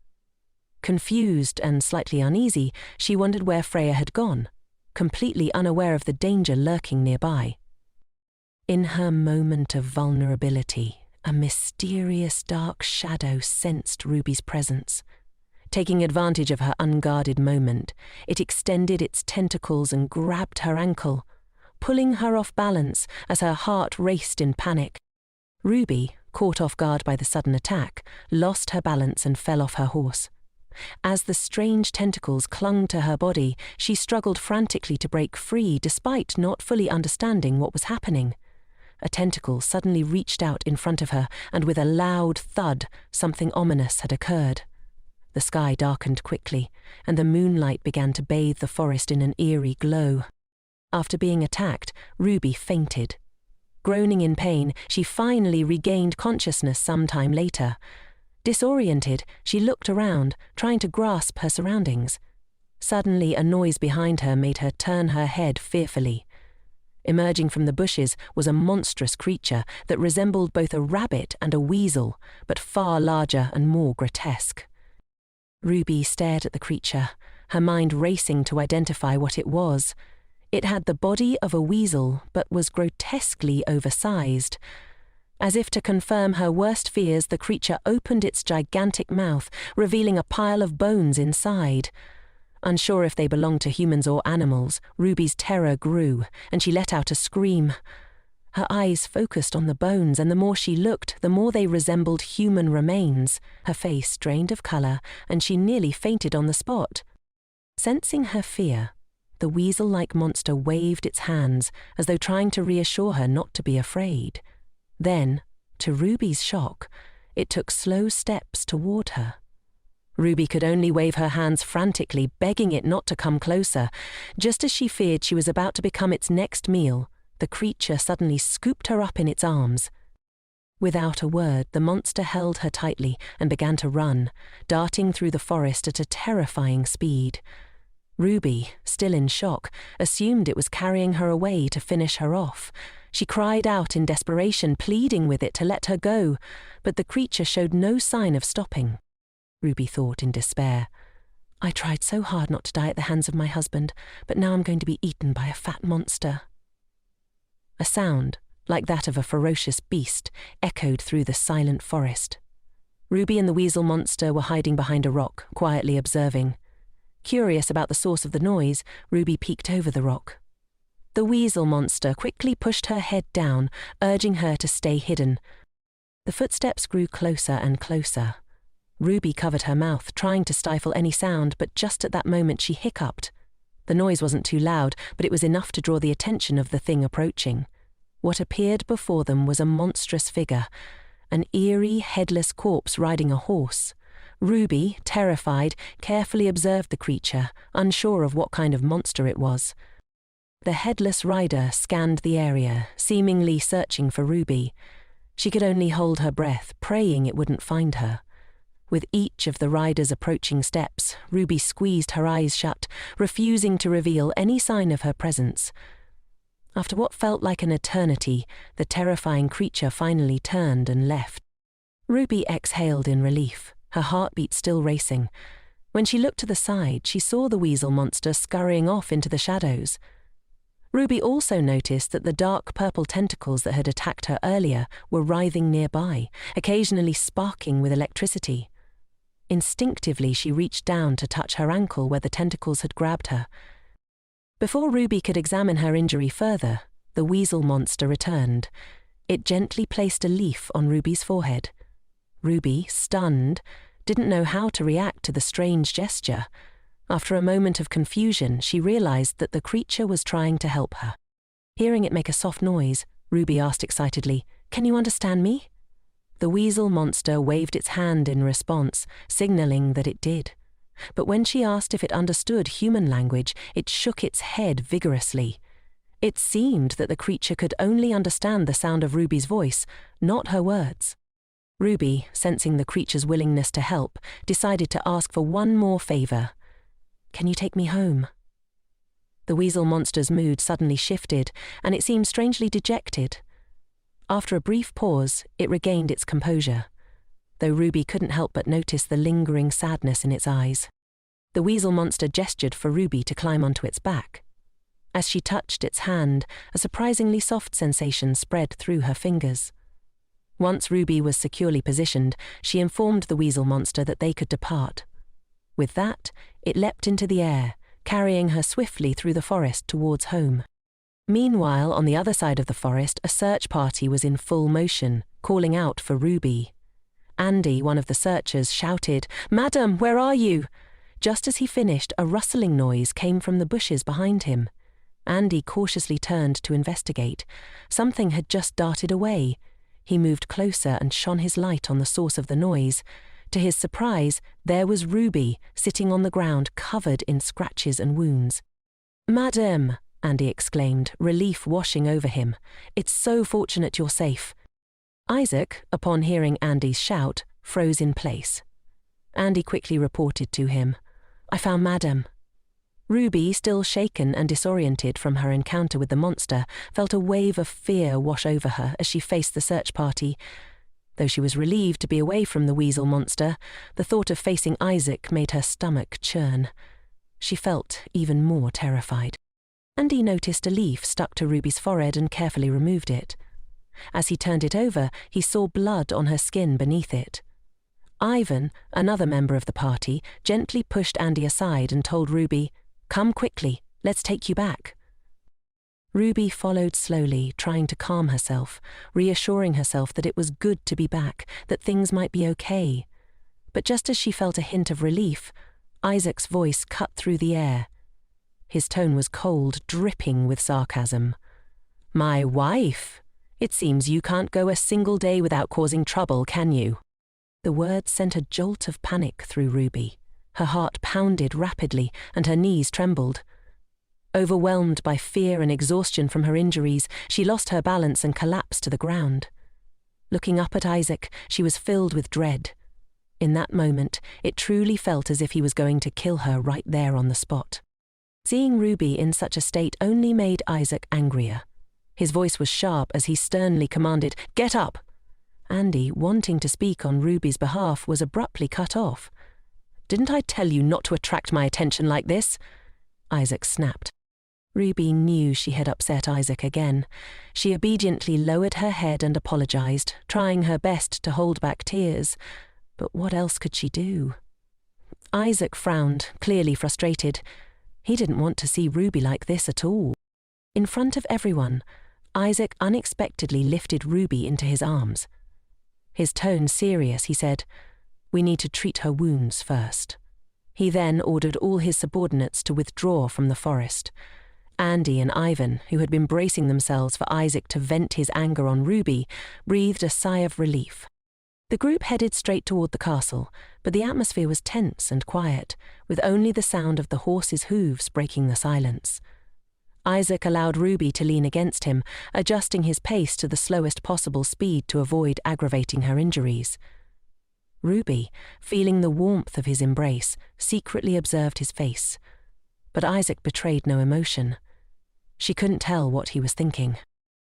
Confused and slightly uneasy, she wondered where Freya had gone, completely unaware of the danger lurking nearby. In her moment of vulnerability, a mysterious dark shadow sensed Ruby's presence. Taking advantage of her unguarded moment, it extended its tentacles and grabbed her ankle, pulling her off balance as her heart raced in panic. Ruby, caught off guard by the sudden attack, lost her balance and fell off her horse. As the strange tentacles clung to her body, she struggled frantically to break free despite not fully understanding what was happening. A tentacle suddenly reached out in front of her, and with a loud thud, something ominous had occurred. The sky darkened quickly, and the moonlight began to bathe the forest in an eerie glow. After being attacked, Ruby fainted. Groaning in pain, she finally regained consciousness some time later. Disoriented, she looked around, trying to grasp her surroundings. Suddenly, a noise behind her made her turn her head fearfully. Emerging from the bushes was a monstrous creature that resembled both a rabbit and a weasel, but far larger and more grotesque. Ruby stared at the creature, her mind racing to identify what it was. It had the body of a weasel, but was grotesquely oversized. As if to confirm her worst fears, the creature opened its gigantic mouth, revealing a pile of bones inside. Unsure if they belonged to humans or animals, Ruby's terror grew, and she let out a scream. Her eyes focused on the bones, and the more she looked, the more they resembled human remains. Her face drained of colour, and she nearly fainted on the spot. Sensing her fear, the weasel-like monster waved its hands, as though trying to reassure her not to be afraid. Then, to Ruby's shock, it took slow steps toward her. Ruby could only wave her hands frantically, begging it not to come closer. Just as she feared she was about to become its next meal, the creature suddenly scooped her up in its arms. Without a word, the monster held her tightly and began to run, darting through the forest at a terrifying speed. Ruby, still in shock, assumed it was carrying her away to finish her off. She cried out in desperation, pleading with it to let her go, but the creature showed no sign of stopping. Ruby thought in despair, "I tried so hard not to die at the hands of my husband, but now I'm going to be eaten by a fat monster." A sound, like that of a ferocious beast, echoed through the silent forest. Ruby and the weasel monster were hiding behind a rock, quietly observing. Curious about the source of the noise, Ruby peeked over the rock. The weasel monster quickly pushed her head down, urging her to stay hidden. The footsteps grew closer and closer. Ruby covered her mouth, trying to stifle any sound, but just at that moment she hiccuped. The noise wasn't too loud, but it was enough to draw the attention of the thing approaching. What appeared before them was a monstrous figure, an eerie, headless corpse riding a horse. Ruby, terrified, carefully observed the creature, unsure of what kind of monster it was. The headless rider scanned the area, seemingly searching for Ruby. She could only hold her breath, praying it wouldn't find her. With each of the rider's approaching steps, Ruby squeezed her eyes shut, refusing to reveal any sign of her presence. After what felt like an eternity, the terrifying creature finally turned and left. Ruby exhaled in relief, her heartbeat still racing. When she looked to the side, she saw the weasel monster scurrying off into the shadows. Ruby also noticed that the dark purple tentacles that had attacked her earlier were writhing nearby, occasionally sparking with electricity. Instinctively, she reached down to touch her ankle where the tentacles had grabbed her. Before Ruby could examine her injury further, the weasel monster returned. It gently placed a leaf on Ruby's forehead. Ruby, stunned, didn't know how to react to the strange gesture. After a moment of confusion, she realized that the creature was trying to help her. Hearing it make a soft noise, Ruby asked excitedly, "Can you understand me?" The weasel monster waved its hand in response, signaling that it did. But when she asked if it understood human language, it shook its head vigorously. It seemed that the creature could only understand the sound of Ruby's voice, not her words. Ruby, sensing the creature's willingness to help, decided to ask for one more favor. "Can you take me home?" The weasel monster's mood suddenly shifted, and it seemed strangely dejected. After a brief pause, it regained its composure, though Ruby couldn't help but notice the lingering sadness in its eyes. The weasel monster gestured for Ruby to climb onto its back. As she touched its hand, a surprisingly soft sensation spread through her fingers. Once Ruby was securely positioned, she informed the weasel monster that they could depart. With that, it leapt into the air, carrying her swiftly through the forest towards home. Meanwhile, on the other side of the forest, a search party was in full motion, calling out for Ruby. Andy, one of the searchers, shouted, "Madam, where are you?" Just as he finished, a rustling noise came from the bushes behind him. Andy cautiously turned to investigate. Something had just darted away. He moved closer and shone his light on the source of the noise. To his surprise, there was Ruby, sitting on the ground, covered in scratches and wounds. "Madam," Andy exclaimed, relief washing over him. "It's so fortunate you're safe." Isaac, upon hearing Andy's shout, froze in place. Andy quickly reported to him, "I found Madam." Ruby, still shaken and disoriented from her encounter with the monster, felt a wave of fear wash over her as she faced the search party. Though she was relieved to be away from the weasel monster, the thought of facing Isaac made her stomach churn. She felt even more terrified. Andy noticed a leaf stuck to Ruby's forehead and carefully removed it. As he turned it over, he saw blood on her skin beneath it. Ivan, another member of the party, gently pushed Andy aside and told Ruby, "Come quickly, let's take you back." Ruby followed slowly, trying to calm herself, reassuring herself that it was good to be back, that things might be okay. But just as she felt a hint of relief, Isaac's voice cut through the air. His tone was cold, dripping with sarcasm. "My wife? It seems you can't go a single day without causing trouble, can you?" The words sent a jolt of panic through Ruby. Her heart pounded rapidly and her knees trembled. Overwhelmed by fear and exhaustion from her injuries, she lost her balance and collapsed to the ground. Looking up at Isaac, she was filled with dread. In that moment, it truly felt as if he was going to kill her right there on the spot. Seeing Ruby in such a state only made Isaac angrier. His voice was sharp as he sternly commanded, "Get up!" Andy, wanting to speak on Ruby's behalf, was abruptly cut off. "Didn't I tell you not to attract my attention like this?" Isaac snapped. Ruby knew she had upset Isaac again. She obediently lowered her head and apologized, trying her best to hold back tears. But what else could she do? Isaac frowned, clearly frustrated. He didn't want to see Ruby like this at all. In front of everyone, Isaac unexpectedly lifted Ruby into his arms. His tone serious, he said, "We need to treat her wounds first." He then ordered all his subordinates to withdraw from the forest. Andy and Ivan, who had been bracing themselves for Isaac to vent his anger on Ruby, breathed a sigh of relief. The group headed straight toward the castle, but the atmosphere was tense and quiet, with only the sound of the horses' hooves breaking the silence. Isaac allowed Ruby to lean against him, adjusting his pace to the slowest possible speed to avoid aggravating her injuries. Ruby, feeling the warmth of his embrace, secretly observed his face. But Isaac betrayed no emotion. She couldn't tell what he was thinking.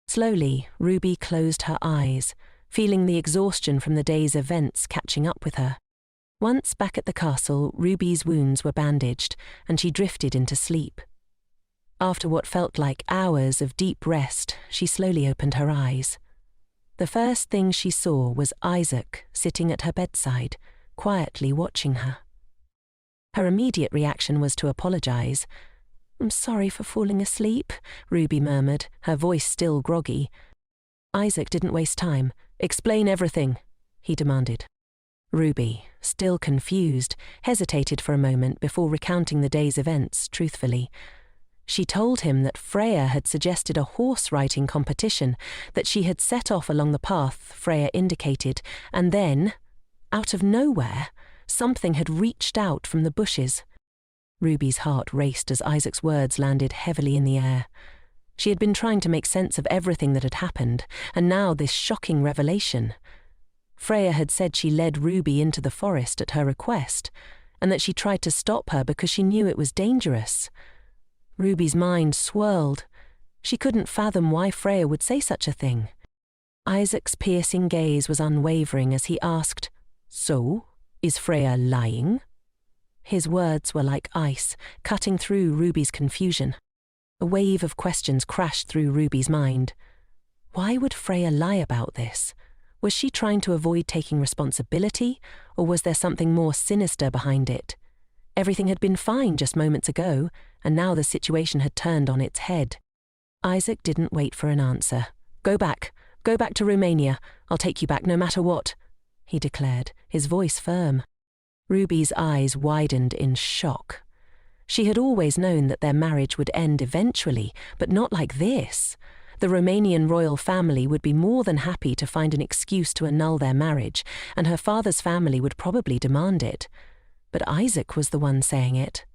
Slowly, Ruby closed her eyes, feeling the exhaustion from the day's events catching up with her. Once back at the castle, Ruby's wounds were bandaged, and she drifted into sleep. After what felt like hours of deep rest, she slowly opened her eyes. The first thing she saw was Isaac sitting at her bedside, quietly watching her. Her immediate reaction was to apologize. "I'm sorry for falling asleep," Ruby murmured, her voice still groggy. Isaac didn't waste time. "Explain everything," he demanded. Ruby, still confused, hesitated for a moment before recounting the day's events truthfully. She told him that Freya had suggested a horse-riding competition, that she had set off along the path Freya indicated, and then, out of nowhere, something had reached out from the bushes. Ruby's heart raced as Isaac's words landed heavily in the air. She had been trying to make sense of everything that had happened, and now this shocking revelation. Freya had said she led Ruby into the forest at her request, and that she tried to stop her because she knew it was dangerous. Ruby's mind swirled. She couldn't fathom why Freya would say such a thing. Isaac's piercing gaze was unwavering as he asked, "So, is Freya lying?" His words were like ice, cutting through Ruby's confusion. A wave of questions crashed through Ruby's mind. Why would Freya lie about this? Was she trying to avoid taking responsibility, or was there something more sinister behind it? Everything had been fine just moments ago, and now the situation had turned on its head. Isaac didn't wait for an answer. Go back to Romania. I'll take you back no matter what," he declared, his voice firm. Ruby's eyes widened in shock. She had always known that their marriage would end eventually, but not like this. The Romanian royal family would be more than happy to find an excuse to annul their marriage, and her father's family would probably demand it. But Isaac was the one saying it.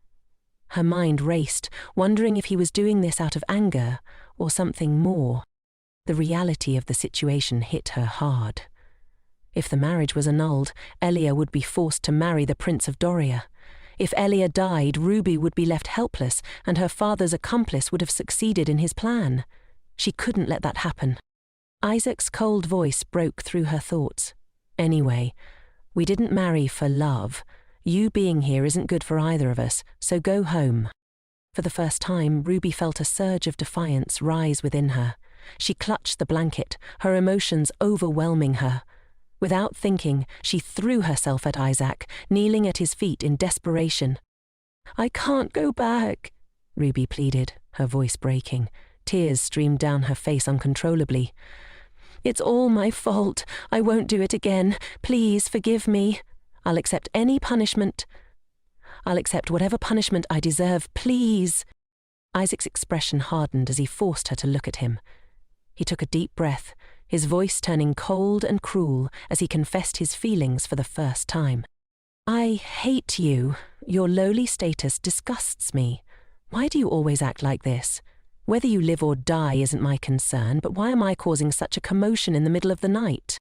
Her mind raced, wondering if he was doing this out of anger or something more. The reality of the situation hit her hard. If the marriage was annulled, Elle would be forced to marry the Prince of Doria. If Elle died, Ruby would be left helpless, and her father's accomplice would have succeeded in his plan. She couldn't let that happen. Isaac's cold voice broke through her thoughts. "Anyway, we didn't marry for love. You being here isn't good for either of us, so go home." For the first time, Ruby felt a surge of defiance rise within her. She clutched the blanket, her emotions overwhelming her. Without thinking, she threw herself at Isaac, kneeling at his feet in desperation. "I can't go back," Ruby pleaded, her voice breaking. Tears streamed down her face uncontrollably. "It's all my fault. I won't do it again. Please forgive me. I'll accept any punishment. I'll accept whatever punishment I deserve, please." Isaac's expression hardened as he forced her to look at him. He took a deep breath, his voice turning cold and cruel as he confessed his feelings for the first time. "I hate you. Your lowly status disgusts me. Why do you always act like this? Whether you live or die isn't my concern, but why am I causing such a commotion in the middle of the night?"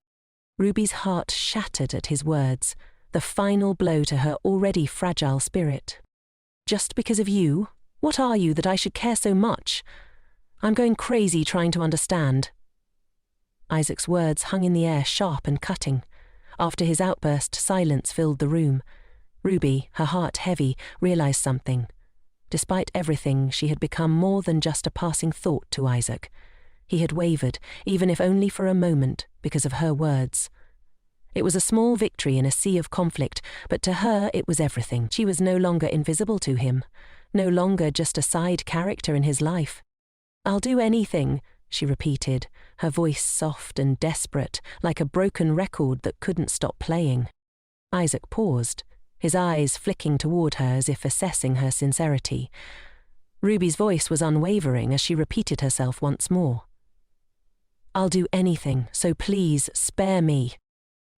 Ruby's heart shattered at his words, the final blow to her already fragile spirit. "Just because of you? What are you that I should care so much? I'm going crazy trying to understand." Isaac's words hung in the air, sharp and cutting. After his outburst, silence filled the room. Ruby, her heart heavy, realized something. Despite everything, she had become more than just a passing thought to Isaac. He had wavered, even if only for a moment, because of her words. It was a small victory in a sea of conflict, but to her it was everything. She was no longer invisible to him, no longer just a side character in his life. "I'll do anything," she repeated, her voice soft and desperate, like a broken record that couldn't stop playing. Isaac paused, his eyes flicking toward her as if assessing her sincerity. Ruby's voice was unwavering as she repeated herself once more. "I'll do anything, so please spare me."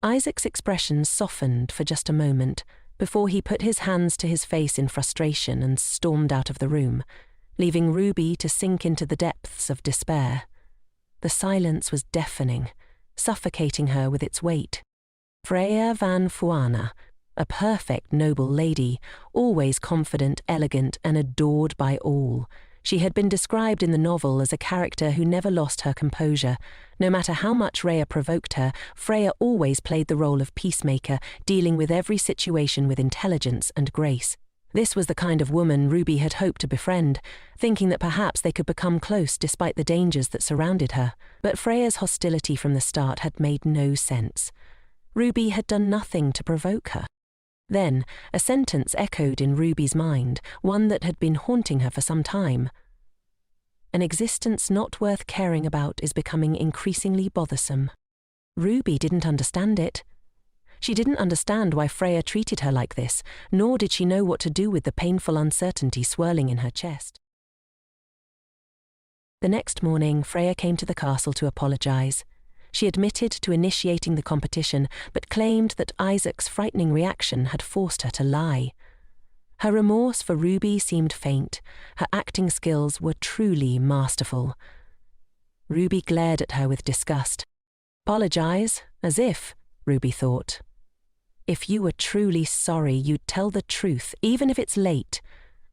Isaac's expression softened for just a moment before he put his hands to his face in frustration and stormed out of the room, leaving Ruby to sink into the depths of despair. The silence was deafening, suffocating her with its weight. Freya van Fuana, a perfect noble lady, always confident, elegant, and adored by all. She had been described in the novel as a character who never lost her composure. No matter how much Rhea provoked her, Freya always played the role of peacemaker, dealing with every situation with intelligence and grace. This was the kind of woman Ruby had hoped to befriend, thinking that perhaps they could become close despite the dangers that surrounded her. But Freya's hostility from the start had made no sense. Ruby had done nothing to provoke her. Then, a sentence echoed in Ruby's mind, one that had been haunting her for some time. "An existence not worth caring about is becoming increasingly bothersome." Ruby didn't understand it. She didn't understand why Freya treated her like this, nor did she know what to do with the painful uncertainty swirling in her chest. The next morning, Freya came to the castle to apologize. She admitted to initiating the competition, but claimed that Isaac's frightening reaction had forced her to lie. Her remorse for Ruby seemed faint. Her acting skills were truly masterful. Ruby glared at her with disgust. Apologize? As if, Ruby thought. If you were truly sorry, you'd tell the truth, even if it's late.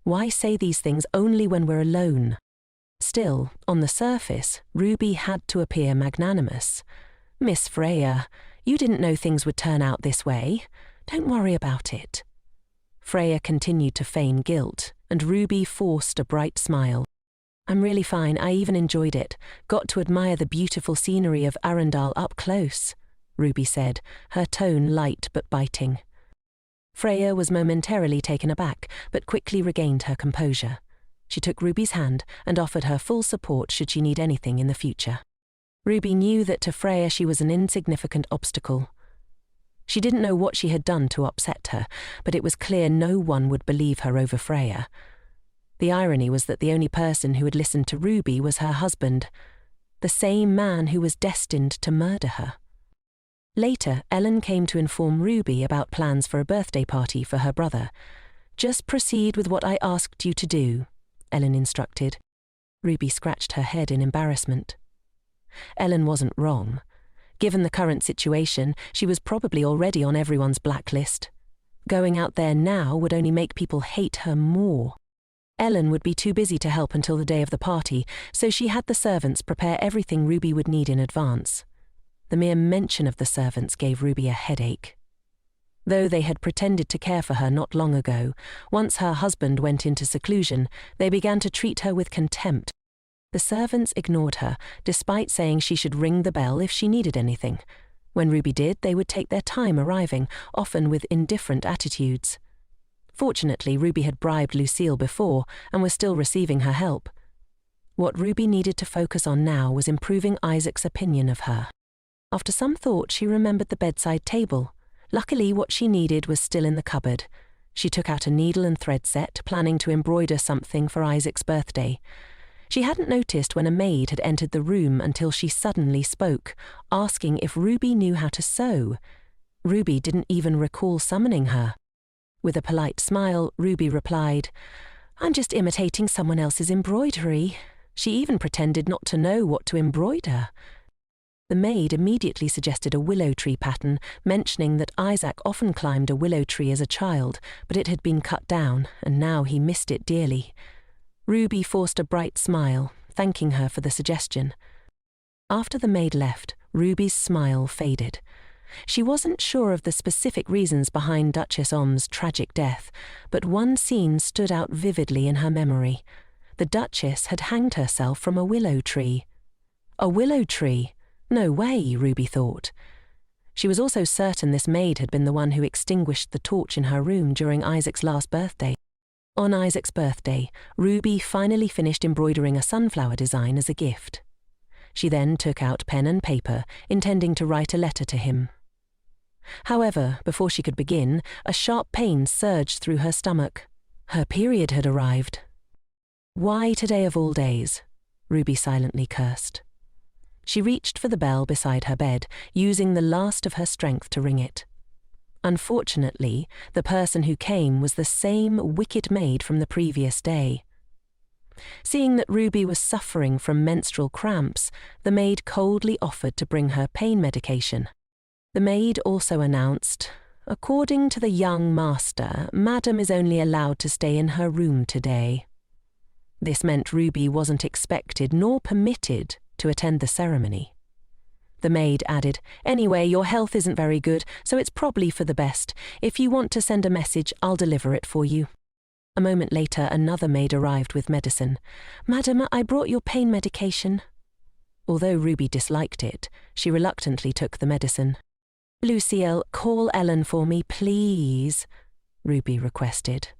Why say these things only when we're alone? Still, on the surface, Ruby had to appear magnanimous. "Miss Freya, you didn't know things would turn out this way. Don't worry about it." Freya continued to feign guilt, and Ruby forced a bright smile. "I'm really fine. I even enjoyed it. Got to admire the beautiful scenery of Arundel up close," Ruby said, her tone light but biting. Freya was momentarily taken aback, but quickly regained her composure. She took Ruby's hand and offered her full support should she need anything in the future. Ruby knew that to Freya she was an insignificant obstacle. She didn't know what she had done to upset her, but it was clear no one would believe her over Freya. The irony was that the only person who had listened to Ruby was her husband, the same man who was destined to murder her. Later, Ellen came to inform Ruby about plans for a birthday party for her brother. "Just proceed with what I asked you to do," Ellen instructed. Ruby scratched her head in embarrassment. Ellen wasn't wrong. Given the current situation, she was probably already on everyone's blacklist. Going out there now would only make people hate her more. Ellen would be too busy to help until the day of the party, so she had the servants prepare everything Ruby would need in advance. The mere mention of the servants gave Ruby a headache. Though they had pretended to care for her not long ago, once her husband went into seclusion, they began to treat her with contempt. The servants ignored her, despite saying she should ring the bell if she needed anything. When Ruby did, they would take their time arriving, often with indifferent attitudes. Fortunately, Ruby had bribed Lucille before and was still receiving her help. What Ruby needed to focus on now was improving Isaac's opinion of her. After some thought, she remembered the bedside table. Luckily, what she needed was still in the cupboard. She took out a needle and thread set, planning to embroider something for Isaac's birthday. She hadn't noticed when a maid had entered the room until she suddenly spoke, asking if Ruby knew how to sew. Ruby didn't even recall summoning her. With a polite smile, Ruby replied, "I'm just imitating someone else's embroidery." She even pretended not to know what to embroider. The maid immediately suggested a willow tree pattern, mentioning that Isaac often climbed a willow tree as a child, but it had been cut down, and now he missed it dearly. Ruby forced a bright smile, thanking her for the suggestion. After the maid left, Ruby's smile faded. She wasn't sure of the specific reasons behind Duchess Om's tragic death, but one scene stood out vividly in her memory. The Duchess had hanged herself from a willow tree. A willow tree? No way, Ruby thought. She was also certain this maid had been the one who extinguished the torch in her room during Isaac's last birthday. On Isaac's birthday, Ruby finally finished embroidering a sunflower design as a gift. She then took out pen and paper, intending to write a letter to him. However, before she could begin, a sharp pain surged through her stomach. Her period had arrived. Why today of all days? Ruby silently cursed. She reached for the bell beside her bed, using the last of her strength to ring it. Unfortunately, the person who came was the same wicked maid from the previous day. Seeing that Ruby was suffering from menstrual cramps, the maid coldly offered to bring her pain medication. The maid also announced, "According to the young master, Madam is only allowed to stay in her room today." This meant Ruby wasn't expected nor permitted to attend the ceremony. The maid added, "Anyway, your health isn't very good, so it's probably for the best. If you want to send a message, I'll deliver it for you." A moment later, another maid arrived with medicine. "Madam, I brought your pain medication." Although Ruby disliked it, she reluctantly took the medicine. "Lucille, call Ellen for me, please," Ruby requested.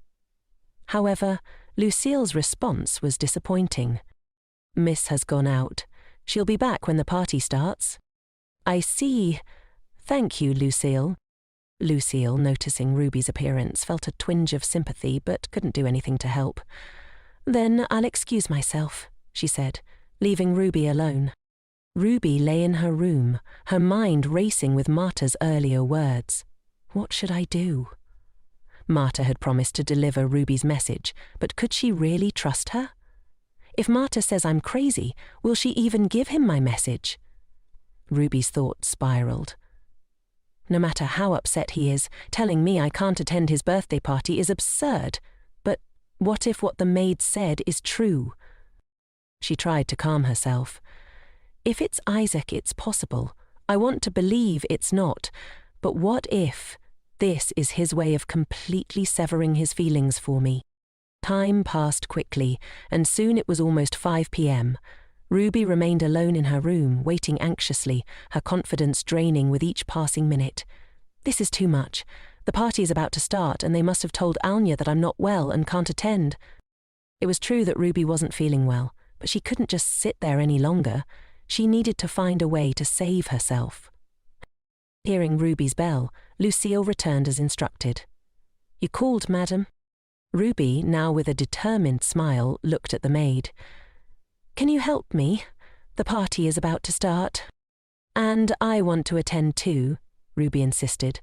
However, Lucille's response was disappointing. "Miss has gone out. She'll be back when the party starts." "I see. Thank you, Lucille." Lucille, noticing Ruby's appearance, felt a twinge of sympathy but couldn't do anything to help. "Then I'll excuse myself," she said, leaving Ruby alone. Ruby lay in her room, her mind racing with Marta's earlier words. What should I do? Marta had promised to deliver Ruby's message, but could she really trust her? If Marta says I'm crazy, will she even give him my message? Ruby's thoughts spiraled. No matter how upset he is, telling me I can't attend his birthday party is absurd. But what if what the maid said is true? She tried to calm herself. If it's Isaac, it's possible. I want to believe it's not. But what if this is his way of completely severing his feelings for me? Time passed quickly, and soon it was almost 5 p.m. Ruby remained alone in her room, waiting anxiously, her confidence draining with each passing minute. This is too much. The party is about to start, and they must have told Anya that I'm not well and can't attend. It was true that Ruby wasn't feeling well, but she couldn't just sit there any longer. She needed to find a way to save herself. Hearing Ruby's bell, Lucille returned as instructed. "You called, madam?" Ruby, now with a determined smile, looked at the maid. "Can you help me? The party is about to start." "And I want to attend too," Ruby insisted.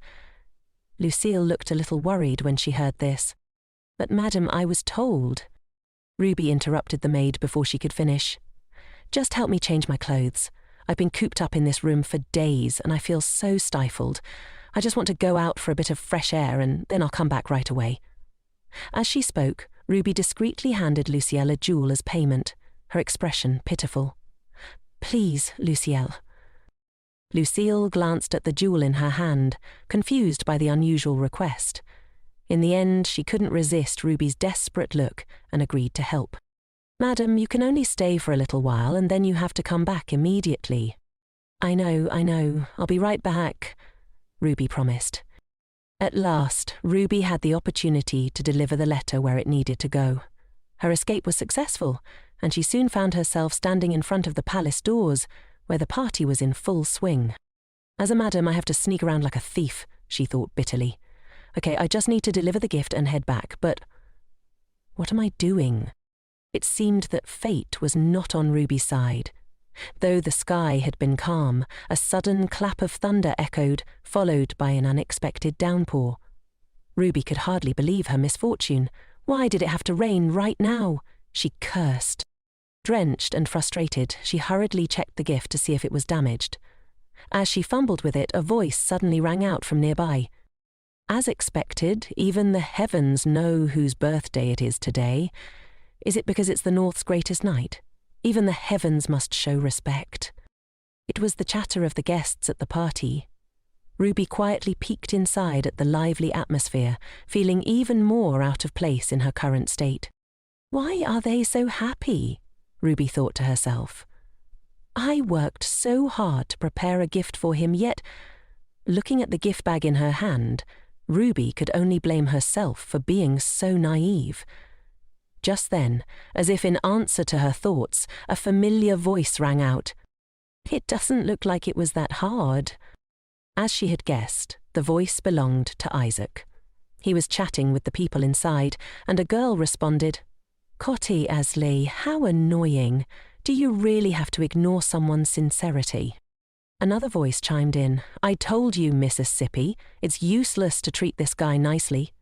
Lucille looked a little worried when she heard this. "But madam, I was told." Ruby interrupted the maid before she could finish. "Just help me change my clothes. I've been cooped up in this room for days and I feel so stifled. I just want to go out for a bit of fresh air and then I'll come back right away." As she spoke, Ruby discreetly handed Lucille a jewel as payment, her expression pitiful. "Please, Lucille." Lucille glanced at the jewel in her hand, confused by the unusual request. In the end, she couldn't resist Ruby's desperate look and agreed to help. Madam, you can only stay for a little while and then you have to come back immediately. I know, I'll be right back, Ruby promised. At last, Ruby had the opportunity to deliver the letter where it needed to go. Her escape was successful, and she soon found herself standing in front of the palace doors, where the party was in full swing. As a madam, I have to sneak around like a thief, she thought bitterly. Okay, I just need to deliver the gift and head back, but what am I doing? It seemed that fate was not on Ruby's side. Though the sky had been calm, a sudden clap of thunder echoed, followed by an unexpected downpour. Ruby could hardly believe her misfortune. Why did it have to rain right now? She cursed. Drenched and frustrated, she hurriedly checked the gift to see if it was damaged. As she fumbled with it, a voice suddenly rang out from nearby. As expected, even the heavens know whose birthday it is today. Is it because it's the North's greatest night? Even the heavens must show respect. It was the chatter of the guests at the party. Ruby quietly peeked inside at the lively atmosphere, feeling even more out of place in her current state. Why are they so happy? Ruby thought to herself. I worked so hard to prepare a gift for him, yet, looking at the gift bag in her hand, Ruby could only blame herself for being so naive. Just then, as if in answer to her thoughts, a familiar voice rang out. It doesn't look like it was that hard. As she had guessed, the voice belonged to Isaac. He was chatting with the people inside, and a girl responded, Kitty SIRU, how annoying. Do you really have to ignore someone's sincerity? Another voice chimed in, I told you, Mississippi, it's useless to treat this guy nicely.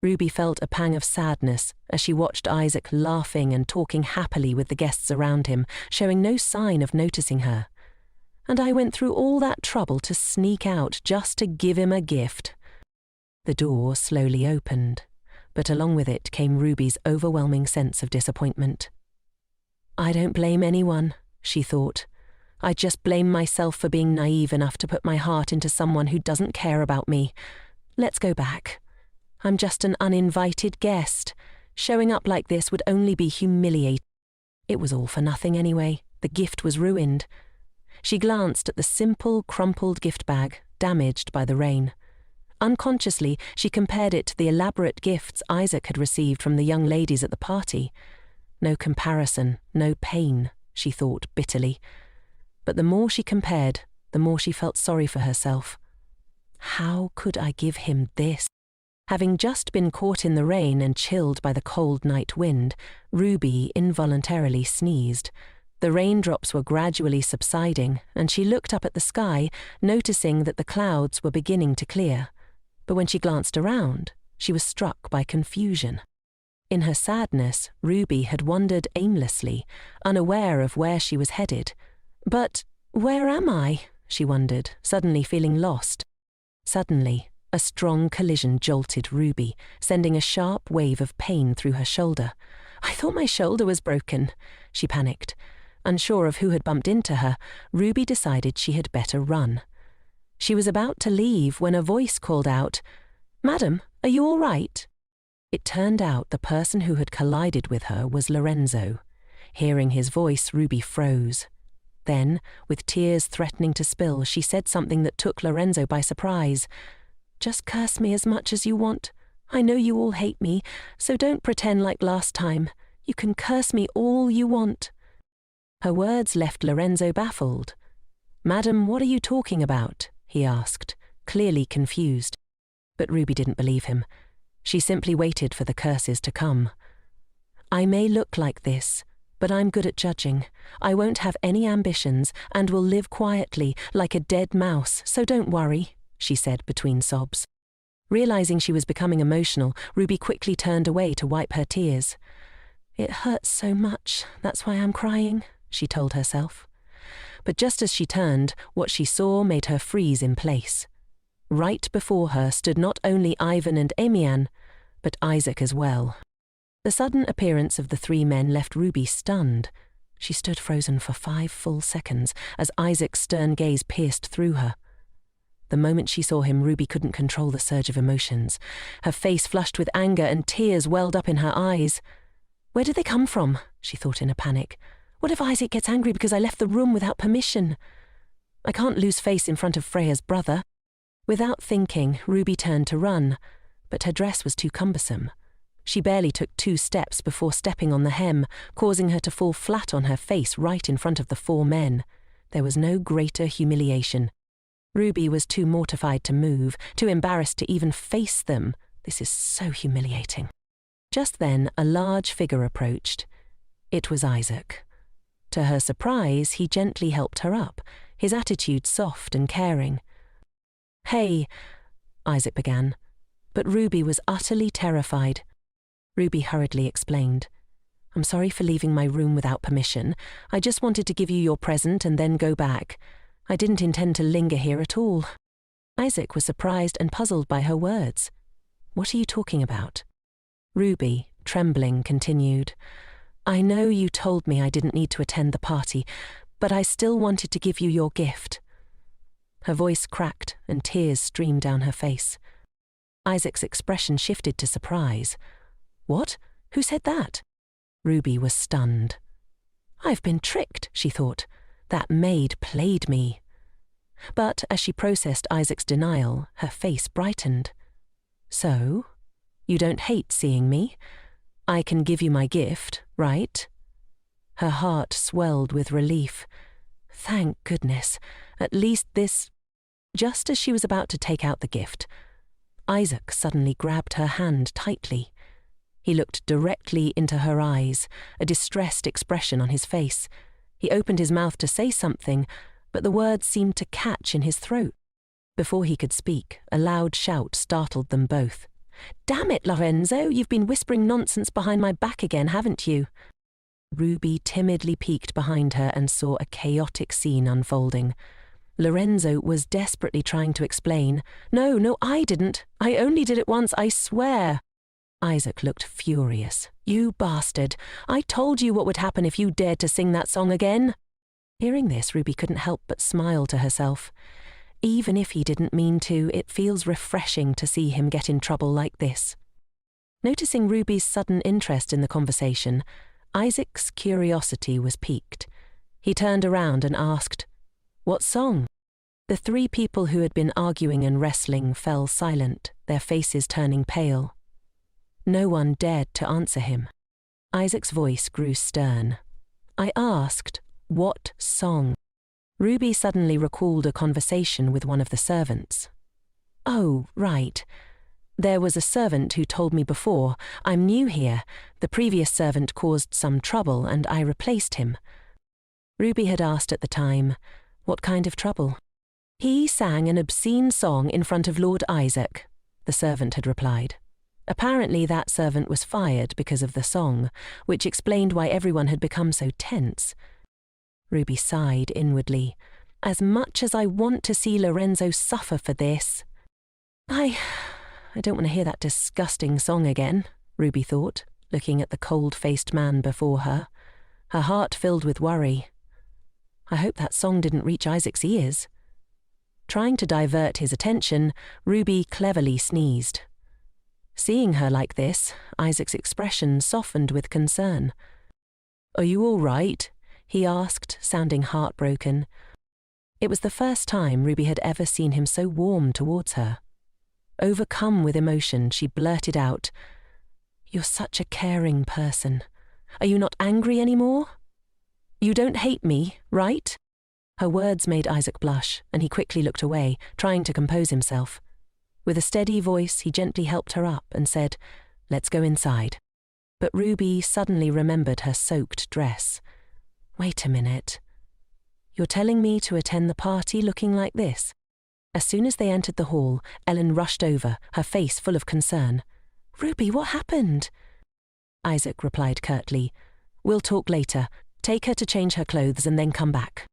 Ruby felt a pang of sadness as she watched Isaac laughing and talking happily with the guests around him, showing no sign of noticing her. And I went through all that trouble to sneak out just to give him a gift. The door slowly opened, but along with it came Ruby's overwhelming sense of disappointment. I don't blame anyone, she thought. I just blame myself for being naive enough to put my heart into someone who doesn't care about me. Let's go back. I'm just an uninvited guest. Showing up like this would only be humiliating. It was all for nothing anyway. The gift was ruined. She glanced at the simple, crumpled gift bag, damaged by the rain. Unconsciously, she compared it to the elaborate gifts Isaac had received from the young ladies at the party. No comparison, no pain, she thought bitterly. But the more she compared, the more she felt sorry for herself. How could I give him this? Having just been caught in the rain and chilled by the cold night wind, Ruby involuntarily sneezed. The raindrops were gradually subsiding, and she looked up at the sky, noticing that the clouds were beginning to clear. But when she glanced around, she was struck by confusion. In her sadness, Ruby had wandered aimlessly, unaware of where she was headed. But where am I? She wondered, suddenly feeling lost. Suddenly, a strong collision jolted Ruby, sending a sharp wave of pain through her shoulder. I thought my shoulder was broken, she panicked. Unsure of who had bumped into her, Ruby decided she had better run. She was about to leave when a voice called out, Madam, are you all right? It turned out the person who had collided with her was Lorenzo. Hearing his voice, Ruby froze. Then, with tears threatening to spill, she said something that took Lorenzo by surprise. Just curse me as much as you want. I know you all hate me, so don't pretend like last time. You can curse me all you want. Her words left Lorenzo baffled. Madam, what are you talking about? He asked, clearly confused. But Ruby didn't believe him. She simply waited for the curses to come. I may look like this, but I'm good at judging. I won't have any ambitions and will live quietly, like a dead mouse, so don't worry, she said between sobs. Realizing she was becoming emotional, Ruby quickly turned away to wipe her tears. It hurts so much, that's why I'm crying, she told herself. But just as she turned, what she saw made her freeze in place. Right before her stood not only Ivan and Emian, but Isaac as well. The sudden appearance of the three men left Ruby stunned. She stood frozen for 5 full seconds as Isaac's stern gaze pierced through her. The moment she saw him, Ruby couldn't control the surge of emotions. Her face flushed with anger and tears welled up in her eyes. Where did they come from? She thought in a panic. What if Isaac gets angry because I left the room without permission? I can't lose face in front of Freya's brother. Without thinking, Ruby turned to run, but her dress was too cumbersome. She barely took 2 steps before stepping on the hem, causing her to fall flat on her face right in front of the 4 men. There was no greater humiliation. Ruby was too mortified to move, too embarrassed to even face them. This is so humiliating. Just then, a large figure approached. It was Isaac. To her surprise, he gently helped her up, his attitude soft and caring. "Hey," Isaac began, but Ruby was utterly terrified. Ruby hurriedly explained. "I'm sorry for leaving my room without permission. I just wanted to give you your present and then go back. I didn't intend to linger here at all." Isaac was surprised and puzzled by her words. "What are you talking about?" Ruby, trembling, continued. "I know you told me I didn't need to attend the party, but I still wanted to give you your gift." Her voice cracked and tears streamed down her face. Isaac's expression shifted to surprise. "What? Who said that?" Ruby was stunned. "I've been tricked," she thought. "That maid played me." But as she processed Isaac's denial, her face brightened. "So? You don't hate seeing me? I can give you my gift, right?" Her heart swelled with relief. Thank goodness. At least this... Just as she was about to take out the gift, Isaac suddenly grabbed her hand tightly. He looked directly into her eyes, a distressed expression on his face. He opened his mouth to say something, but the words seemed to catch in his throat. Before he could speak, a loud shout startled them both. "Damn it, Lorenzo, you've been whispering nonsense behind my back again, haven't you?" Ruby timidly peeked behind her and saw a chaotic scene unfolding. Lorenzo was desperately trying to explain. No, I didn't. I only did it once, I swear." Isaac looked furious. "You bastard. I told you what would happen if you dared to sing that song again." Hearing this, Ruby couldn't help but smile to herself. Even if he didn't mean to, it feels refreshing to see him get in trouble like this. Noticing Ruby's sudden interest in the conversation, Isaac's curiosity was piqued. He turned around and asked, "What song?" The 3 people who had been arguing and wrestling fell silent, their faces turning pale. No one dared to answer him. Isaac's voice grew stern. "I asked, what song?" Ruby suddenly recalled a conversation with one of the servants. "Oh, right. There was a servant who told me before. I'm new here. The previous servant caused some trouble and I replaced him." Ruby had asked at the time, "What kind of trouble?" "He sang an obscene song in front of Lord Isaac," the servant had replied. Apparently that servant was fired because of the song, which explained why everyone had become so tense. Ruby sighed inwardly. As much as I want to see Lorenzo suffer for this. I don't want to hear that disgusting song again, Ruby thought, looking at the cold-faced man before her. Her heart filled with worry. I hope that song didn't reach Isaac's ears. Trying to divert his attention, Ruby cleverly sneezed. Seeing her like this, Isaac's expression softened with concern. "Are you all right?" he asked, sounding heartbroken. It was the first time Ruby had ever seen him so warm towards her. Overcome with emotion, she blurted out, "You're such a caring person. Are you not angry anymore? You don't hate me, right?" Her words made Isaac blush, and he quickly looked away, trying to compose himself. With a steady voice, he gently helped her up and said, "Let's go inside." But Ruby suddenly remembered her soaked dress. Wait a minute. You're telling me to attend the party looking like this? As soon as they entered the hall, Ellen rushed over, her face full of concern. "Ruby, what happened?" Isaac replied curtly, "We'll talk later. Take her to change her clothes and then come back."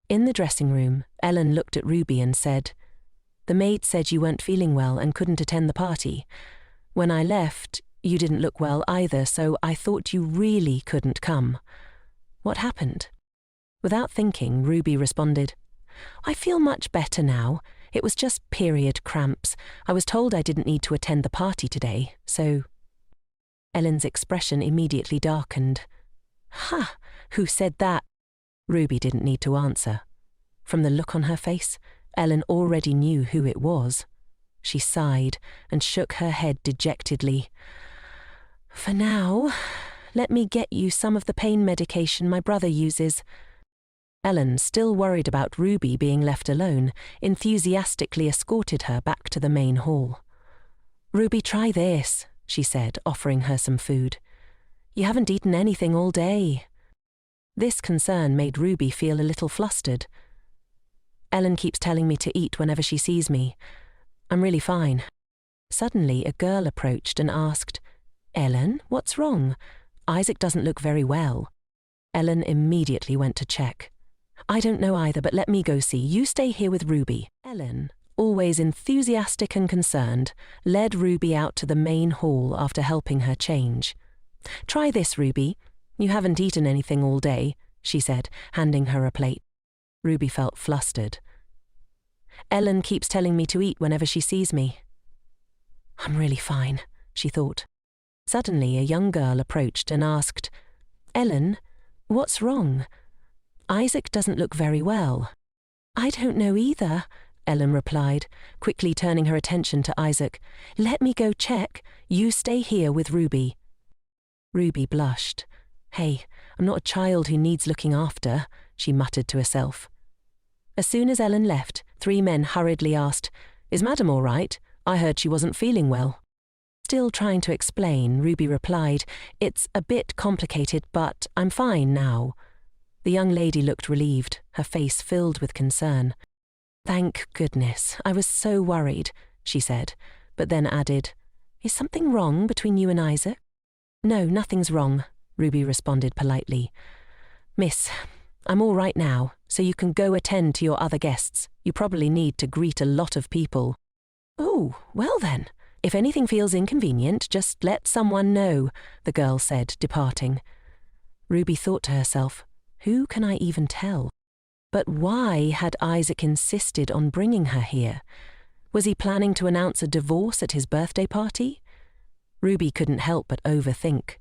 In the dressing room, Ellen looked at Ruby and said, "The maid said you weren't feeling well and couldn't attend the party. When I left, you didn't look well either, so I thought you really couldn't come. What happened?" Without thinking, Ruby responded, "I feel much better now. It was just period cramps. I was told I didn't need to attend the party today, so..." Ellen's expression immediately darkened. "Ha! Who said that?" Ruby didn't need to answer. From the look on her face, Ellen already knew who it was. She sighed and shook her head dejectedly. "For now, let me get you some of the pain medication my brother uses." Ellen, still worried about Ruby being left alone, enthusiastically escorted her back to the main hall. "Ruby, try this," she said, offering her some food. "You haven't eaten anything all day." This concern made Ruby feel a little flustered. "Ellen keeps telling me to eat whenever she sees me. I'm really fine." Suddenly, a girl approached and asked, "Ellen, what's wrong? Isaac doesn't look very well." Ellen immediately went to check. "I don't know either, but let me go see. You stay here with Ruby." Ellen, always enthusiastic and concerned, led Ruby out to the main hall after helping her change. "Try this, Ruby. You haven't eaten anything all day," she said, handing her a plate. Ruby felt flustered. "Ellen keeps telling me to eat whenever she sees me." "I'm really fine," she thought. Suddenly, a young girl approached and asked, "Ellen, what's wrong? Isaac doesn't look very well." "I don't know either," Ellen replied, quickly turning her attention to Isaac. "Let me go check. You stay here with Ruby." Ruby blushed. "Hey, I'm not a child who needs looking after," she muttered to herself. As soon as Ellen left, 3 men hurriedly asked, "Is Madam all right? I heard she wasn't feeling well." Still trying to explain, Ruby replied, "It's a bit complicated, but I'm fine now." The young lady looked relieved, her face filled with concern. "Thank goodness, I was so worried," she said, but then added, "Is something wrong between you and Isaac?" "No, nothing's wrong," Ruby responded politely. "Miss, I'm all right now, so you can go attend to your other guests. You probably need to greet a lot of people." "Oh, well then, if anything feels inconvenient, just let someone know," the girl said, departing. Ruby thought to herself, who can I even tell? But why had Isaac insisted on bringing her here? Was he planning to announce a divorce at his birthday party? Ruby couldn't help but overthink.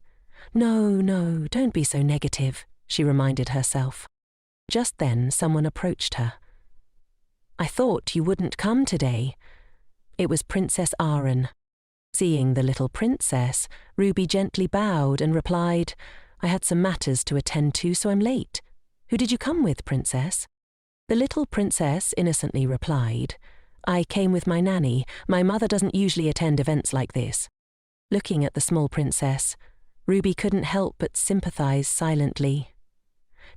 No, don't be so negative," she reminded herself. Just then, someone approached her. "I thought you wouldn't come today." It was Princess Aren. Seeing the little princess, Ruby gently bowed and replied, "I had some matters to attend to, so I'm late. Who did you come with, Princess?" The little princess innocently replied, "I came with my nanny. My mother doesn't usually attend events like this." Looking at the small princess, Ruby couldn't help but sympathize silently.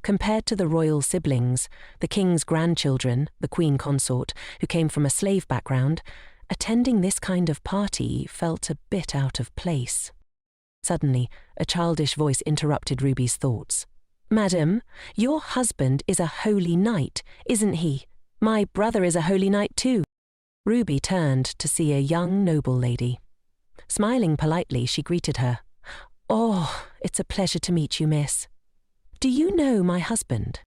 Compared to the royal siblings, the king's grandchildren, the queen consort, who came from a slave background, attending this kind of party felt a bit out of place. Suddenly, a childish voice interrupted Ruby's thoughts. "Madam, your husband is a holy knight, isn't he? My brother is a holy knight too." Ruby turned to see a young noble lady. Smiling politely, she greeted her. "Oh, it's a pleasure to meet you, miss. Do you know my husband?"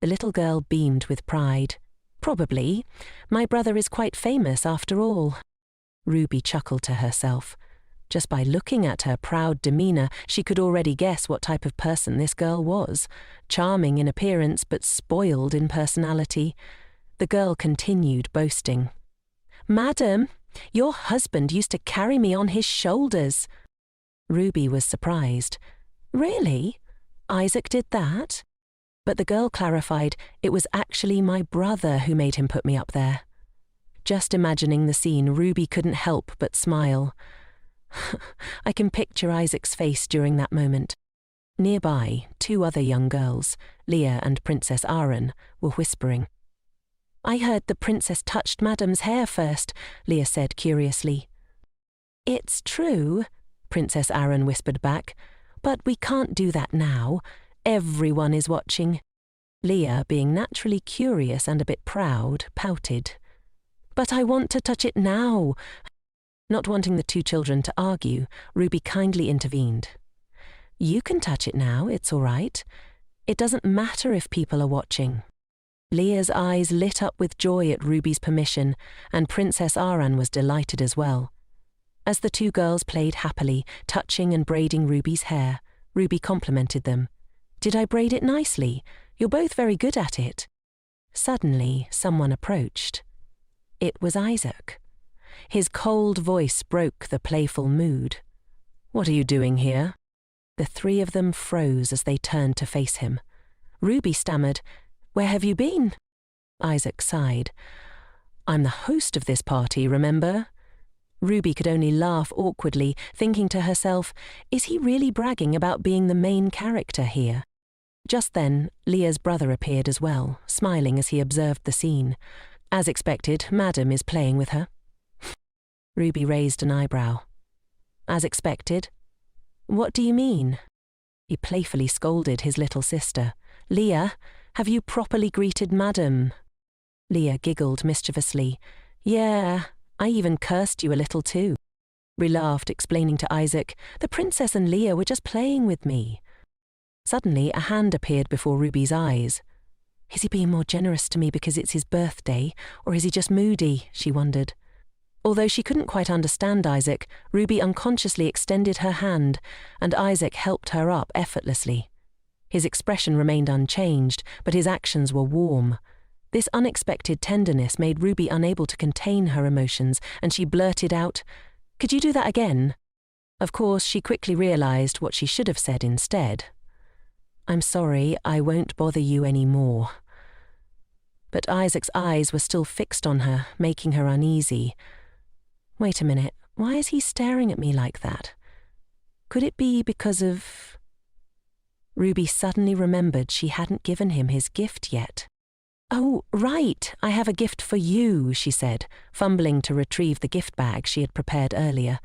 The little girl beamed with pride. "Probably. My brother is quite famous after all." Ruby chuckled to herself. Just by looking at her proud demeanor, she could already guess what type of person this girl was. Charming in appearance, but spoiled in personality. The girl continued boasting. "Madam, your husband used to carry me on his shoulders." Ruby was surprised. "Really? Isaac did that?" But the girl clarified, "It was actually my brother who made him put me up there." Just imagining the scene, Ruby couldn't help but smile. I can picture Isaac's face during that moment. Nearby, 2 other young girls, Leah and Princess Aren, were whispering. "I heard the princess touched Madam's hair first," Leah said curiously. "It's true," Princess Aren whispered back, "but we can't do that now. Everyone is watching." Leah, being naturally curious and a bit proud, pouted. "But I want to touch it now." Not wanting the 2 children to argue, Ruby kindly intervened. "You can touch it now, it's all right. It doesn't matter if people are watching." Leah's eyes lit up with joy at Ruby's permission, and Princess Aren was delighted as well. As the two girls played happily, touching and braiding Ruby's hair, Ruby complimented them. "Did I braid it nicely? You're both very good at it." Suddenly, someone approached. It was Isaac. His cold voice broke the playful mood. "What are you doing here?" The three of them froze as they turned to face him. Ruby stammered, "Where have you been?" Isaac sighed. "I'm the host of this party, remember?" Ruby could only laugh awkwardly, thinking to herself, is he really bragging about being the main character here? Just then, Leah's brother appeared as well, smiling as he observed the scene. As expected, Madam is playing with her. Ruby raised an eyebrow. "As expected? What do you mean?" He playfully scolded his little sister. "Leah, have you properly greeted Madam?" Leah giggled mischievously. "Yeah, I even cursed you a little too." Ruby laughed, explaining to Isaac, "The princess and Leah were just playing with me." Suddenly, a hand appeared before Ruby's eyes. Is he being more generous to me because it's his birthday, or is he just moody, she wondered. Although she couldn't quite understand Isaac, Ruby unconsciously extended her hand, and Isaac helped her up effortlessly. His expression remained unchanged, but his actions were warm. This unexpected tenderness made Ruby unable to contain her emotions, and she blurted out, "Could you do that again?" Of course, she quickly realized what she should have said instead. "I'm sorry, I won't bother you any more." But Isaac's eyes were still fixed on her, making her uneasy. Wait a minute, why is he staring at me like that? Could it be because of... Ruby suddenly remembered she hadn't given him his gift yet. "Oh, right, I have a gift for you," she said, fumbling to retrieve the gift bag she had prepared earlier.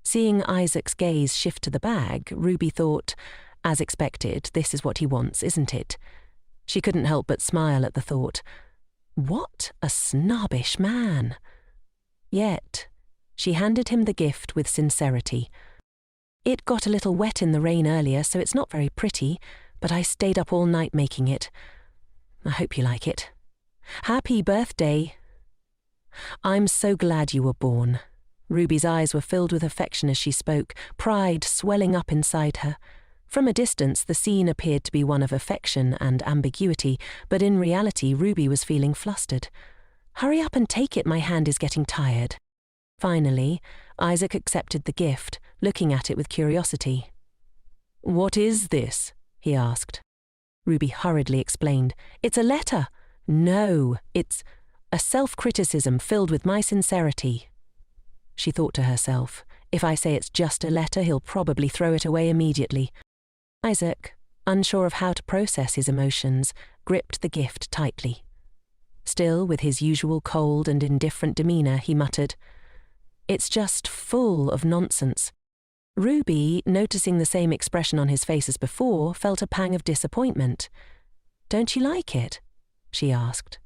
Seeing Isaac's gaze shift to the bag, Ruby thought, as expected, this is what he wants, isn't it? She couldn't help but smile at the thought. What a snobbish man! Yet, she handed him the gift with sincerity. "It got a little wet in the rain earlier, so it's not very pretty, but I stayed up all night making it. I hope you like it. Happy birthday!" "I'm so glad you were born." Ruby's eyes were filled with affection as she spoke, pride swelling up inside her. From a distance, the scene appeared to be one of affection and ambiguity, but in reality, Ruby was feeling flustered. "Hurry up and take it, my hand is getting tired." Finally, Isaac accepted the gift, looking at it with curiosity. "What is this?" he asked. Ruby hurriedly explained. "It's a letter." "No, it's a self-criticism filled with my sincerity." She thought to herself, if I say it's just a letter, he'll probably throw it away immediately. Isaac, unsure of how to process his emotions, gripped the gift tightly. Still, with his usual cold and indifferent demeanour, he muttered, "It's just full of nonsense." Ruby, noticing the same expression on his face as before, felt a pang of disappointment. "Don't you like it?" she asked.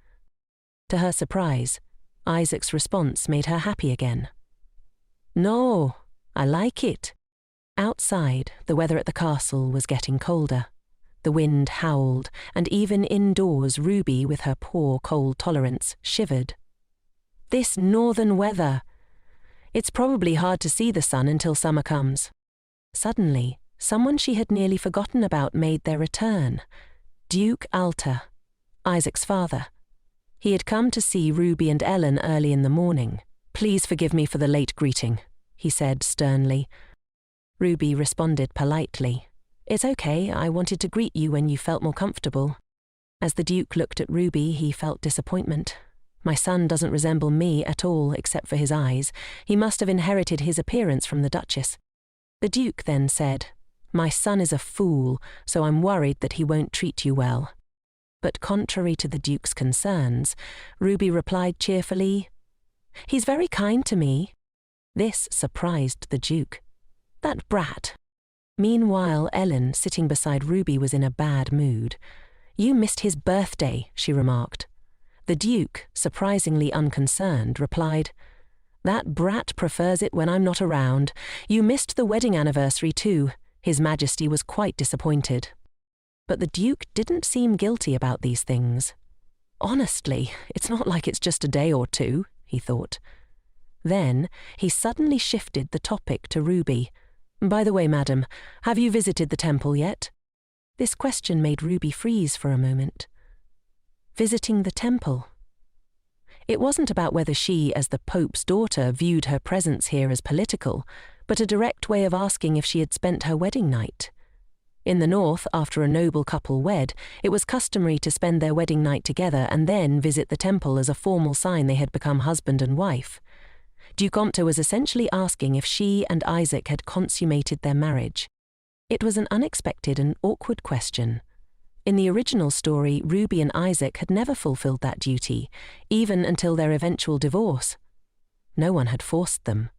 To her surprise, Isaac's response made her happy again. "No, I like it." Outside, the weather at the castle was getting colder. The wind howled, and even indoors Ruby, with her poor cold tolerance, shivered. This northern weather! It's probably hard to see the sun until summer comes. Suddenly, someone she had nearly forgotten about made their return. Duke Alta, Isaac's father. He had come to see Ruby and Ellen early in the morning. "Please forgive me for the late greeting," he said sternly. Ruby responded politely. "It's okay, I wanted to greet you when you felt more comfortable." As the Duke looked at Ruby, he felt disappointment. My son doesn't resemble me at all, except for his eyes. He must have inherited his appearance from the Duchess. The Duke then said, "My son is a fool, so I'm worried that he won't treat you well." But contrary to the Duke's concerns, Ruby replied cheerfully, "He's very kind to me." This surprised the Duke. That brat. Meanwhile, Ellen, sitting beside Ruby, was in a bad mood. "You missed his birthday," she remarked. The Duke, surprisingly unconcerned, replied, "That brat prefers it when I'm not around. You missed the wedding anniversary too." His Majesty was quite disappointed. But the Duke didn't seem guilty about these things. "Honestly, it's not like it's just a day or two," he thought. Then he suddenly shifted the topic to Ruby. "By the way, madam, have you visited the temple yet?" This question made Ruby freeze for a moment. Visiting the temple? It wasn't about whether she, as the Pope's daughter, viewed her presence here as political, but a direct way of asking if she had spent her wedding night. In the north, after a noble couple wed, it was customary to spend their wedding night together and then visit the temple as a formal sign they had become husband and wife. Duke Omerta was essentially asking if she and Isaac had consummated their marriage. It was an unexpected and awkward question. In the original story, Ruby and Isaac had never fulfilled that duty, even until their eventual divorce. No one had forced them.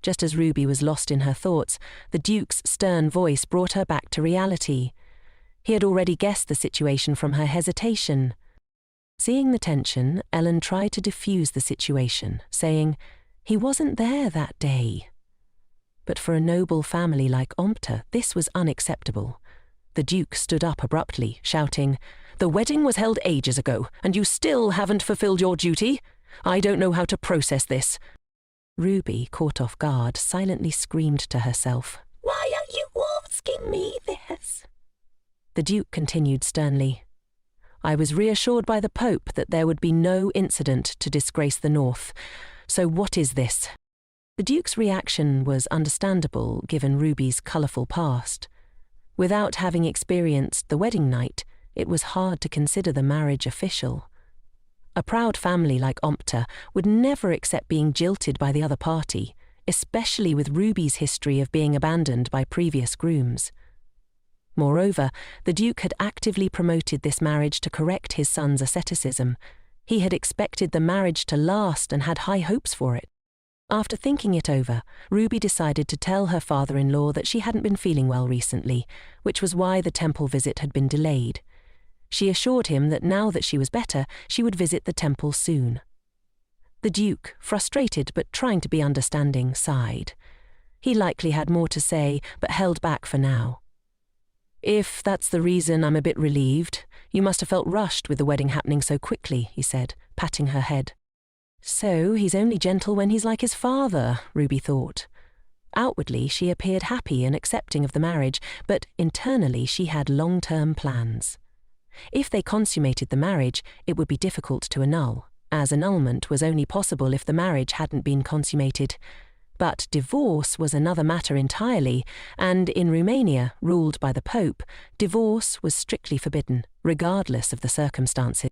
Just as Ruby was lost in her thoughts, the Duke's stern voice brought her back to reality. He had already guessed the situation from her hesitation. Seeing the tension, Ellen tried to diffuse the situation, saying, "He wasn't there that day." But for a noble family like Omerta, this was unacceptable. The Duke stood up abruptly, shouting, "The wedding was held ages ago, and you still haven't fulfilled your duty? I don't know how to process this." Ruby, caught off guard, silently screamed to herself, "Why are you asking me this?" The Duke continued sternly, "I was reassured by the Pope that there would be no incident to disgrace the North. So what is this?" The Duke's reaction was understandable given Ruby's colourful past. Without having experienced the wedding night, it was hard to consider the marriage official. A proud family like Omerta would never accept being jilted by the other party, especially with Ruby's history of being abandoned by previous grooms. Moreover, the Duke had actively promoted this marriage to correct his son's asceticism. He had expected the marriage to last and had high hopes for it. After thinking it over, Ruby decided to tell her father-in-law that she hadn't been feeling well recently, which was why the temple visit had been delayed. She assured him that now that she was better, she would visit the temple soon. The Duke, frustrated but trying to be understanding, sighed. He likely had more to say, but held back for now. "If that's the reason, I'm a bit relieved. You must have felt rushed with the wedding happening so quickly," he said, patting her head. So he's only gentle when he's like his father, Ruby thought. Outwardly, she appeared happy and accepting of the marriage, but internally she had long-term plans. If they consummated the marriage, it would be difficult to annul, as annulment was only possible if the marriage hadn't been consummated. But divorce was another matter entirely, and in Romania, ruled by the Pope, divorce was strictly forbidden, regardless of the circumstances.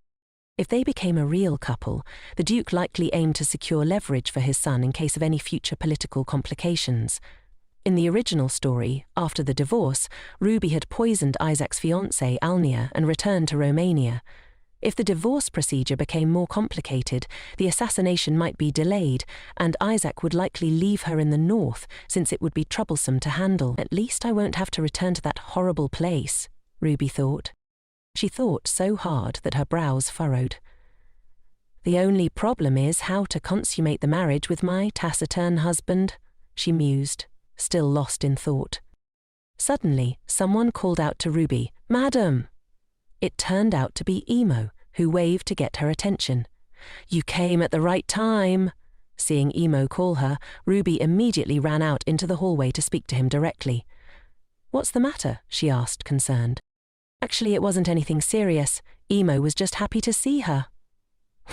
If they became a real couple, the Duke likely aimed to secure leverage for his son in case of any future political complications. In the original story, after the divorce, Ruby had poisoned Isaac's fiancée, Alnia, and returned to Romania. If the divorce procedure became more complicated, the assassination might be delayed, and Isaac would likely leave her in the north, since it would be troublesome to handle. "At least I won't have to return to that horrible place," Ruby thought. She thought so hard that her brows furrowed. "The only problem is how to consummate the marriage with my taciturn husband," she mused, still lost in thought. Suddenly, someone called out to Ruby, "Madam!" It turned out to be Emo, who waved to get her attention. "You came at the right time." Seeing Emo call her, Ruby immediately ran out into the hallway to speak to him directly. "What's the matter?" she asked, concerned. Actually, it wasn't anything serious. Emo was just happy to see her.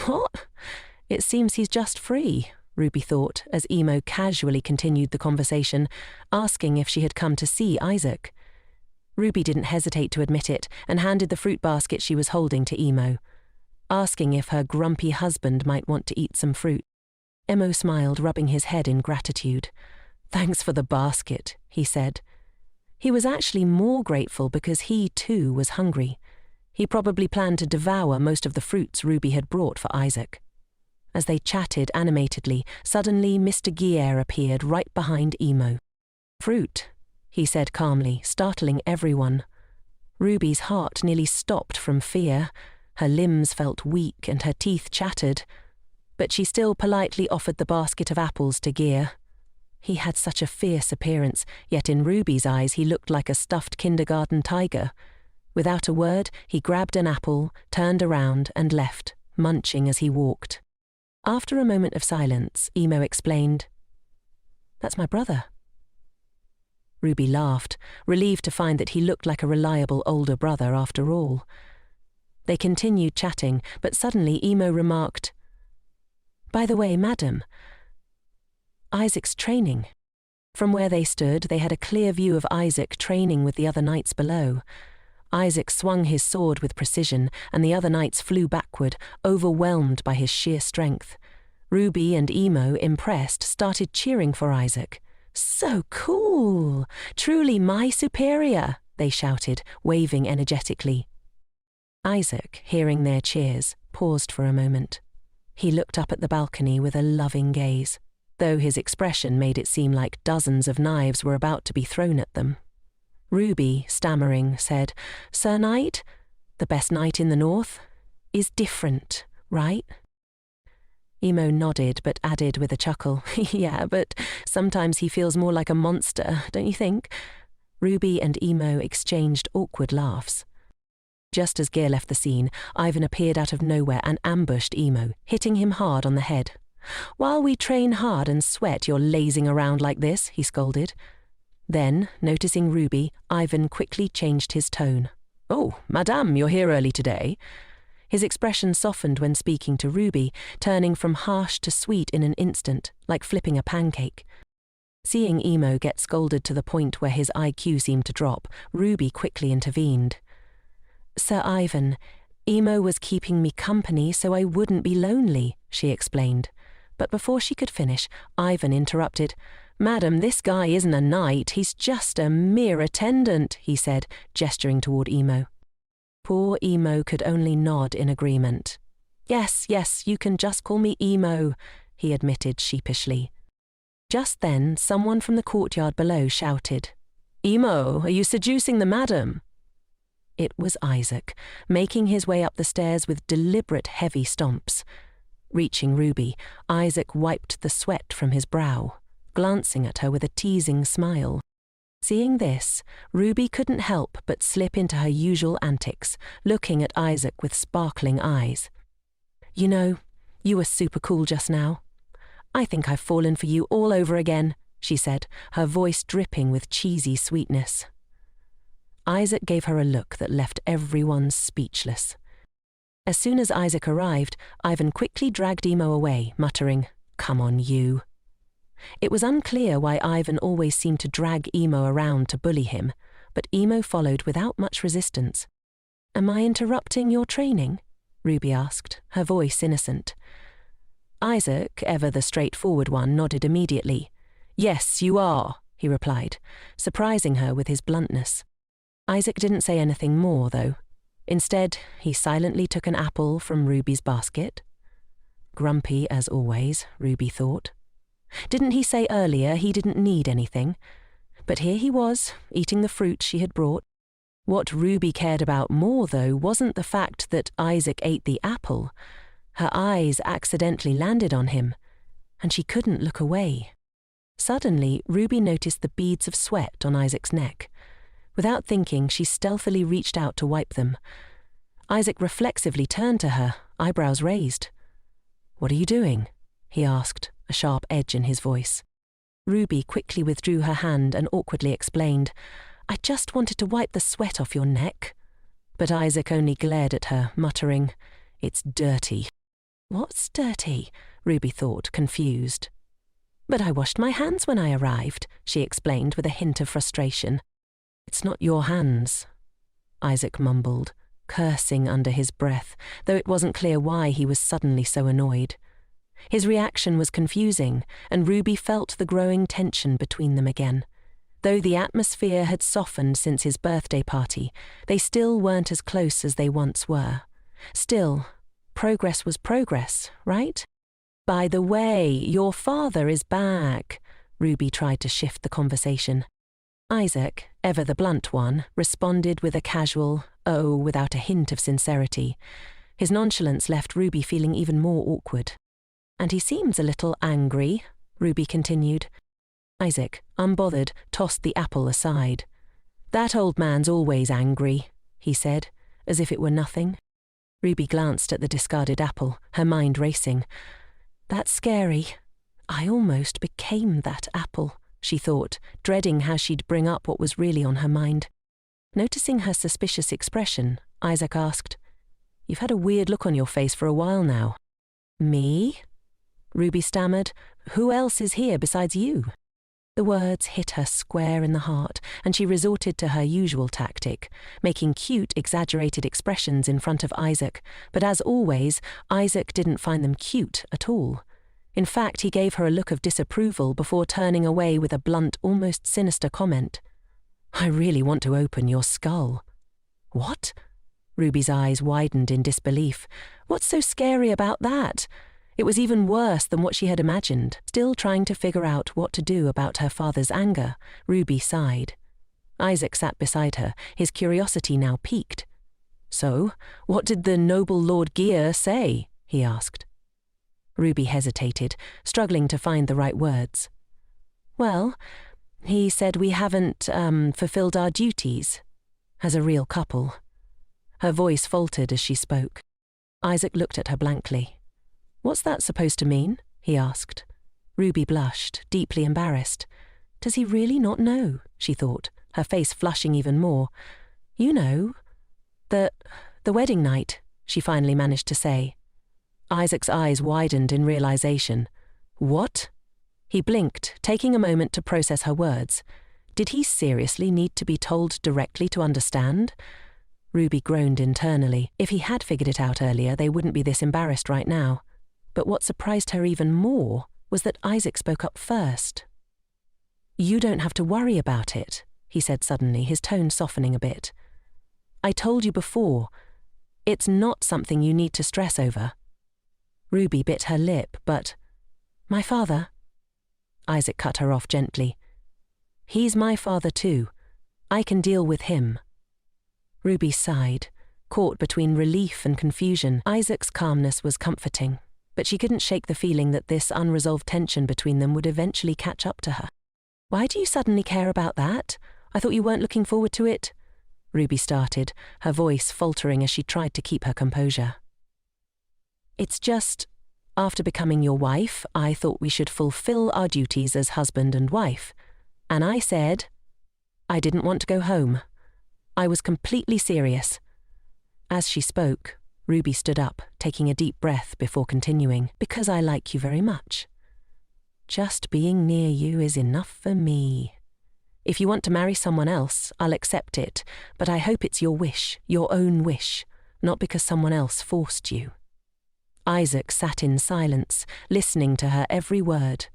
"What? It seems he's just free," Ruby thought, as Emo casually continued the conversation, asking if she had come to see Isaac. Ruby didn't hesitate to admit it and handed the fruit basket she was holding to Emo, asking if her grumpy husband might want to eat some fruit. Emo smiled, rubbing his head in gratitude. "Thanks for the basket," he said. He was actually more grateful because he, too, was hungry. He probably planned to devour most of the fruits Ruby had brought for Isaac. As they chatted animatedly, suddenly Mr. Guier appeared right behind Emo. "Fruit," he said calmly, startling everyone. Ruby's heart nearly stopped from fear. Her limbs felt weak and her teeth chattered. But she still politely offered the basket of apples to Guier. He had such a fierce appearance, yet in Ruby's eyes he looked like a stuffed kindergarten tiger. Without a word, he grabbed an apple, turned around and left, munching as he walked. After a moment of silence, Emo explained, "That's my brother." Ruby laughed, relieved to find that he looked like a reliable older brother after all. They continued chatting, but suddenly Emo remarked, "By the way, madam, Isaac's training." From where they stood, they had a clear view of Isaac training with the other knights below. Isaac swung his sword with precision, and the other knights flew backward, overwhelmed by his sheer strength. Ruby and Emo, impressed, started cheering for Isaac. "So cool! Truly my superior!" they shouted, waving energetically. Isaac, hearing their cheers, paused for a moment. He looked up at the balcony with a loving gaze, though his expression made it seem like dozens of knives were about to be thrown at them. Ruby, stammering, said, "Sir Knight, the best knight in the north, is different, right?" Emo nodded but added with a chuckle, "Yeah, but sometimes he feels more like a monster, don't you think?" Ruby and Emo exchanged awkward laughs. Just as Gear left the scene, Ivan appeared out of nowhere and ambushed Emo, hitting him hard on the head. "While we train hard and sweat, you're lazing around like this," he scolded. Then, noticing Ruby, Ivan quickly changed his tone. "Oh, madame, you're here early today." His expression softened when speaking to Ruby, turning from harsh to sweet in an instant, like flipping a pancake. Seeing Emo get scolded to the point where his IQ seemed to drop, Ruby quickly intervened. "Sir Ivan, Emo was keeping me company so I wouldn't be lonely," she explained. But before she could finish, Ivan interrupted. "Madam, this guy isn't a knight, he's just a mere attendant," he said, gesturing toward Emo. Poor Emo could only nod in agreement. Yes, you can just call me Emo," he admitted sheepishly. Just then, someone from the courtyard below shouted, "Emo, are you seducing the madam?" It was Isaac, making his way up the stairs with deliberate heavy stomps. Reaching Ruby, Isaac wiped the sweat from his brow, glancing at her with a teasing smile. Seeing this, Ruby couldn't help but slip into her usual antics, looking at Isaac with sparkling eyes. "You know, you were super cool just now. I think I've fallen for you all over again," she said, her voice dripping with cheesy sweetness. Isaac gave her a look that left everyone speechless. As soon as Isaac arrived, Ivan quickly dragged Emo away, muttering, "Come on, you." It was unclear why Ivan always seemed to drag Emo around to bully him, but Emo followed without much resistance. "Am I interrupting your training?" Ruby asked, her voice innocent. Isaac, ever the straightforward one, nodded immediately. "Yes, you are," he replied, surprising her with his bluntness. Isaac didn't say anything more, though. Instead, he silently took an apple from Ruby's basket. Grumpy as always, Ruby thought. Didn't he say earlier he didn't need anything? But here he was, eating the fruit she had brought. What Ruby cared about more, though, wasn't the fact that Isaac ate the apple. Her eyes accidentally landed on him, and she couldn't look away. Suddenly, Ruby noticed the beads of sweat on Isaac's neck. Without thinking, she stealthily reached out to wipe them. Isaac reflexively turned to her, eyebrows raised. "What are you doing?" he asked, a sharp edge in his voice. Ruby quickly withdrew her hand and awkwardly explained, "I just wanted to wipe the sweat off your neck." But Isaac only glared at her, muttering, "It's dirty." "What's dirty?" Ruby thought, confused. "But I washed my hands when I arrived," she explained with a hint of frustration. "It's not your hands," Isaac mumbled, cursing under his breath, though it wasn't clear why he was suddenly so annoyed. His reaction was confusing, and Ruby felt the growing tension between them again. Though the atmosphere had softened since his birthday party, they still weren't as close as they once were. Still, progress was progress, right? "By the way, your father is back," Ruby tried to shift the conversation. Isaac, ever the blunt one, responded with a casual, "oh," without a hint of sincerity. His nonchalance left Ruby feeling even more awkward. "And he seems a little angry," Ruby continued. Isaac, unbothered, tossed the apple aside. "That old man's always angry," he said, as if it were nothing. Ruby glanced at the discarded apple, her mind racing. That's scary. I almost became that apple, she thought, dreading how she'd bring up what was really on her mind. Noticing her suspicious expression, Isaac asked, "You've had a weird look on your face for a while now." "Me?" Ruby stammered. "Who else is here besides you?" The words hit her square in the heart, and she resorted to her usual tactic, making cute, exaggerated expressions in front of Isaac, but as always, Isaac didn't find them cute at all. In fact, he gave her a look of disapproval before turning away with a blunt, almost sinister comment. "I really want to open your skull." "What?" Ruby's eyes widened in disbelief. "What's so scary about that?" It was even worse than what she had imagined. Still trying to figure out what to do about her father's anger, Ruby sighed. Isaac sat beside her, his curiosity now piqued. "So, what did the noble Lord Gear say?" he asked. Ruby hesitated, struggling to find the right words. "Well, he said we haven't fulfilled our duties as a real couple." Her voice faltered as she spoke. Isaac looked at her blankly. "What's that supposed to mean?" he asked. Ruby blushed, deeply embarrassed. Does he really not know? She thought, her face flushing even more. "You know, the wedding night," she finally managed to say. Isaac's eyes widened in realization. "What?" He blinked, taking a moment to process her words. Did he seriously need to be told directly to understand? Ruby groaned internally. If he had figured it out earlier, they wouldn't be this embarrassed right now. But what surprised her even more was that Isaac spoke up first. "You don't have to worry about it," he said suddenly, his tone softening a bit. "I told you before, it's not something you need to stress over." Ruby bit her lip, but, "My father?" Isaac cut her off gently. "He's my father too. I can deal with him." Ruby sighed, caught between relief and confusion. Isaac's calmness was comforting, but she couldn't shake the feeling that this unresolved tension between them would eventually catch up to her. "Why do you suddenly care about that? I thought you weren't looking forward to it?" Ruby started, her voice faltering as she tried to keep her composure. "It's just, after becoming your wife, I thought we should fulfill our duties as husband and wife. And I said, I didn't want to go home. I was completely serious." As she spoke, Ruby stood up, taking a deep breath before continuing. "Because I like you very much. Just being near you is enough for me. If you want to marry someone else, I'll accept it, but I hope it's your wish, your own wish, not because someone else forced you." Isaac sat in silence, listening to her every word.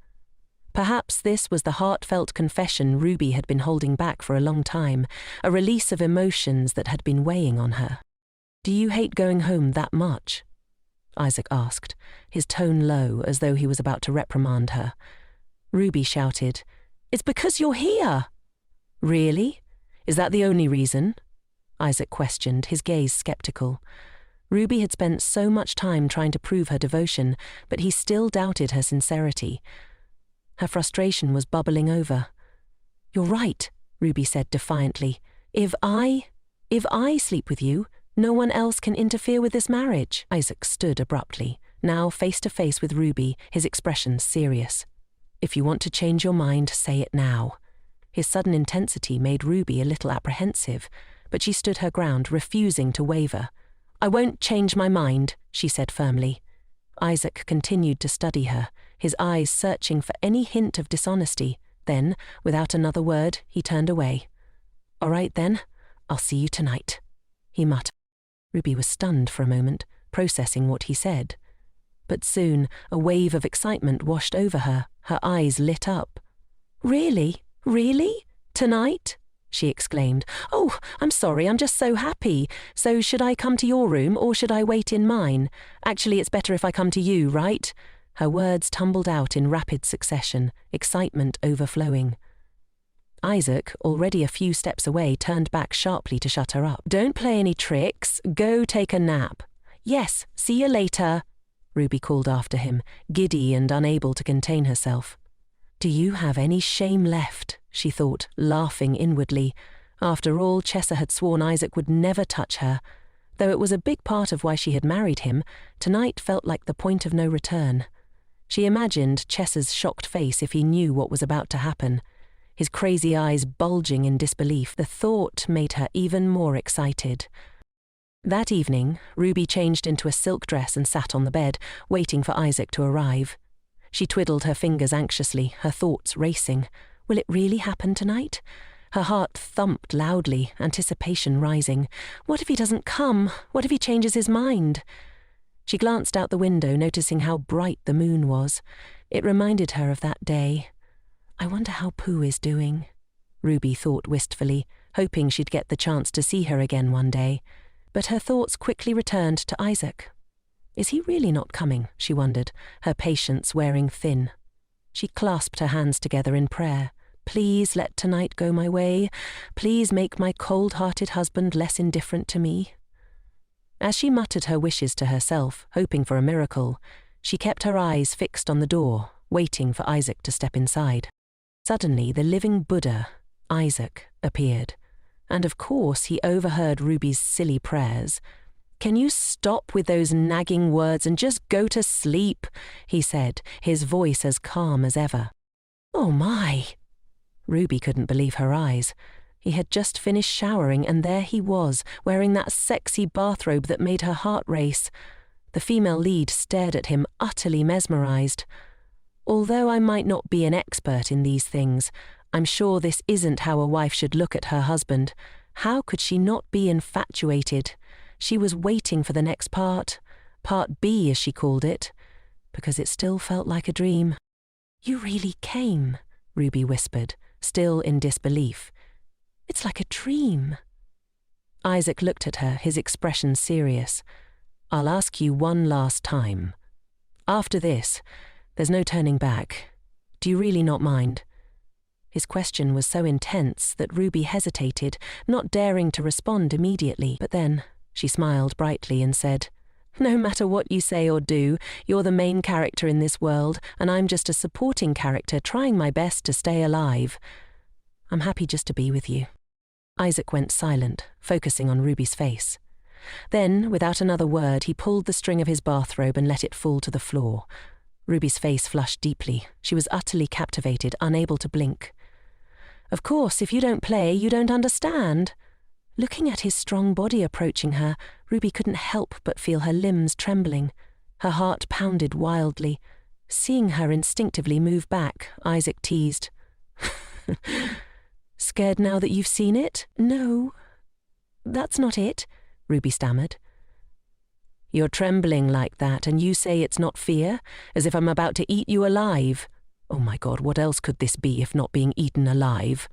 Perhaps this was the heartfelt confession Ruby had been holding back for a long time, a release of emotions that had been weighing on her. "Do you hate going home that much?" Isaac asked, his tone low as though he was about to reprimand her. Ruby shouted, "It's because you're here!" "Really? Is that the only reason?" Isaac questioned, his gaze skeptical. Ruby had spent so much time trying to prove her devotion, but he still doubted her sincerity. Her frustration was bubbling over. "You're right," Ruby said defiantly. If I sleep with you, no one else can interfere with this marriage." Isaac stood abruptly, now face to face with Ruby, his expression serious. "If you want to change your mind, say it now." His sudden intensity made Ruby a little apprehensive, but she stood her ground, refusing to waver. "I won't change my mind," she said firmly. Isaac continued to study her, his eyes searching for any hint of dishonesty. Then, without another word, he turned away. "All right then, I'll see you tonight," he muttered. Ruby was stunned for a moment, processing what he said. But soon, a wave of excitement washed over her, her eyes lit up. "Really? Really? Tonight?" she exclaimed. "Oh, I'm sorry, I'm just so happy. So should I come to your room or should I wait in mine? Actually, it's better if I come to you, right?" Her words tumbled out in rapid succession, excitement overflowing. Isaac, already a few steps away, turned back sharply to shut her up. "Don't play any tricks. Go take a nap." "Yes, see you later," Ruby called after him, giddy and unable to contain herself. "Do you have any shame left?" she thought, laughing inwardly. After all, Chessa had sworn Isaac would never touch her. Though it was a big part of why she had married him, tonight felt like the point of no return. She imagined Chessa's shocked face if he knew what was about to happen. His crazy eyes bulging in disbelief, the thought made her even more excited. That evening, Ruby changed into a silk dress and sat on the bed, waiting for Isaac to arrive. She twiddled her fingers anxiously, her thoughts racing. Will it really happen tonight? Her heart thumped loudly, anticipation rising. What if he doesn't come? What if he changes his mind? She glanced out the window, noticing how bright the moon was. It reminded her of that day. I wonder how Pooh is doing, Ruby thought wistfully, hoping she'd get the chance to see her again one day. But her thoughts quickly returned to Isaac. Is he really not coming, she wondered, her patience wearing thin. She clasped her hands together in prayer. Please let tonight go my way. Please make my cold-hearted husband less indifferent to me. As she muttered her wishes to herself, hoping for a miracle, she kept her eyes fixed on the door, waiting for Isaac to step inside. Suddenly, the living Buddha, Isaac, appeared. And of course he overheard Ruby's silly prayers. Can you stop with those nagging words and just go to sleep? He said, his voice as calm as ever. Oh my! Ruby couldn't believe her eyes. He had just finished showering and there he was, wearing that sexy bathrobe that made her heart race. The female lead stared at him, utterly mesmerized. Although I might not be an expert in these things, I'm sure this isn't how a wife should look at her husband. How could she not be infatuated? She was waiting for the next part B as she called it, because it still felt like a dream. You really came, Ruby whispered, still in disbelief. It's like a dream. Isaac looked at her, his expression serious. I'll ask you one last time. After this, there's no turning back. Do you really not mind? His question was so intense that Ruby hesitated, not daring to respond immediately. But then she smiled brightly and said, No matter what you say or do, you're the main character in this world, and I'm just a supporting character trying my best to stay alive. I'm happy just to be with you. Isaac went silent, focusing on Ruby's face. Then, without another word, he pulled the string of his bathrobe and let it fall to the floor. Ruby's face flushed deeply. She was utterly captivated, unable to blink. Of course, if you don't play, you don't understand. Looking at his strong body approaching her, Ruby couldn't help but feel her limbs trembling. Her heart pounded wildly. Seeing her instinctively move back, Isaac teased. Scared now that you've seen it? No. That's not it, Ruby stammered. You're trembling like that, and you say it's not fear, as if I'm about to eat you alive. Oh my God, what else could this be if not being eaten alive?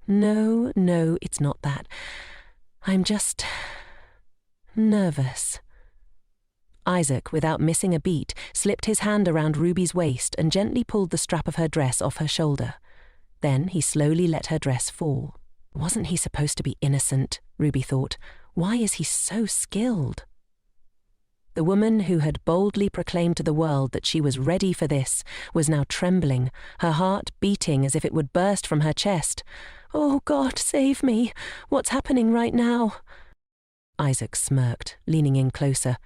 No, it's not that. I'm just nervous. Isaac, without missing a beat, slipped his hand around Ruby's waist and gently pulled the strap of her dress off her shoulder. Then he slowly let her dress fall. Wasn't he supposed to be innocent, Ruby thought. Why is he so skilled? The woman who had boldly proclaimed to the world that she was ready for this was now trembling, her heart beating as if it would burst from her chest. Oh God, save me! What's happening right now? Isaac smirked, leaning in closer.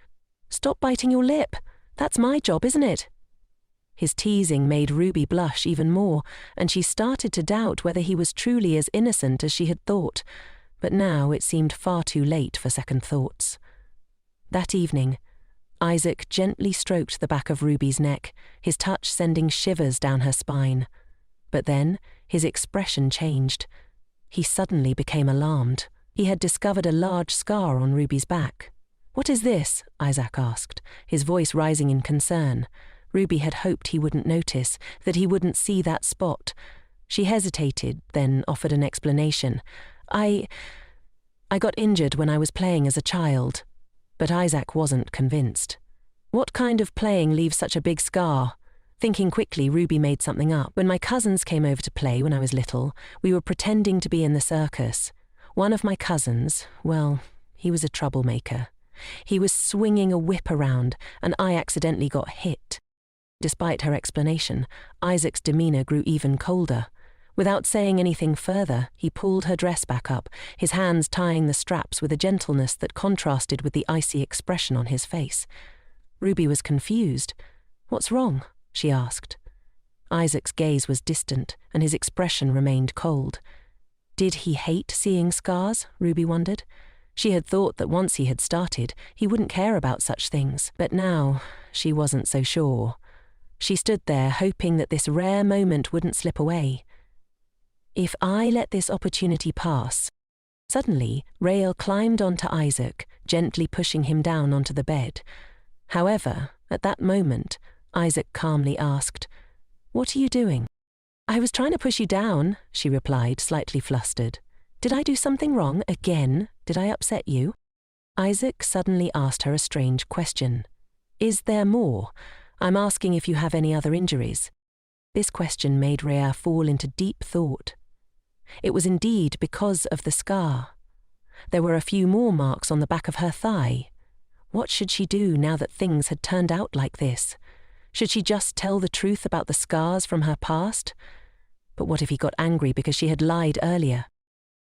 Stop biting your lip. That's my job, isn't it? His teasing made Ruby blush even more, and she started to doubt whether he was truly as innocent as she had thought. But now it seemed far too late for second thoughts. That evening, Isaac gently stroked the back of Ruby's neck, his touch sending shivers down her spine. But then his expression changed. He suddenly became alarmed. He had discovered a large scar on Ruby's back. What is this? Isaac asked, his voice rising in concern. Ruby had hoped he wouldn't notice, that he wouldn't see that spot. She hesitated, then offered an explanation. I got injured when I was playing as a child. But Isaac wasn't convinced. What kind of playing leaves such a big scar? Thinking quickly, Ruby made something up. When my cousins came over to play when I was little, we were pretending to be in the circus. One of my cousins, well, he was a troublemaker. He was swinging a whip around, and I accidentally got hit. Despite her explanation, Isaac's demeanor grew even colder. Without saying anything further, he pulled her dress back up, his hands tying the straps with a gentleness that contrasted with the icy expression on his face. Ruby was confused. What's wrong? she asked. Isaac's gaze was distant, and his expression remained cold. Did he hate seeing scars? Ruby wondered. She had thought that once he had started, he wouldn't care about such things, but now she wasn't so sure. She stood there hoping that this rare moment wouldn't slip away. If I let this opportunity pass... Suddenly, Rael climbed onto Isaac, gently pushing him down onto the bed. However, at that moment, Isaac calmly asked, "What are you doing?" "I was trying to push you down," she replied, slightly flustered. "Did I do something wrong again? Did I upset you?" Isaac suddenly asked her a strange question. "Is there more? I'm asking if you have any other injuries." This question made Rhea fall into deep thought. It was indeed because of the scar. There were a few more marks on the back of her thigh. What should she do now that things had turned out like this? Should she just tell the truth about the scars from her past? But what if he got angry because she had lied earlier?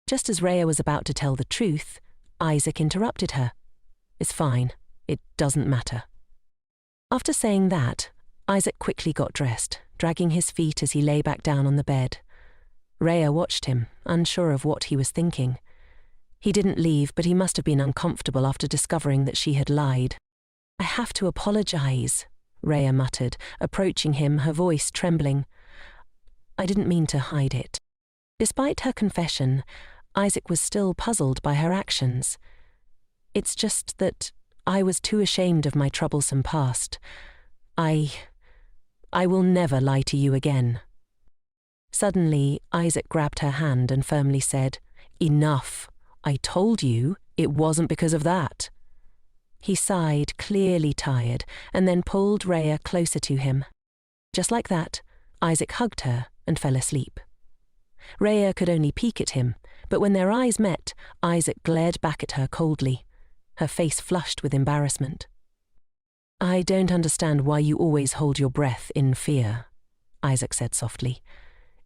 Just as Rhea was about to tell the truth, Isaac interrupted her. "It's fine. It doesn't matter." After saying that, Isaac quickly got dressed, dragging his feet as he lay back down on the bed. Rhea watched him, unsure of what he was thinking. He didn't leave, but he must have been uncomfortable after discovering that she had lied. "I have to apologize," Rhea muttered, approaching him, her voice trembling. "I didn't mean to hide it." Despite her confession, Isaac was still puzzled by her actions. "It's just that I was too ashamed of my troublesome past. I will never lie to you again." Suddenly, Isaac grabbed her hand and firmly said, "Enough. I told you it wasn't because of that." He sighed, clearly tired, and then pulled Rhea closer to him. Just like that, Isaac hugged her and fell asleep. Rhea could only peek at him, but when their eyes met, Isaac glared back at her coldly, her face flushed with embarrassment. "I don't understand why you always hold your breath in fear," Isaac said softly.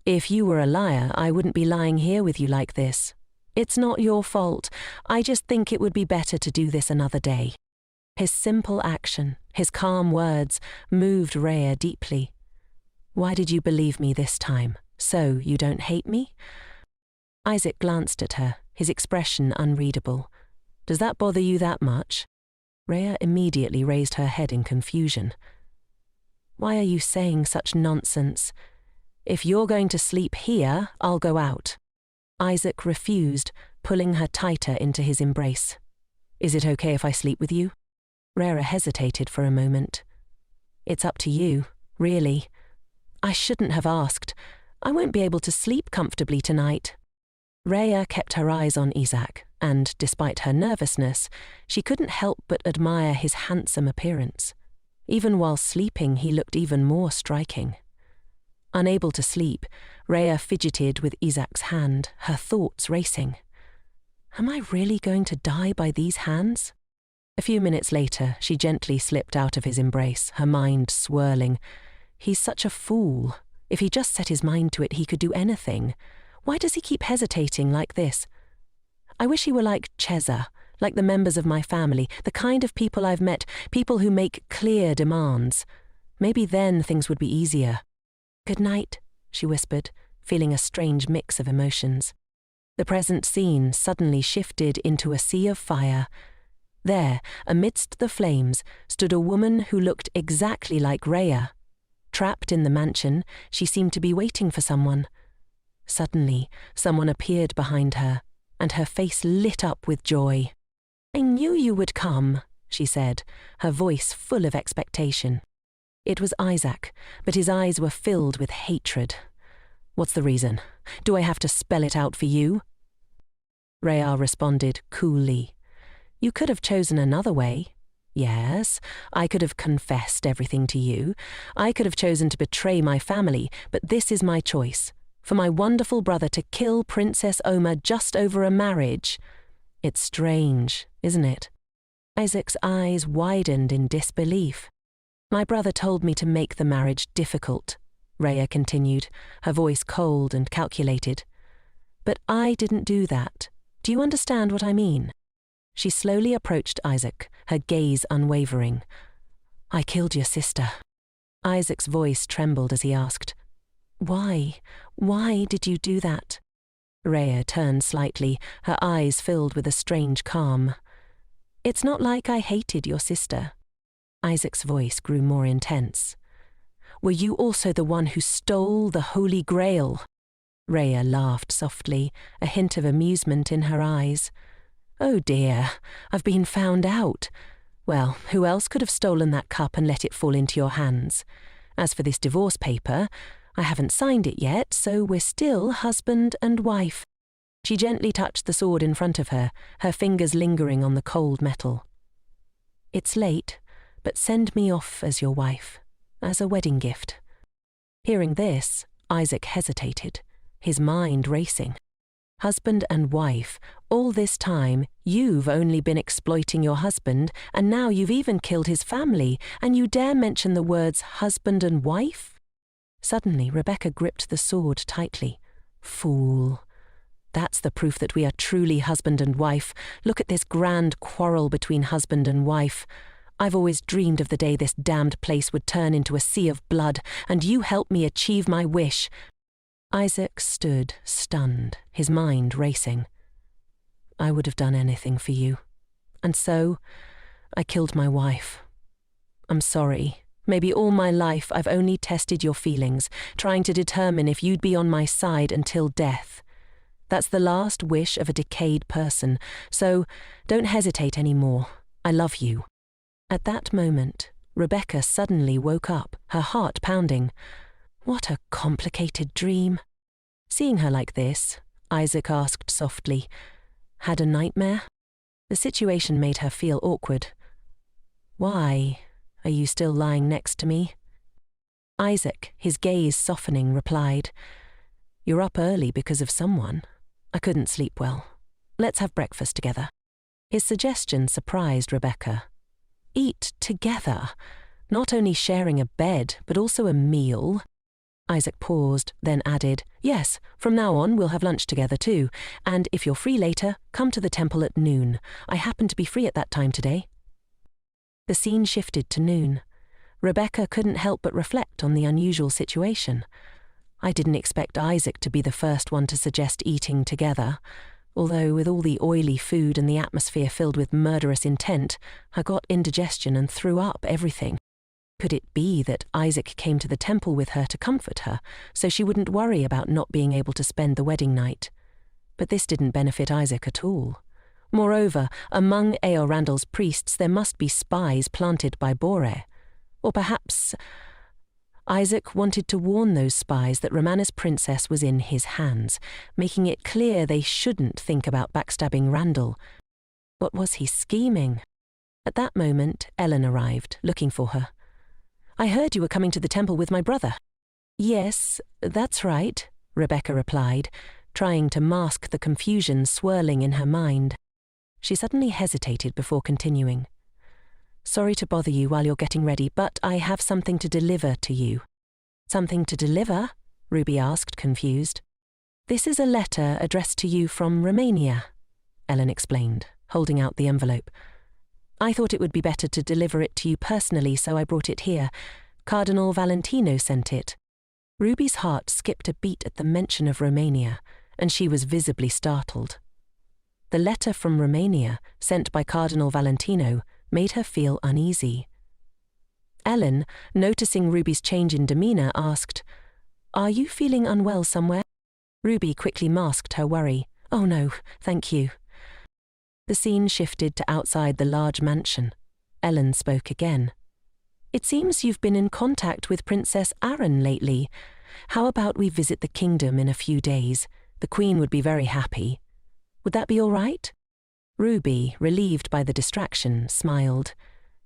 "If you were a liar, I wouldn't be lying here with you like this. It's not your fault. I just think it would be better to do this another day." His simple action, his calm words, moved Rhea deeply. "Why did you believe me this time? So you don't hate me?" Isaac glanced at her, his expression unreadable. "Does that bother you that much?" Rhea immediately raised her head in confusion. "Why are you saying such nonsense? If you're going to sleep here, I'll go out." Isaac refused, pulling her tighter into his embrace. "Is it okay if I sleep with you?" Rhea hesitated for a moment. "It's up to you, really. I shouldn't have asked. I won't be able to sleep comfortably tonight." Rhea kept her eyes on Isaac, and, despite her nervousness, she couldn't help but admire his handsome appearance. Even while sleeping, he looked even more striking. Unable to sleep, Rhea fidgeted with Isaac's hand, her thoughts racing. Am I really going to die by these hands? A few minutes later, she gently slipped out of his embrace, her mind swirling. He's such a fool. If he just set his mind to it, he could do anything. Why does he keep hesitating like this? I wish he were like Cheza, like the members of my family, the kind of people I've met, people who make clear demands. Maybe then things would be easier. "Good night," she whispered, feeling a strange mix of emotions. The present scene suddenly shifted into a sea of fire. There, amidst the flames, stood a woman who looked exactly like Rhea. Trapped in the mansion, she seemed to be waiting for someone. Suddenly, someone appeared behind her, and her face lit up with joy. "I knew you would come," she said, her voice full of expectation. It was Isaac, but his eyes were filled with hatred. "What's the reason? Do I have to spell it out for you?" Rhea responded coolly. "You could have chosen another way. Yes, I could have confessed everything to you. I could have chosen to betray my family, but this is my choice. For my wonderful brother to kill Princess Omer just over a marriage. It's strange, isn't it?" Isaac's eyes widened in disbelief. "My brother told me to make the marriage difficult," Rhea continued, her voice cold and calculated. "But I didn't do that. Do you understand what I mean?" She slowly approached Isaac, her gaze unwavering. "I killed your sister." Isaac's voice trembled as he asked, "Why? Why did you do that?" Rhea turned slightly, her eyes filled with a strange calm. "It's not like I hated your sister." Isaac's voice grew more intense. "Were you also the one who stole the Holy Grail?" Rhea laughed softly, a hint of amusement in her eyes. "Oh dear, I've been found out. Well, who else could have stolen that cup and let it fall into your hands? As for this divorce paper, I haven't signed it yet, so we're still husband and wife." She gently touched the sword in front of her, her fingers lingering on the cold metal. "It's late, but send me off as your wife, as a wedding gift." Hearing this, Isaac hesitated, his mind racing. Husband and wife, all this time you've only been exploiting your husband, and now you've even killed his family, and you dare mention the words husband and wife? Suddenly, Rebecca gripped the sword tightly. "Fool. That's the proof that we are truly husband and wife. Look at this grand quarrel between husband and wife. I've always dreamed of the day this damned place would turn into a sea of blood, and you helped me achieve my wish." Isaac stood, stunned, his mind racing. "I would have done anything for you. And so, I killed my wife. I'm sorry. Maybe all my life I've only tested your feelings, trying to determine if you'd be on my side until death. That's the last wish of a decayed person, so don't hesitate anymore. I love you." At that moment, Rebecca suddenly woke up, her heart pounding. What a complicated dream. Seeing her like this, Isaac asked softly, "Had a nightmare?" The situation made her feel awkward. "Why? Are you still lying next to me?" Isaac, his gaze softening, replied, "You're up early because of someone. I couldn't sleep well. Let's have breakfast together." His suggestion surprised Rebecca. Eat together? Not only sharing a bed, but also a meal? Isaac paused, then added, "Yes, from now on we'll have lunch together too, and if you're free later, come to the temple at noon. I happen to be free at that time today." The scene shifted to noon. Rebecca couldn't help but reflect on the unusual situation. I didn't expect Isaac to be the first one to suggest eating together, although with all the oily food and the atmosphere filled with murderous intent, I got indigestion and threw up everything. Could it be that Isaac came to the temple with her to comfort her, so she wouldn't worry about not being able to spend the wedding night? But this didn't benefit Isaac at all. Moreover, among Eorandal's priests there must be spies planted by Borgia. Or perhaps Isaac wanted to warn those spies that Romana's princess was in his hands, making it clear they shouldn't think about backstabbing Randall. What was he scheming? At that moment, Ellen arrived, looking for her. "I heard you were coming to the temple with my brother." "Yes, that's right," Rebecca replied, trying to mask the confusion swirling in her mind. She suddenly hesitated before continuing. "Sorry to bother you while you're getting ready, but I have something to deliver to you." "Something to deliver?" Ruby asked, confused. "This is a letter addressed to you from Romania," Ellen explained, holding out the envelope. "I thought it would be better to deliver it to you personally, so I brought it here. Cardinal Valentino sent it." Ruby's heart skipped a beat at the mention of Romania, and she was visibly startled. The letter from Romania, sent by Cardinal Valentino, made her feel uneasy. Ellen, noticing Ruby's change in demeanour, asked, "Are you feeling unwell somewhere?" Ruby quickly masked her worry. "Oh no, thank you." The scene shifted to outside the large mansion. Ellen spoke again. "It seems you've been in contact with Princess Arryn lately. How about we visit the kingdom in a few days? The Queen would be very happy. Would that be all right?" Ruby, relieved by the distraction, smiled.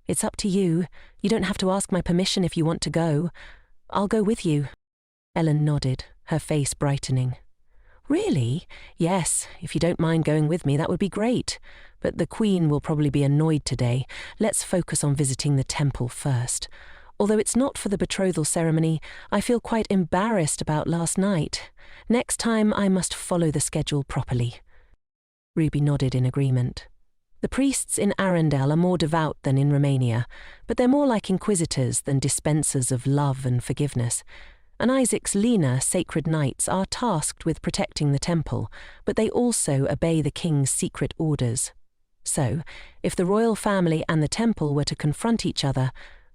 "It's up to you. You don't have to ask my permission if you want to go. I'll go with you." Ellen nodded, her face brightening. "Really? Yes, if you don't mind going with me, that would be great. But the Queen will probably be annoyed today. Let's focus on visiting the temple first. Although it's not for the betrothal ceremony, I feel quite embarrassed about last night. Next time I must follow the schedule properly." Ruby nodded in agreement. The priests in Arundel are more devout than in Romania, but they're more like inquisitors than dispensers of love and forgiveness. And Isaac's Lena sacred knights are tasked with protecting the temple, but they also obey the king's secret orders. So, if the royal family and the temple were to confront each other,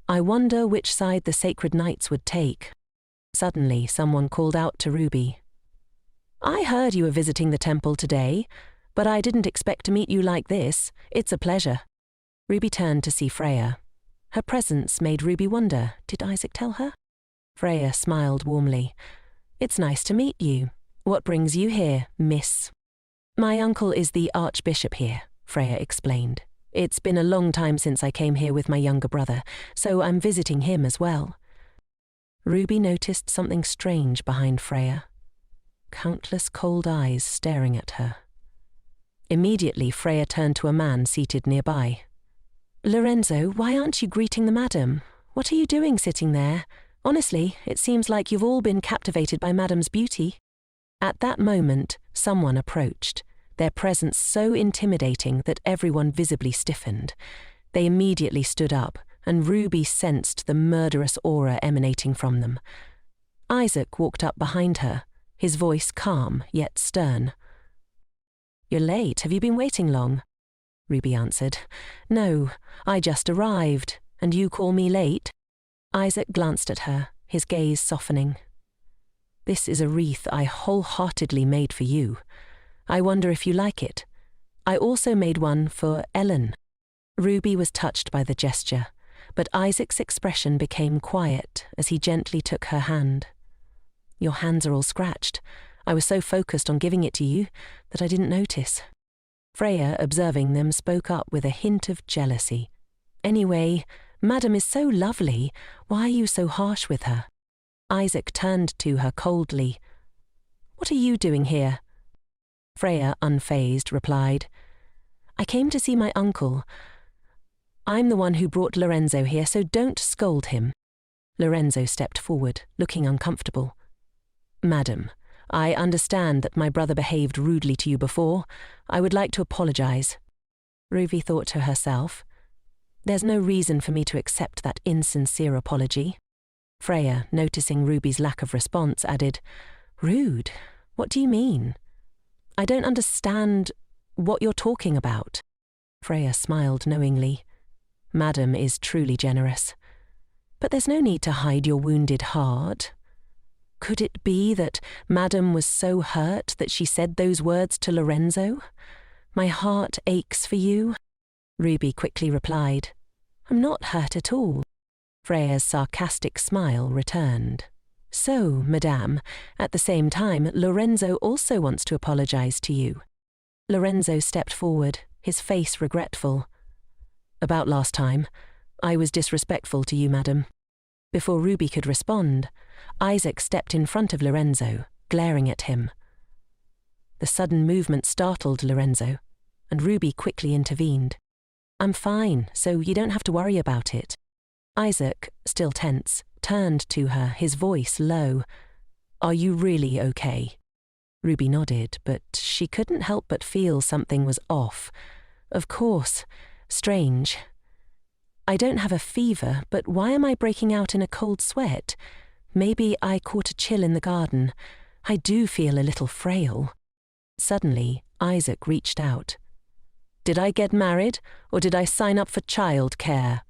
I wonder which side the sacred knights would take. Suddenly, someone called out to Ruby. "I heard you were visiting the temple today, but I didn't expect to meet you like this. It's a pleasure." Ruby turned to see Freya. Her presence made Ruby wonder, did Isaac tell her? Freya smiled warmly. "It's nice to meet you. What brings you here, miss?" "My uncle is the archbishop here," Freya explained. "It's been a long time since I came here with my younger brother, so I'm visiting him as well." Ruby noticed something strange behind Freya. Countless cold eyes staring at her. Immediately, Freya turned to a man seated nearby. "Lorenzo, why aren't you greeting the madam? What are you doing sitting there? Honestly, it seems like you've all been captivated by madam's beauty." At that moment, someone approached, their presence so intimidating that everyone visibly stiffened. They immediately stood up, and Ruby sensed the murderous aura emanating from them. Isaac walked up behind her, his voice calm yet stern. "You're late. Have you been waiting long?" Ruby answered. "No, I just arrived. And you call me late?" Isaac glanced at her, his gaze softening. "This is a wreath I wholeheartedly made for you. I wonder if you like it. I also made one for Elle." Ruby was touched by the gesture, but Isaac's expression became quiet as he gently took her hand. "Your hands are all scratched. I was so focused on giving it to you that I didn't notice." Freya, observing them, spoke up with a hint of jealousy. "Anyway, Madam is so lovely. Why are you so harsh with her?" Isaac turned to her coldly. "What are you doing here?" Freya, unfazed, replied, "I came to see my uncle. I'm the one who brought Lorenzo here, so don't scold him." Lorenzo stepped forward, looking uncomfortable. "Madam, I understand that my brother behaved rudely to you before. I would like to apologize." Ruby thought to herself, "There's no reason for me to accept that insincere apology." Freya, noticing Ruby's lack of response, added, "Rude? What do you mean? I don't understand what you're talking about." Freya smiled knowingly. "Madam is truly generous. But there's no need to hide your wounded heart. Could it be that Madam was so hurt that she said those words to Lorenzo? 'My heart aches for you'?" Ruby quickly replied, "I'm not hurt at all." Freya's sarcastic smile returned. "So, Madame, at the same time, Lorenzo also wants to apologize to you." Lorenzo stepped forward, his face regretful. "About last time, I was disrespectful to you, Madam." Before Ruby could respond, Isaac stepped in front of Lorenzo, glaring at him. The sudden movement startled Lorenzo, and Ruby quickly intervened. "I'm fine, so you don't have to worry about it." Isaac, still tense, turned to her, his voice low. "Are you really okay?" Ruby nodded, but she couldn't help but feel something was off. Of course, strange. "I don't have a fever, but why am I breaking out in a cold sweat? Maybe I caught a chill in the garden. I do feel a little frail." Suddenly, Isaac reached out. "Did I get married, or did I sign up for child care?"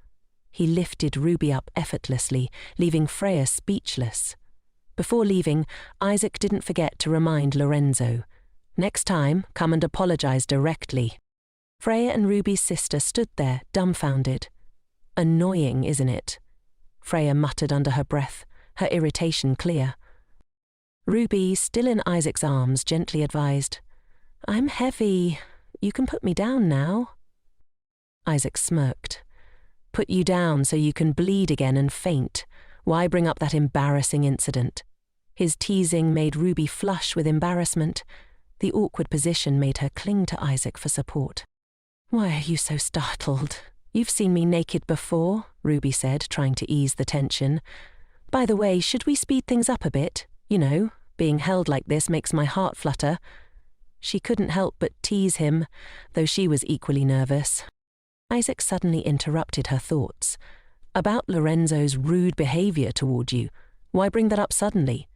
He lifted Ruby up effortlessly, leaving Freya speechless. Before leaving, Isaac didn't forget to remind Lorenzo, "Next time, come and apologize directly." Freya and Ruby's sister stood there, dumbfounded. "Annoying, isn't it?" Freya muttered under her breath, her irritation clear. Ruby, still in Isaac's arms, gently advised, "I'm heavy. You can put me down now." Isaac smirked. "Put you down so you can bleed again and faint. Why bring up that embarrassing incident?" His teasing made Ruby flush with embarrassment. The awkward position made her cling to Isaac for support. "Why are you so startled? You've seen me naked before," Ruby said, trying to ease the tension. "By the way, should we speed things up a bit? You know, being held like this makes my heart flutter." She couldn't help but tease him, though she was equally nervous. Isaac suddenly interrupted her thoughts. About Lorenzo's rude behavior toward you. Why bring that up suddenly?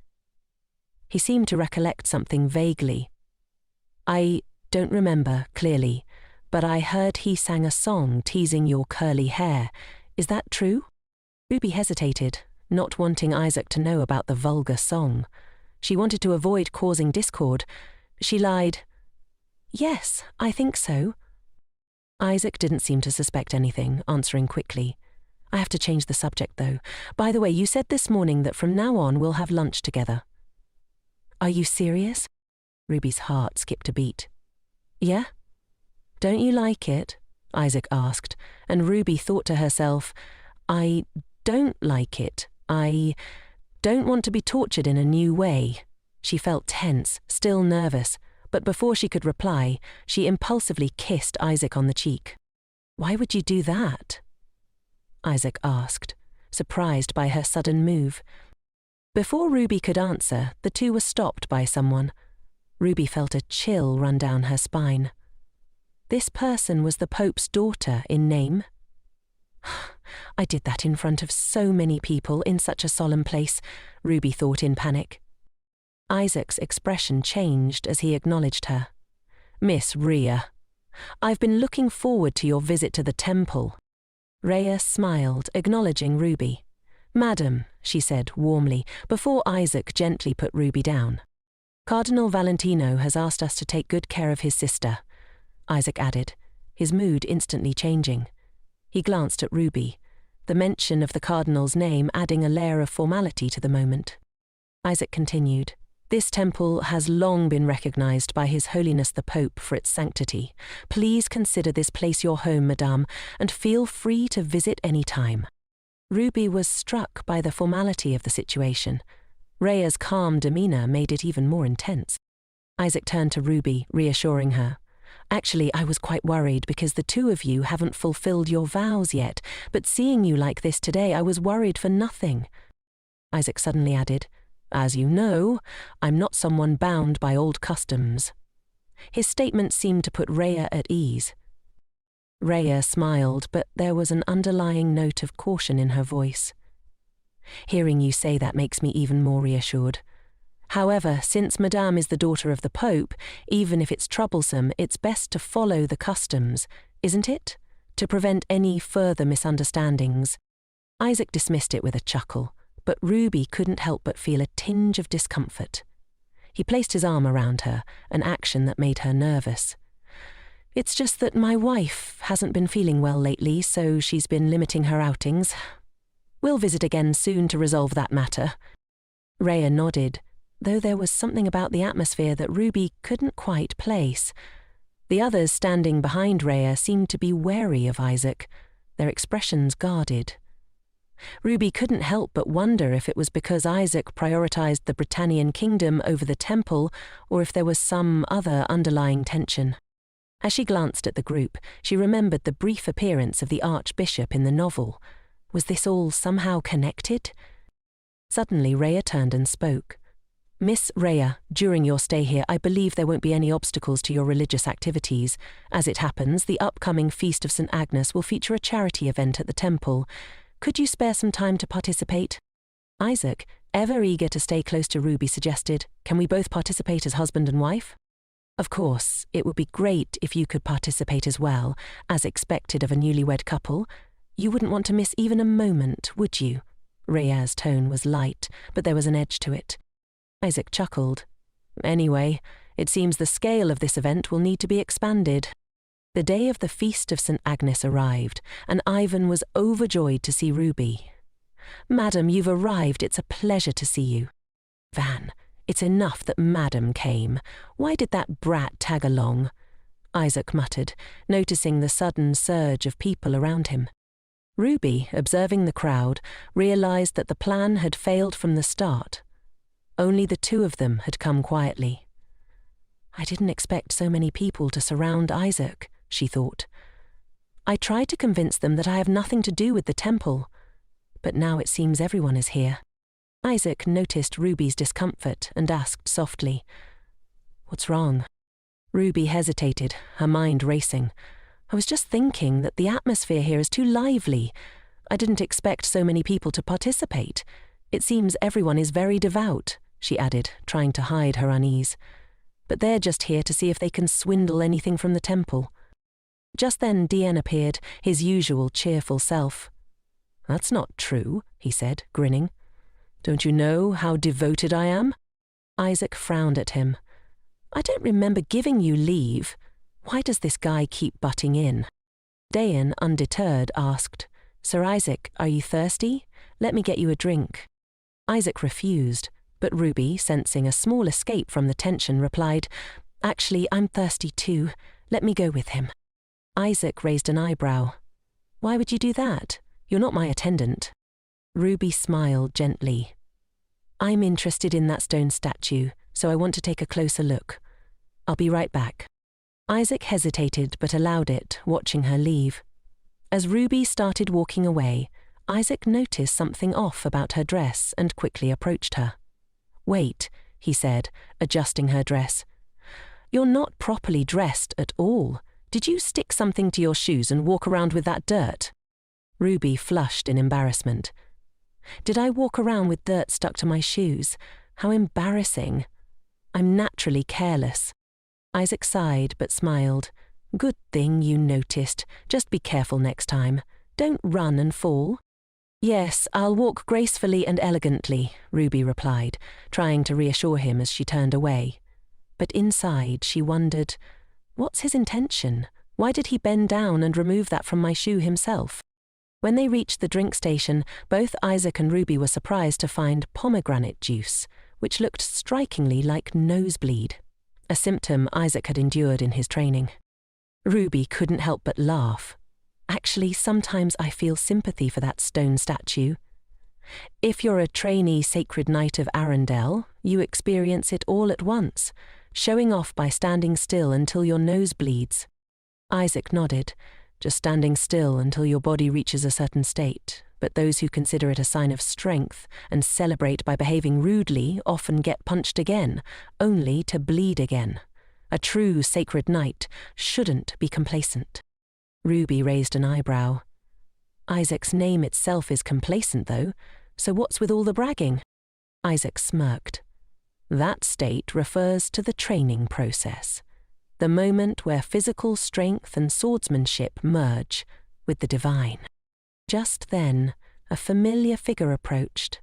He seemed to recollect something vaguely. I don't remember clearly, but I heard he sang a song teasing your curly hair. Is that true? Ruby hesitated, not wanting Isaac to know about the vulgar song. She wanted to avoid causing discord. She lied. Yes, I think so. Isaac didn't seem to suspect anything, answering quickly. I have to change the subject, though. By the way, you said this morning that from now on we'll have lunch together. Are you serious? Ruby's heart skipped a beat. Yeah? Don't you like it? Isaac asked, and Ruby thought to herself, I don't like it. I don't want to be tortured in a new way. She felt tense, still nervous, but before she could reply, she impulsively kissed Isaac on the cheek. Why would you do that? Isaac asked, surprised by her sudden move. Before Ruby could answer, the two were stopped by someone. Ruby felt a chill run down her spine. This person was the Pope's daughter in name. I did that in front of so many people in such a solemn place, Ruby thought in panic. Isaac's expression changed as he acknowledged her. Miss Rhea, I've been looking forward to your visit to the temple. Rhea smiled, acknowledging Ruby. Madam, she said warmly, before Isaac gently put Ruby down. Cardinal Valentino has asked us to take good care of his sister, Isaac added, his mood instantly changing. He glanced at Ruby, the mention of the cardinal's name adding a layer of formality to the moment. Isaac continued, This temple has long been recognized by His Holiness the Pope for its sanctity. Please consider this place your home, madame, and feel free to visit any time. Ruby was struck by the formality of the situation. Rhea's calm demeanor made it even more intense. Isaac turned to Ruby, reassuring her. Actually, I was quite worried because the two of you haven't fulfilled your vows yet, but seeing you like this today, I was worried for nothing. Isaac suddenly added, As you know, I'm not someone bound by old customs. His statement seemed to put Rhea at ease. Rhea smiled, but there was an underlying note of caution in her voice. Hearing you say that makes me even more reassured. However, since Madame is the daughter of the Pope, even if it's troublesome, it's best to follow the customs, isn't it? To prevent any further misunderstandings. Isaac dismissed it with a chuckle, but Ruby couldn't help but feel a tinge of discomfort. He placed his arm around her, an action that made her nervous. It's just that my wife hasn't been feeling well lately, so she's been limiting her outings. We'll visit again soon to resolve that matter. Rhea nodded, though there was something about the atmosphere that Ruby couldn't quite place. The others standing behind Rhea seemed to be wary of Isaac, their expressions guarded. Ruby couldn't help but wonder if it was because Isaac prioritized the Britannian kingdom over the temple, or if there was some other underlying tension. As she glanced at the group, she remembered the brief appearance of the Archbishop in the novel. Was this all somehow connected? Suddenly Rhea turned and spoke. Miss Rhea, during your stay here, I believe there won't be any obstacles to your religious activities. As it happens, the upcoming Feast of St. Agnes will feature a charity event at the temple. Could you spare some time to participate? Isaac, ever eager to stay close to Ruby, suggested, Can we both participate as husband and wife? Of course, it would be great if you could participate as well, as expected of a newlywed couple. You wouldn't want to miss even a moment, would you? Rhea's tone was light, but there was an edge to it. Isaac chuckled. Anyway, it seems the scale of this event will need to be expanded. The day of the Feast of St. Agnes arrived, and Ivan was overjoyed to see Ruby. Madam, you've arrived. It's a pleasure to see you. Van, it's enough that Madam came. Why did that brat tag along? Isaac muttered, noticing the sudden surge of people around him. Ruby, observing the crowd, realized that the plan had failed from the start. Only the two of them had come quietly. I didn't expect so many people to surround Isaac, she thought. I tried to convince them that I have nothing to do with the temple, but now it seems everyone is here. Isaac noticed Ruby's discomfort and asked softly, What's wrong? Ruby hesitated, her mind racing. I was just thinking that the atmosphere here is too lively. I didn't expect so many people to participate. It seems everyone is very devout, she added, trying to hide her unease. But they're just here to see if they can swindle anything from the temple. Just then Dien appeared, his usual cheerful self. That's not true, he said, grinning. Don't you know how devoted I am? Isaac frowned at him. I don't remember giving you leave. Why does this guy keep butting in? Dien, undeterred, asked, Sir Isaac, are you thirsty? Let me get you a drink. Isaac refused, but Ruby, sensing a small escape from the tension, replied, Actually, I'm thirsty too. Let me go with him. Isaac raised an eyebrow. Why would you do that? You're not my attendant. Ruby smiled gently. I'm interested in that stone statue, so I want to take a closer look. I'll be right back. Isaac hesitated but allowed it, watching her leave. As Ruby started walking away, Isaac noticed something off about her dress and quickly approached her. Wait, he said, adjusting her dress. You're not properly dressed at all. Did you stick something to your shoes and walk around with that dirt? Ruby flushed in embarrassment. Did I walk around with dirt stuck to my shoes? How embarrassing. I'm naturally careless. Isaac sighed but smiled. Good thing you noticed. Just be careful next time. Don't run and fall. Yes, I'll walk gracefully and elegantly, Ruby replied, trying to reassure him as she turned away. But inside she wondered, what's his intention? Why did he bend down and remove that from my shoe himself? When they reached the drink station, both Isaac and Ruby were surprised to find pomegranate juice, which looked strikingly like nosebleed, a symptom Isaac had endured in his training. Ruby couldn't help but laugh. Actually, sometimes I feel sympathy for that stone statue. If you're a trainee sacred knight of Arundel, you experience it all at once, showing off by standing still until your nose bleeds. Isaac nodded, just standing still until your body reaches a certain state, but those who consider it a sign of strength and celebrate by behaving rudely often get punched again, only to bleed again. A true sacred knight shouldn't be complacent. Ruby raised an eyebrow. Isaac's name itself is complacent, though, so what's with all the bragging? Isaac smirked. That state refers to the training process, the moment where physical strength and swordsmanship merge with the divine. Just then, a familiar figure approached.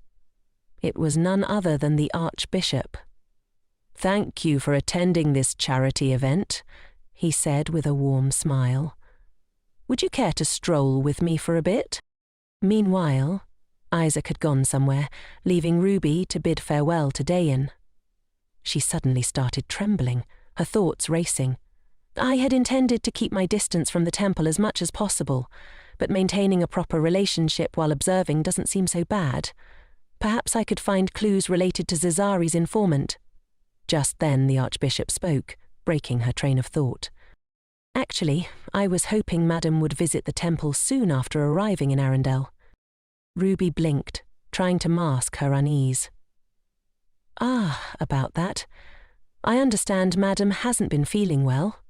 It was none other than the Archbishop. Thank you for attending this charity event, he said with a warm smile. Would you care to stroll with me for a bit? Meanwhile, Isaac had gone somewhere, leaving Ruby to bid farewell to Dayan. She suddenly started trembling, her thoughts racing. I had intended to keep my distance from the temple as much as possible, but maintaining a proper relationship while observing doesn't seem so bad. Perhaps I could find clues related to Zizari's informant. Just then the Archbishop spoke, breaking her train of thought. Actually, I was hoping Madam would visit the temple soon after arriving in Arundel. Ruby blinked, trying to mask her unease. About that. I understand Madam hasn't been feeling well.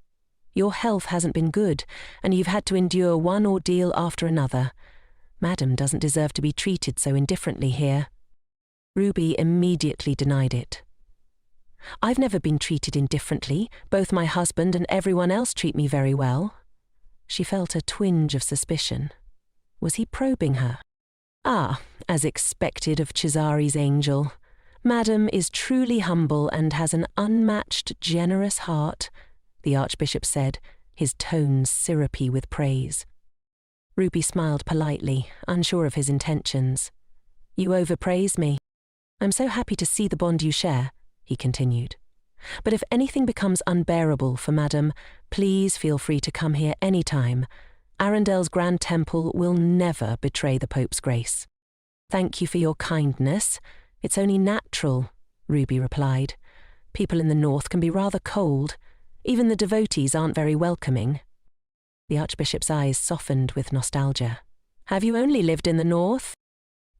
Your health hasn't been good, and you've had to endure one ordeal after another. Madam doesn't deserve to be treated so indifferently here. Ruby immediately denied it. I've never been treated indifferently. Both my husband and everyone else treat me very well. She felt a twinge of suspicion. Was he probing her? As expected of Cesari's angel. Madam is truly humble and has an unmatched, generous heart, the Archbishop said, his tones syrupy with praise. Ruby smiled politely, unsure of his intentions. You overpraise me. I'm so happy to see the bond you share, he continued. But if anything becomes unbearable for Madam, please feel free to come here any time. Arundel's Grand Temple will never betray the Pope's grace. Thank you for your kindness. It's only natural, Ruby replied. People in the north can be rather cold. Even the devotees aren't very welcoming. The Archbishop's eyes softened with nostalgia. Have you only lived in the north?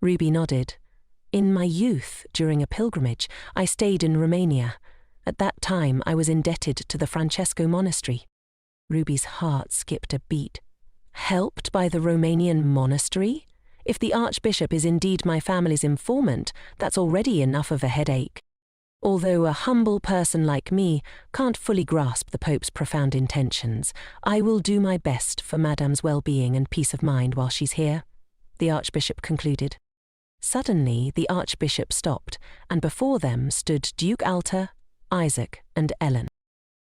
Ruby nodded. In my youth, during a pilgrimage, I stayed in Romania. At that time, I was indebted to the Francesco monastery. Ruby's heart skipped a beat. Helped by the Romanian monastery? If the Archbishop is indeed my family's informant, that's already enough of a headache. Although a humble person like me can't fully grasp the Pope's profound intentions, I will do my best for Madame's well-being and peace of mind while she's here, the Archbishop concluded. Suddenly, the Archbishop stopped, and before them stood Duke Alta, Isaac, and Ellen.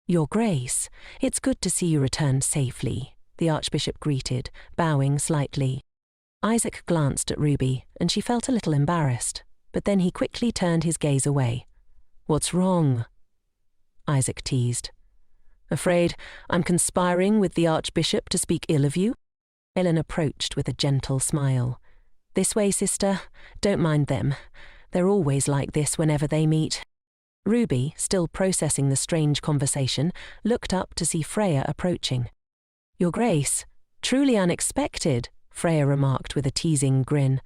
Your Grace, it's good to see you return safely, the Archbishop greeted, bowing slightly. Isaac glanced at Ruby, and she felt a little embarrassed, but then he quickly turned his gaze away. What's wrong? Isaac teased. Afraid I'm conspiring with the Archbishop to speak ill of you? Ellen approached with a gentle smile. This way, sister. Don't mind them. They're always like this whenever they meet. Ruby, still processing the strange conversation, looked up to see Freya approaching. Your Grace, truly unexpected, Freya remarked with a teasing grin.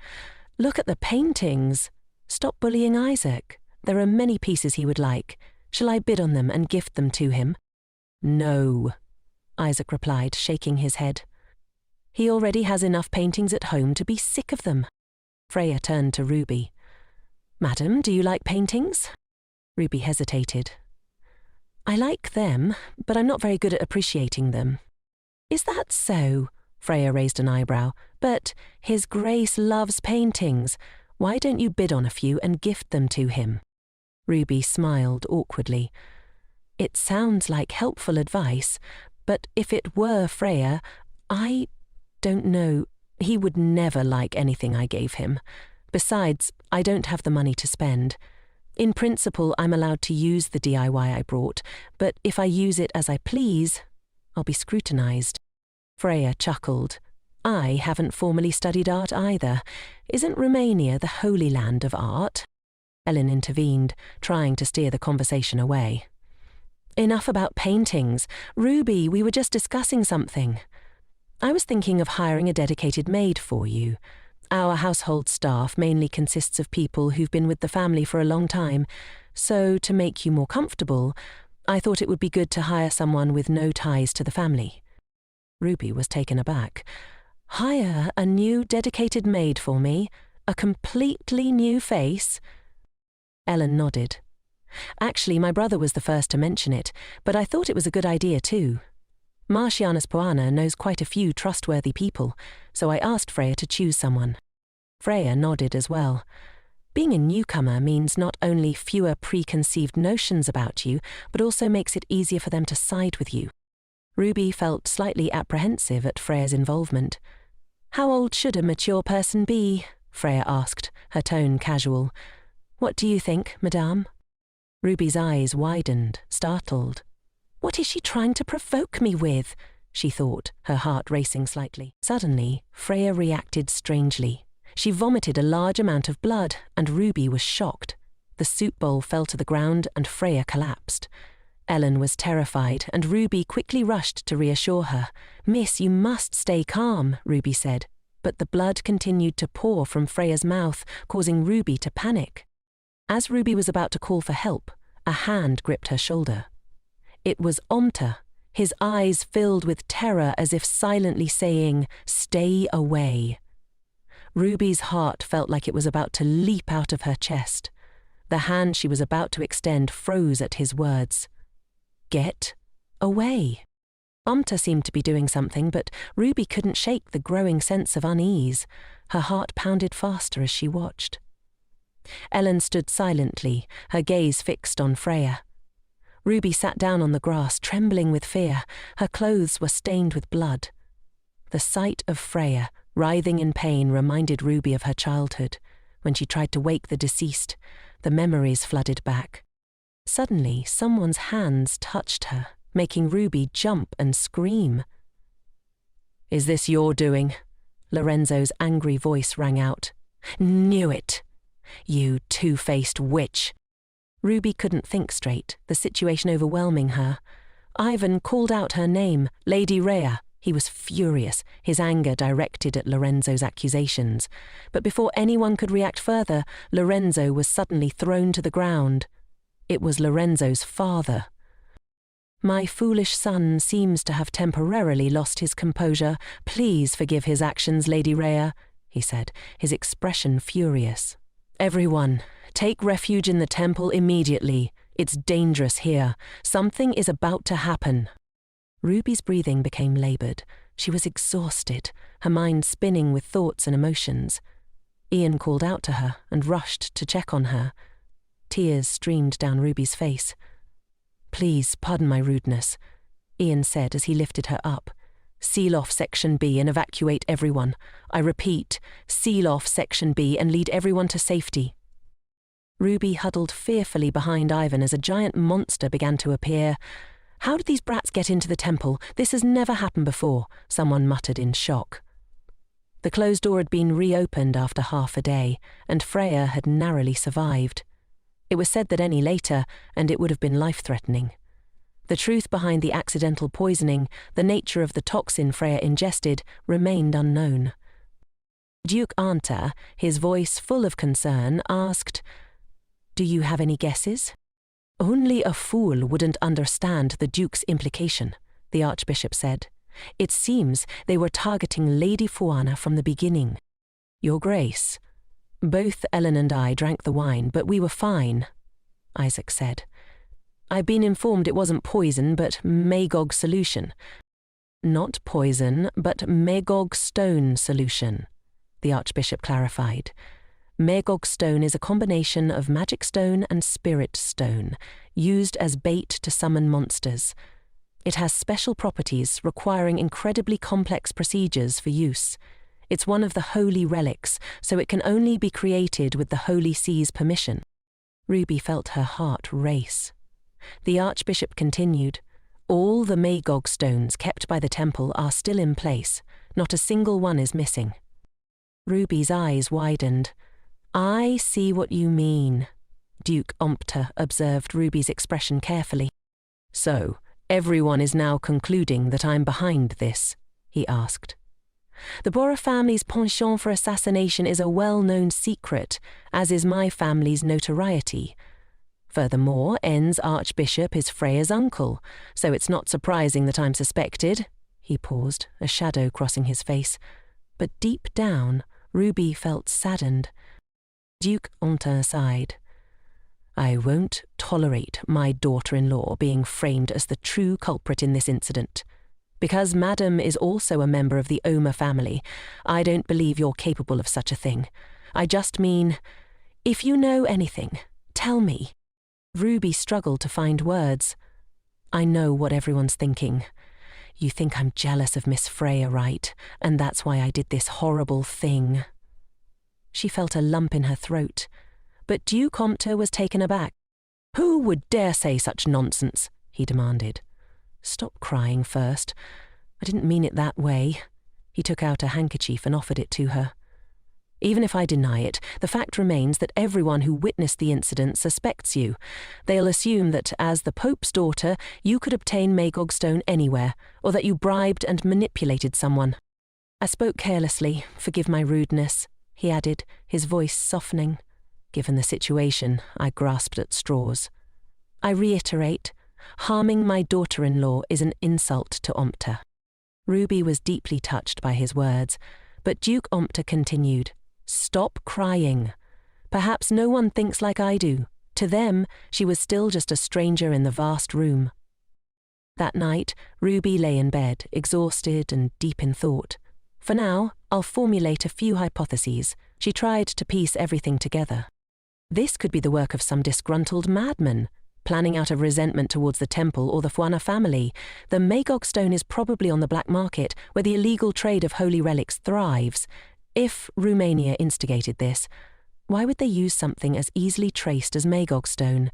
Look at the paintings. Stop bullying Isaac. There are many pieces he would like. Shall I bid on them and gift them to him? No, Isaac replied, shaking his head. He already has enough paintings at home to be sick of them. Freya turned to Ruby. Madam, do you like paintings? Ruby hesitated. I like them, but I'm not very good at appreciating them. Is that so? Freya raised an eyebrow. But His Grace loves paintings. Why don't you bid on a few and gift them to him? Ruby smiled awkwardly. It sounds like helpful advice, but if it were Freya, I don't know. He would never like anything I gave him. Besides, I don't have the money to spend. In principle, I'm allowed to use the DIY I brought, but if I use it as I please, I'll be scrutinized. Freya chuckled. I haven't formally studied art either. Isn't Romania the holy land of art? Ellen intervened, trying to steer the conversation away. Enough about paintings. Ruby, we were just discussing something. I was thinking of hiring a dedicated maid for you. Our household staff mainly consists of people who've been with the family for a long time, so to make you more comfortable, I thought it would be good to hire someone with no ties to the family. Ruby was taken aback. Hire a new dedicated maid for me? A completely new face? Ellen nodded. Actually, my brother was the first to mention it, but I thought it was a good idea too. Marcianus Poana knows quite a few trustworthy people, so I asked Freya to choose someone. Freya nodded as well. Being a newcomer means not only fewer preconceived notions about you, but also makes it easier for them to side with you. Ruby felt slightly apprehensive at Freya's involvement. How old should a mature person be? Freya asked, her tone casual. What do you think, Madame? Ruby's eyes widened, startled. What is she trying to provoke me with? She thought, her heart racing slightly. Suddenly, Freya reacted strangely. She vomited a large amount of blood, and Ruby was shocked. The soup bowl fell to the ground, and Freya collapsed. Ellen was terrified, and Ruby quickly rushed to reassure her. Miss, you must stay calm, Ruby said. But the blood continued to pour from Freya's mouth, causing Ruby to panic. As Ruby was about to call for help, a hand gripped her shoulder. It was Omerta, his eyes filled with terror as if silently saying, "Stay away." Ruby's heart felt like it was about to leap out of her chest. The hand she was about to extend froze at his words. Get away. Omerta seemed to be doing something, but Ruby couldn't shake the growing sense of unease. Her heart pounded faster as she watched. Ellen stood silently, her gaze fixed on Freya. Ruby sat down on the grass, trembling with fear. Her clothes were stained with blood. The sight of Freya, writhing in pain, reminded Ruby of her childhood. When she tried to wake the deceased, the memories flooded back. Suddenly, someone's hands touched her, making Ruby jump and scream. "Is this your doing?" Lorenzo's angry voice rang out. "Knew it! You two-faced witch!" Ruby couldn't think straight, the situation overwhelming her. Ivan called out her name, Lady Rhea. He was furious, his anger directed at Lorenzo's accusations. But before anyone could react further, Lorenzo was suddenly thrown to the ground. It was Lorenzo's father. My foolish son seems to have temporarily lost his composure. Please forgive his actions, Lady Rhea, he said, his expression furious. Everyone, take refuge in the temple immediately. It's dangerous here. Something is about to happen. Ruby's breathing became laboured. She was exhausted, her mind spinning with thoughts and emotions. Ian called out to her and rushed to check on her. Tears streamed down Ruby's face. Please, pardon my rudeness, Ian said as he lifted her up. Seal off Section B and evacuate everyone. I repeat, seal off Section B and lead everyone to safety. Ruby huddled fearfully behind Ivan as a giant monster began to appear. How did these brats get into the temple? This has never happened before, someone muttered in shock. The closed door had been reopened after half a day, and Freya had narrowly survived. It was said that any later, and it would have been life-threatening. The truth behind the accidental poisoning, the nature of the toxin Freya ingested, remained unknown. Duke Anta, his voice full of concern, asked, "Do you have any guesses?" "Only a fool wouldn't understand the Duke's implication," the Archbishop said. "It seems they were targeting Lady Fuana from the beginning." "Your Grace, both Ellen and I drank the wine, but we were fine," Isaac said. "I've been informed it wasn't poison, but Magog solution." "Not poison, but Magog stone solution," the Archbishop clarified. Magog stone is a combination of magic stone and spirit stone, used as bait to summon monsters. It has special properties requiring incredibly complex procedures for use. It's one of the holy relics, so it can only be created with the Holy See's permission. Ruby felt her heart race. The Archbishop continued, "All the Magog stones kept by the temple are still in place. Not a single one is missing." Ruby's eyes widened. "I see what you mean." Duke Omerta observed Ruby's expression carefully. "So, everyone is now concluding that I'm behind this?" he asked. "The Borgia family's penchant for assassination is a well-known secret, as is my family's notoriety. Furthermore, En's Archbishop is Freya's uncle, so it's not surprising that I'm suspected." He paused, a shadow crossing his face. But deep down, Ruby felt saddened. Duke Omerta sighed. "I won't tolerate my daughter-in-law being framed as the true culprit in this incident. Because Madam is also a member of the Omer family, I don't believe you're capable of such a thing. I just mean, if you know anything, tell me." Ruby struggled to find words. "I know what everyone's thinking. You think I'm jealous of Miss Freya, right? And that's why I did this horrible thing." She felt a lump in her throat, but Duke Omerta was taken aback. "Who would dare say such nonsense?" he demanded. "Stop crying first. I didn't mean it that way." He took out a handkerchief and offered it to her. "Even if I deny it, the fact remains that everyone who witnessed the incident suspects you. They'll assume that, as the Pope's daughter, you could obtain Magog stone anywhere, or that you bribed and manipulated someone. I spoke carelessly, forgive my rudeness," he added, his voice softening. "Given the situation, I grasped at straws. I reiterate, harming my daughter-in-law is an insult to Omerta." Ruby was deeply touched by his words, but Duke Omerta continued, "Stop crying. Perhaps no one thinks like I do. To them, she was still just a stranger in the vast room." That night, Ruby lay in bed, exhausted and deep in thought. "For now, I'll formulate a few hypotheses." She tried to piece everything together. This could be the work of some disgruntled madman, planning out of resentment towards the temple or the Fuana family. The Magog stone is probably on the black market, where the illegal trade of holy relics thrives. If Romania instigated this, why would they use something as easily traced as Magog stone?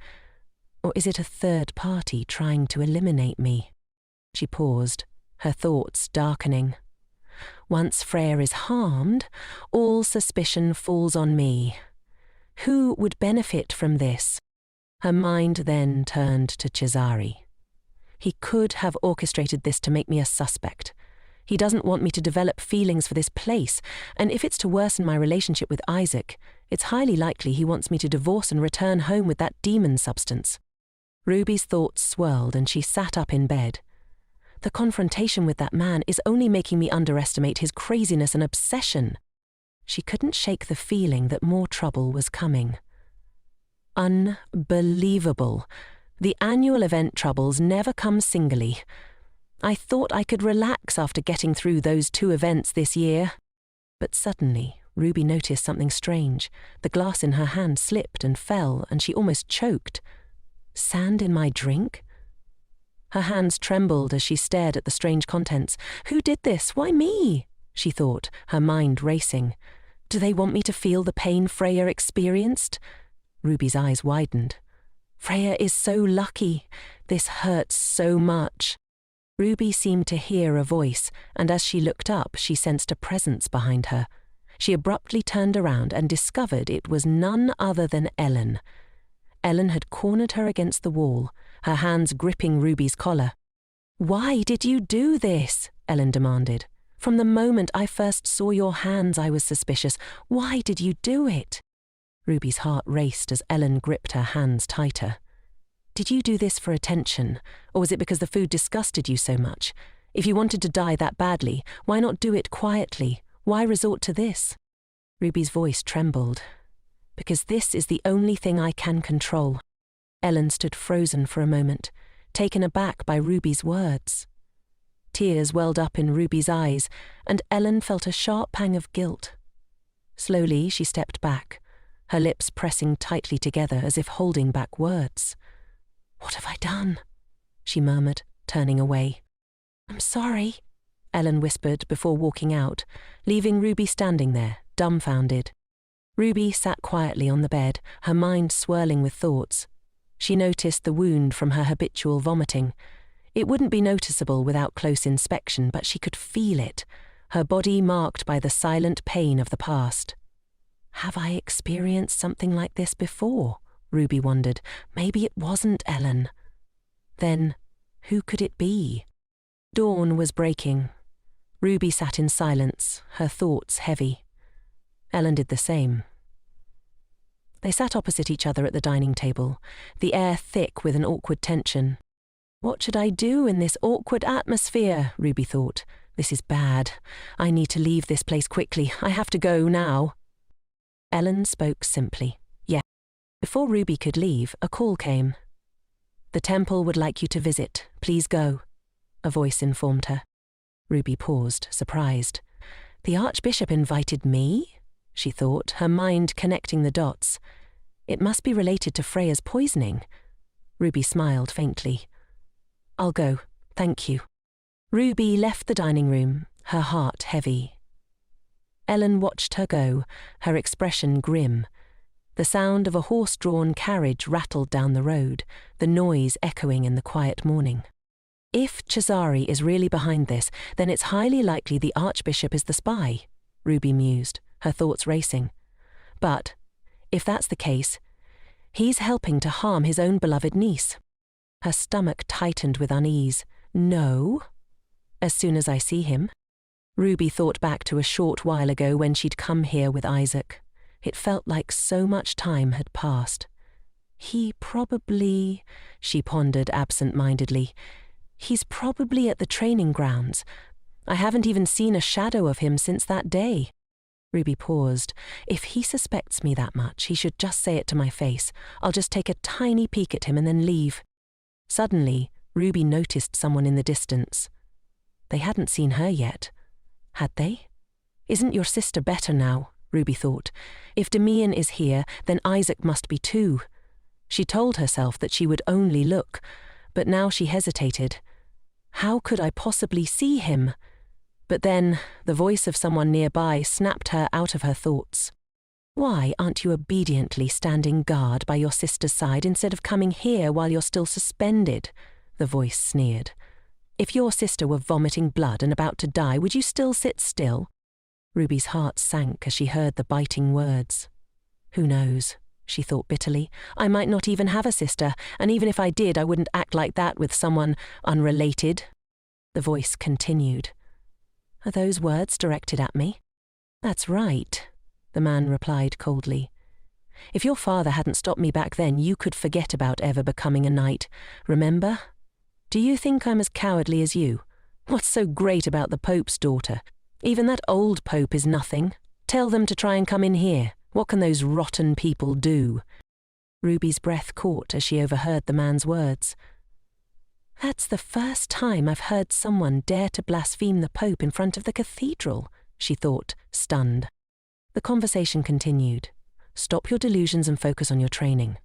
Or is it a third party trying to eliminate me? She paused, her thoughts darkening. Once Freya is harmed, all suspicion falls on me. Who would benefit from this? Her mind then turned to Cesare. He could have orchestrated this to make me a suspect. He doesn't want me to develop feelings for this place, and if it's to worsen my relationship with Isaac, It's highly likely he wants me to divorce and return home with that demon substance. Ruby's thoughts swirled and she sat up in bed. The confrontation with that man is only making me underestimate his craziness and obsession. She couldn't shake the feeling that more trouble was coming. Unbelievable. The annual event troubles never come singly. I thought I could relax after getting through those 2 events this year. But suddenly, Ruby noticed something strange. The glass in her hand slipped and fell, and she almost choked. Sand in my drink? Her hands trembled as she stared at the strange contents. Who did this? Why me? She thought, her mind racing. Do they want me to feel the pain Freya experienced? Ruby's eyes widened. Freya is so lucky. This hurts so much. Ruby seemed to hear a voice, and as she looked up, she sensed a presence behind her. She abruptly turned around and discovered it was none other than Elle. Elle had cornered her against the wall, her hands gripping Ruby's collar. Why did you do this? Elle demanded. From the moment I first saw your hands, I was suspicious. Why did you do it? Ruby's heart raced as Elle gripped her hands tighter. Did you do this for attention, or was it because the food disgusted you so much? If you wanted to die that badly, why not do it quietly? Why resort to this? Ruby's voice trembled. Because this is the only thing I can control. Elle stood frozen for a moment, taken aback by Ruby's words. Tears welled up in Ruby's eyes, and Elle felt a sharp pang of guilt. Slowly she stepped back, her lips pressing tightly together as if holding back words. What have I done? She murmured, turning away. I'm sorry, Elle whispered before walking out, leaving Ruby standing there, dumbfounded. Ruby sat quietly on the bed, her mind swirling with thoughts. She noticed the wound from her habitual vomiting. It wouldn't be noticeable without close inspection, but she could feel it, her body marked by the silent pain of the past. Have I experienced something like this before? Ruby wondered. Maybe it wasn't Elle. Then, who could it be? Dawn was breaking. Ruby sat in silence, her thoughts heavy. Elle did the same. They sat opposite each other at the dining table, the air thick with an awkward tension. What should I do in this awkward atmosphere? Ruby thought. This is bad. I need to leave this place quickly. I have to go now. Elle spoke simply. Yes. Before Ruby could leave, a call came. The temple would like you to visit. Please go, a voice informed her. Ruby paused, surprised. The Archbishop invited me? She thought, her mind connecting the dots. It must be related to Freya's poisoning. Ruby smiled faintly. I'll go, thank you. Ruby left the dining room, her heart heavy. Elle watched her go, her expression grim. The sound of a horse-drawn carriage rattled down the road, the noise echoing in the quiet morning. If Cesare is really behind this, then it's highly likely the Archbishop is the spy, Ruby mused, her thoughts racing. But, if that's the case, he's helping to harm his own beloved niece. Her stomach tightened with unease. No? As soon as I see him? Ruby thought back to a short while ago when she'd come here with Isaac. It felt like so much time had passed. He probably, she pondered absent-mindedly, he's probably at the training grounds. I haven't even seen a shadow of him since that day. Ruby paused. If he suspects me that much, he should just say it to my face. I'll just take a tiny peek at him and then leave. Suddenly, Ruby noticed someone in the distance. They hadn't seen her yet. Had they? Isn't your sister better now? Ruby thought. If Damian is here, then Isaac must be too. She told herself that she would only look, but now she hesitated. How could I possibly see him? But then, the voice of someone nearby snapped her out of her thoughts. Why aren't you obediently standing guard by your sister's side instead of coming here while you're still suspended? The voice sneered. If your sister were vomiting blood and about to die, would you still sit still? Ruby's heart sank as she heard the biting words. Who knows, she thought bitterly. I might not even have a sister, and even if I did, I wouldn't act like that with someone unrelated. The voice continued. Are those words directed at me? That's right, the man replied coldly. If your father hadn't stopped me back then, you could forget about ever becoming a knight. Remember? Do you think I'm as cowardly as you? What's so great about the Pope's daughter? Even that old Pope is nothing. Tell them to try and come in here. What can those rotten people do?" Ruby's breath caught as she overheard the man's words. "That's the first time I've heard someone dare to blaspheme the Pope in front of the cathedral," she thought, stunned. The conversation continued. "Stop your delusions and focus on your training.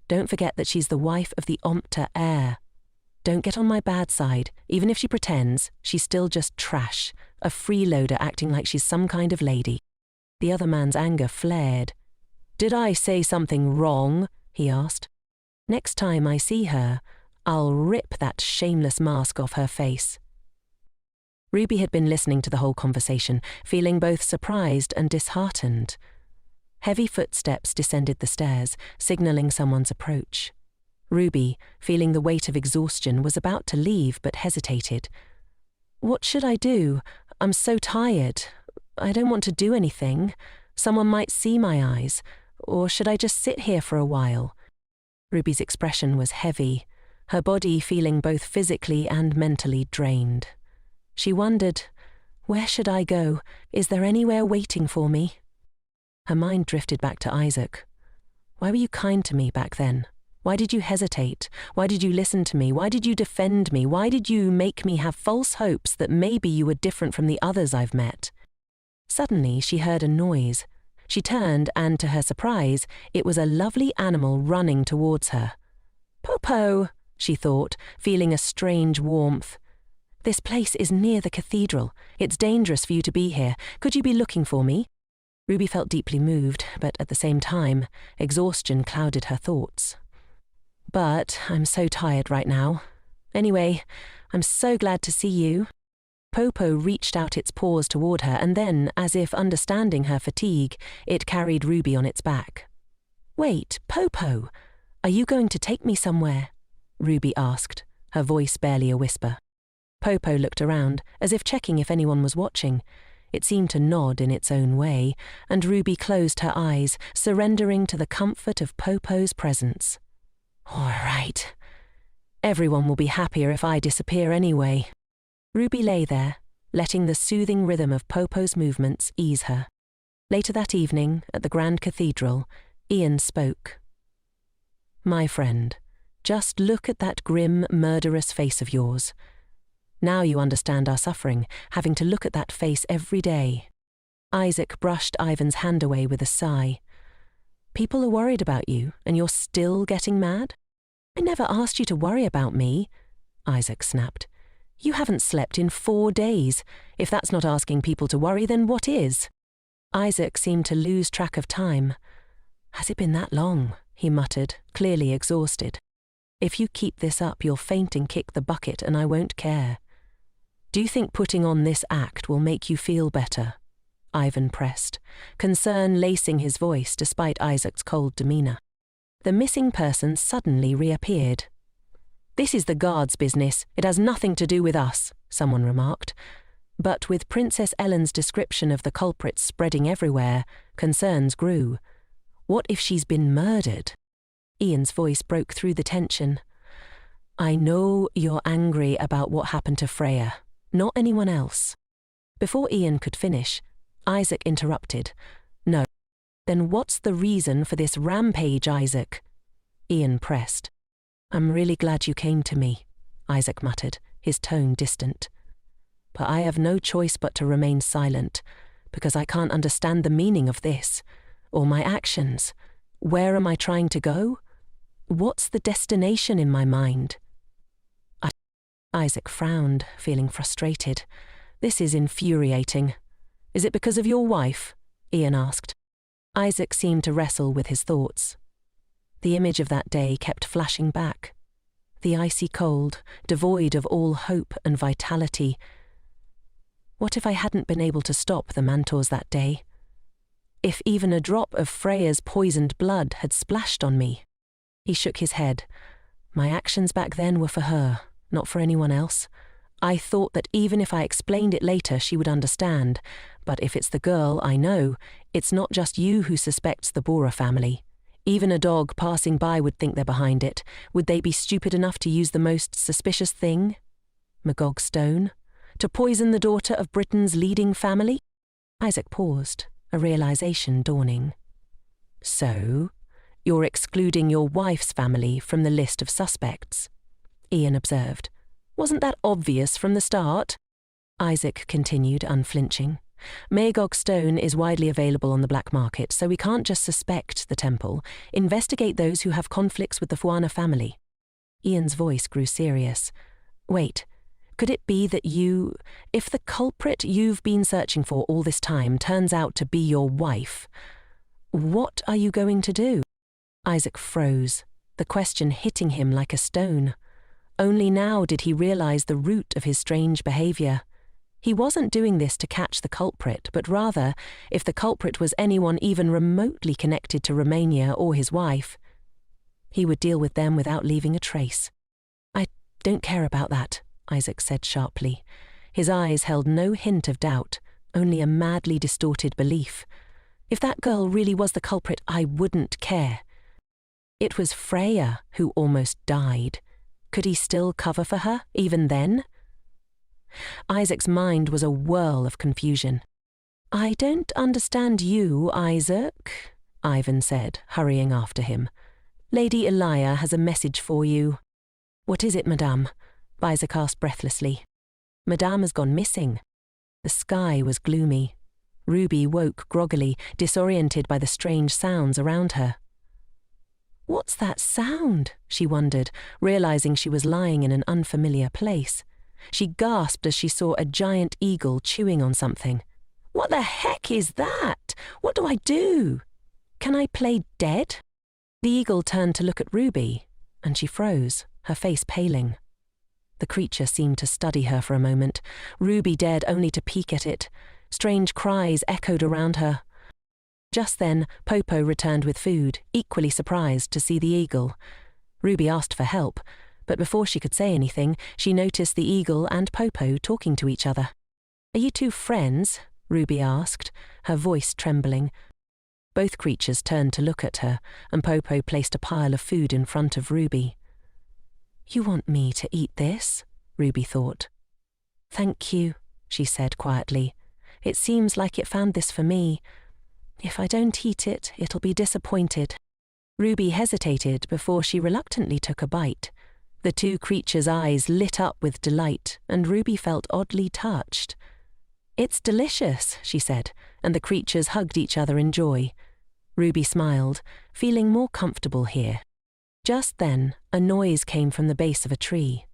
Don't forget that she's the wife of the Omerta heir. Don't get on my bad side. Even if she pretends, she's still just trash, a freeloader acting like she's some kind of lady." The other man's anger flared. "Did I say something wrong?" he asked. "Next time I see her, I'll rip that shameless mask off her face." Ruby had been listening to the whole conversation, feeling both surprised and disheartened. Heavy footsteps descended the stairs, signaling someone's approach. Ruby, feeling the weight of exhaustion, was about to leave but hesitated. "What should I do? I'm so tired. I don't want to do anything. Someone might see my eyes. Or should I just sit here for a while?" Ruby's expression was heavy, her body feeling both physically and mentally drained. She wondered, where should I go? Is there anywhere waiting for me? Her mind drifted back to Isaac. Why were you kind to me back then? Why did you hesitate? Why did you listen to me? Why did you defend me? Why did you make me have false hopes that maybe you were different from the others I've met? Suddenly, she heard a noise. She turned and, to her surprise, it was a lovely animal running towards her. "Popo," she thought, feeling a strange warmth. "This place is near the cathedral. It's dangerous for you to be here. Could you be looking for me?" Ruby felt deeply moved, but at the same time, exhaustion clouded her thoughts. "But I'm so tired right now. Anyway, I'm so glad to see you." Popo reached out its paws toward her, and then, as if understanding her fatigue, it carried Ruby on its back. "Wait, Popo, are you going to take me somewhere?" Ruby asked, her voice barely a whisper. Popo looked around, as if checking if anyone was watching. It seemed to nod in its own way, and Ruby closed her eyes, surrendering to the comfort of Popo's presence. "All right. Everyone will be happier if I disappear anyway." Ruby lay there, letting the soothing rhythm of Popo's movements ease her. Later that evening, at the Grand Cathedral, Ian spoke. "My friend, just look at that grim, murderous face of yours. Now you understand our suffering, having to look at that face every day." Isaac brushed Ivan's hand away with a sigh. "People are worried about you, and you're still getting mad?" "I never asked you to worry about me," Isaac snapped. "You haven't slept in 4 days. If that's not asking people to worry, then what is?" Isaac seemed to lose track of time. "Has it been that long?" he muttered, clearly exhausted. "If you keep this up, you'll faint and kick the bucket, and I won't care." "Do you think putting on this act will make you feel better?" Ivan pressed, concern lacing his voice despite Isaac's cold demeanor. The missing person suddenly reappeared. "This is the guard's business. It has nothing to do with us," someone remarked. But with Princess Ellen's description of the culprits spreading everywhere, concerns grew. What if she's been murdered? Ian's voice broke through the tension. "I know you're angry about what happened to Freya, not anyone else." Before Ian could finish, Isaac interrupted. "No. Then what's the reason for this rampage, Isaac?" Ian pressed. "I'm really glad you came to me," Isaac muttered, his tone distant. "But I have no choice but to remain silent, because I can't understand the meaning of this, or my actions. Where am I trying to go? What's the destination in my mind?" Isaac frowned, feeling frustrated. "This is infuriating. Is it because of your wife?" Ian asked. Isaac seemed to wrestle with his thoughts. The image of that day kept flashing back. The icy cold, devoid of all hope and vitality. What if I hadn't been able to stop the Mantors that day? If even a drop of Freya's poisoned blood had splashed on me? He shook his head. My actions back then were for her, not for anyone else. I thought that even if I explained it later, she would understand. But if it's the girl I know, it's not just you who suspects the Borgia family. Even a dog passing by would think they're behind it. Would they be stupid enough to use the most suspicious thing? Magog Stone? To poison the daughter of Britain's leading family? Isaac paused, a realization dawning. So, you're excluding your wife's family from the list of suspects, Ian observed. Wasn't that obvious from the start? Isaac continued, unflinching. Magog Stone is widely available on the black market, so we can't just suspect the temple. Investigate those who have conflicts with the Fuana family. Ian's voice grew serious. Wait, could it be that if the culprit you've been searching for all this time turns out to be your wife, what are you going to do? Isaac froze, the question hitting him like a stone. Only now did he realize the root of his strange behavior. He wasn't doing this to catch the culprit, but rather, if the culprit was anyone even remotely connected to Romania or his wife, he would deal with them without leaving a trace. I don't care about that, Isaac said sharply. His eyes held no hint of doubt, only a madly distorted belief. If that girl really was the culprit, I wouldn't care. It was Freya who almost died. Could he still cover for her, even then? Isaac's mind was a whirl of confusion. I don't understand you, Isaac, Ivan said, hurrying after him. Lady Elia has a message for you. What is it, madame? Isaac asked breathlessly. Madame has gone missing. The sky was gloomy. Ruby woke groggily, disoriented by the strange sounds around her. What's that sound? She wondered, realizing she was lying in an unfamiliar place. She gasped as she saw a giant eagle chewing on something. What the heck is that? What do I do? Can I play dead? The eagle turned to look at Ruby, and she froze, her face paling. The creature seemed to study her for a moment. Ruby dared only to peek at it. Strange cries echoed around her. Just then, Popo returned with food, equally surprised to see the eagle. Ruby asked for help, but before she could say anything, she noticed the eagle and Popo talking to each other. Are you two friends? Ruby asked, her voice trembling. Both creatures turned to look at her, and Popo placed a pile of food in front of Ruby. You want me to eat this? Ruby thought. Thank you, she said quietly. It seems like it found this for me. If I don't eat it, it'll be disappointed. Ruby hesitated before she reluctantly took a bite. The two creatures' eyes lit up with delight, and Ruby felt oddly touched. It's delicious, she said, and the creatures hugged each other in joy. Ruby smiled, feeling more comfortable here. Just then, a noise came from the base of a tree.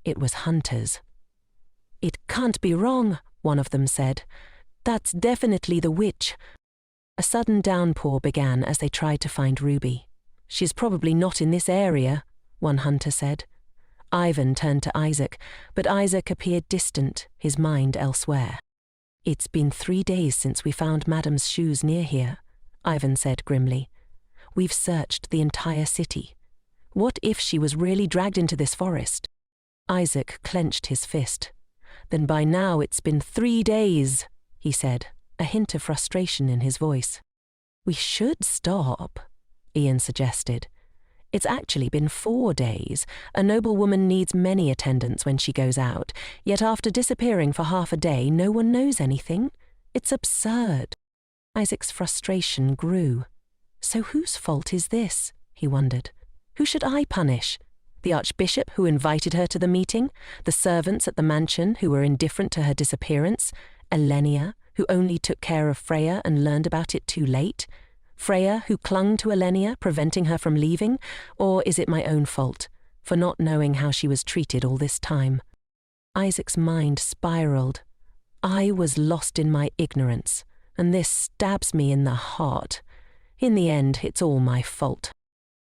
It was hunters. It can't be wrong, one of them said. That's definitely the witch. A sudden downpour began as they tried to find Ruby. She's probably not in this area, one hunter said. Ivan turned to Isaac, but Isaac appeared distant, his mind elsewhere. It's been 3 days since we found Madame's shoes near here, Ivan said grimly. We've searched the entire city. What if she was really dragged into this forest? Isaac clenched his fist. Then by now it's been 3 days, he said, a hint of frustration in his voice. We should stop, Ian suggested. It's actually been 4 days. A noblewoman needs many attendants when she goes out, yet after disappearing for half a day, no one knows anything. It's absurd. Isaac's frustration grew. So whose fault is this? He wondered. Who should I punish? The archbishop who invited her to the meeting? The servants at the mansion who were indifferent to her disappearance? Elenia, who only took care of Freya and learned about it too late? Freya, who clung to Elenia, preventing her from leaving? Or is it my own fault, for not knowing how she was treated all this time? Isaac's mind spiraled. I was lost in my ignorance, and this stabs me in the heart. In the end, it's all my fault.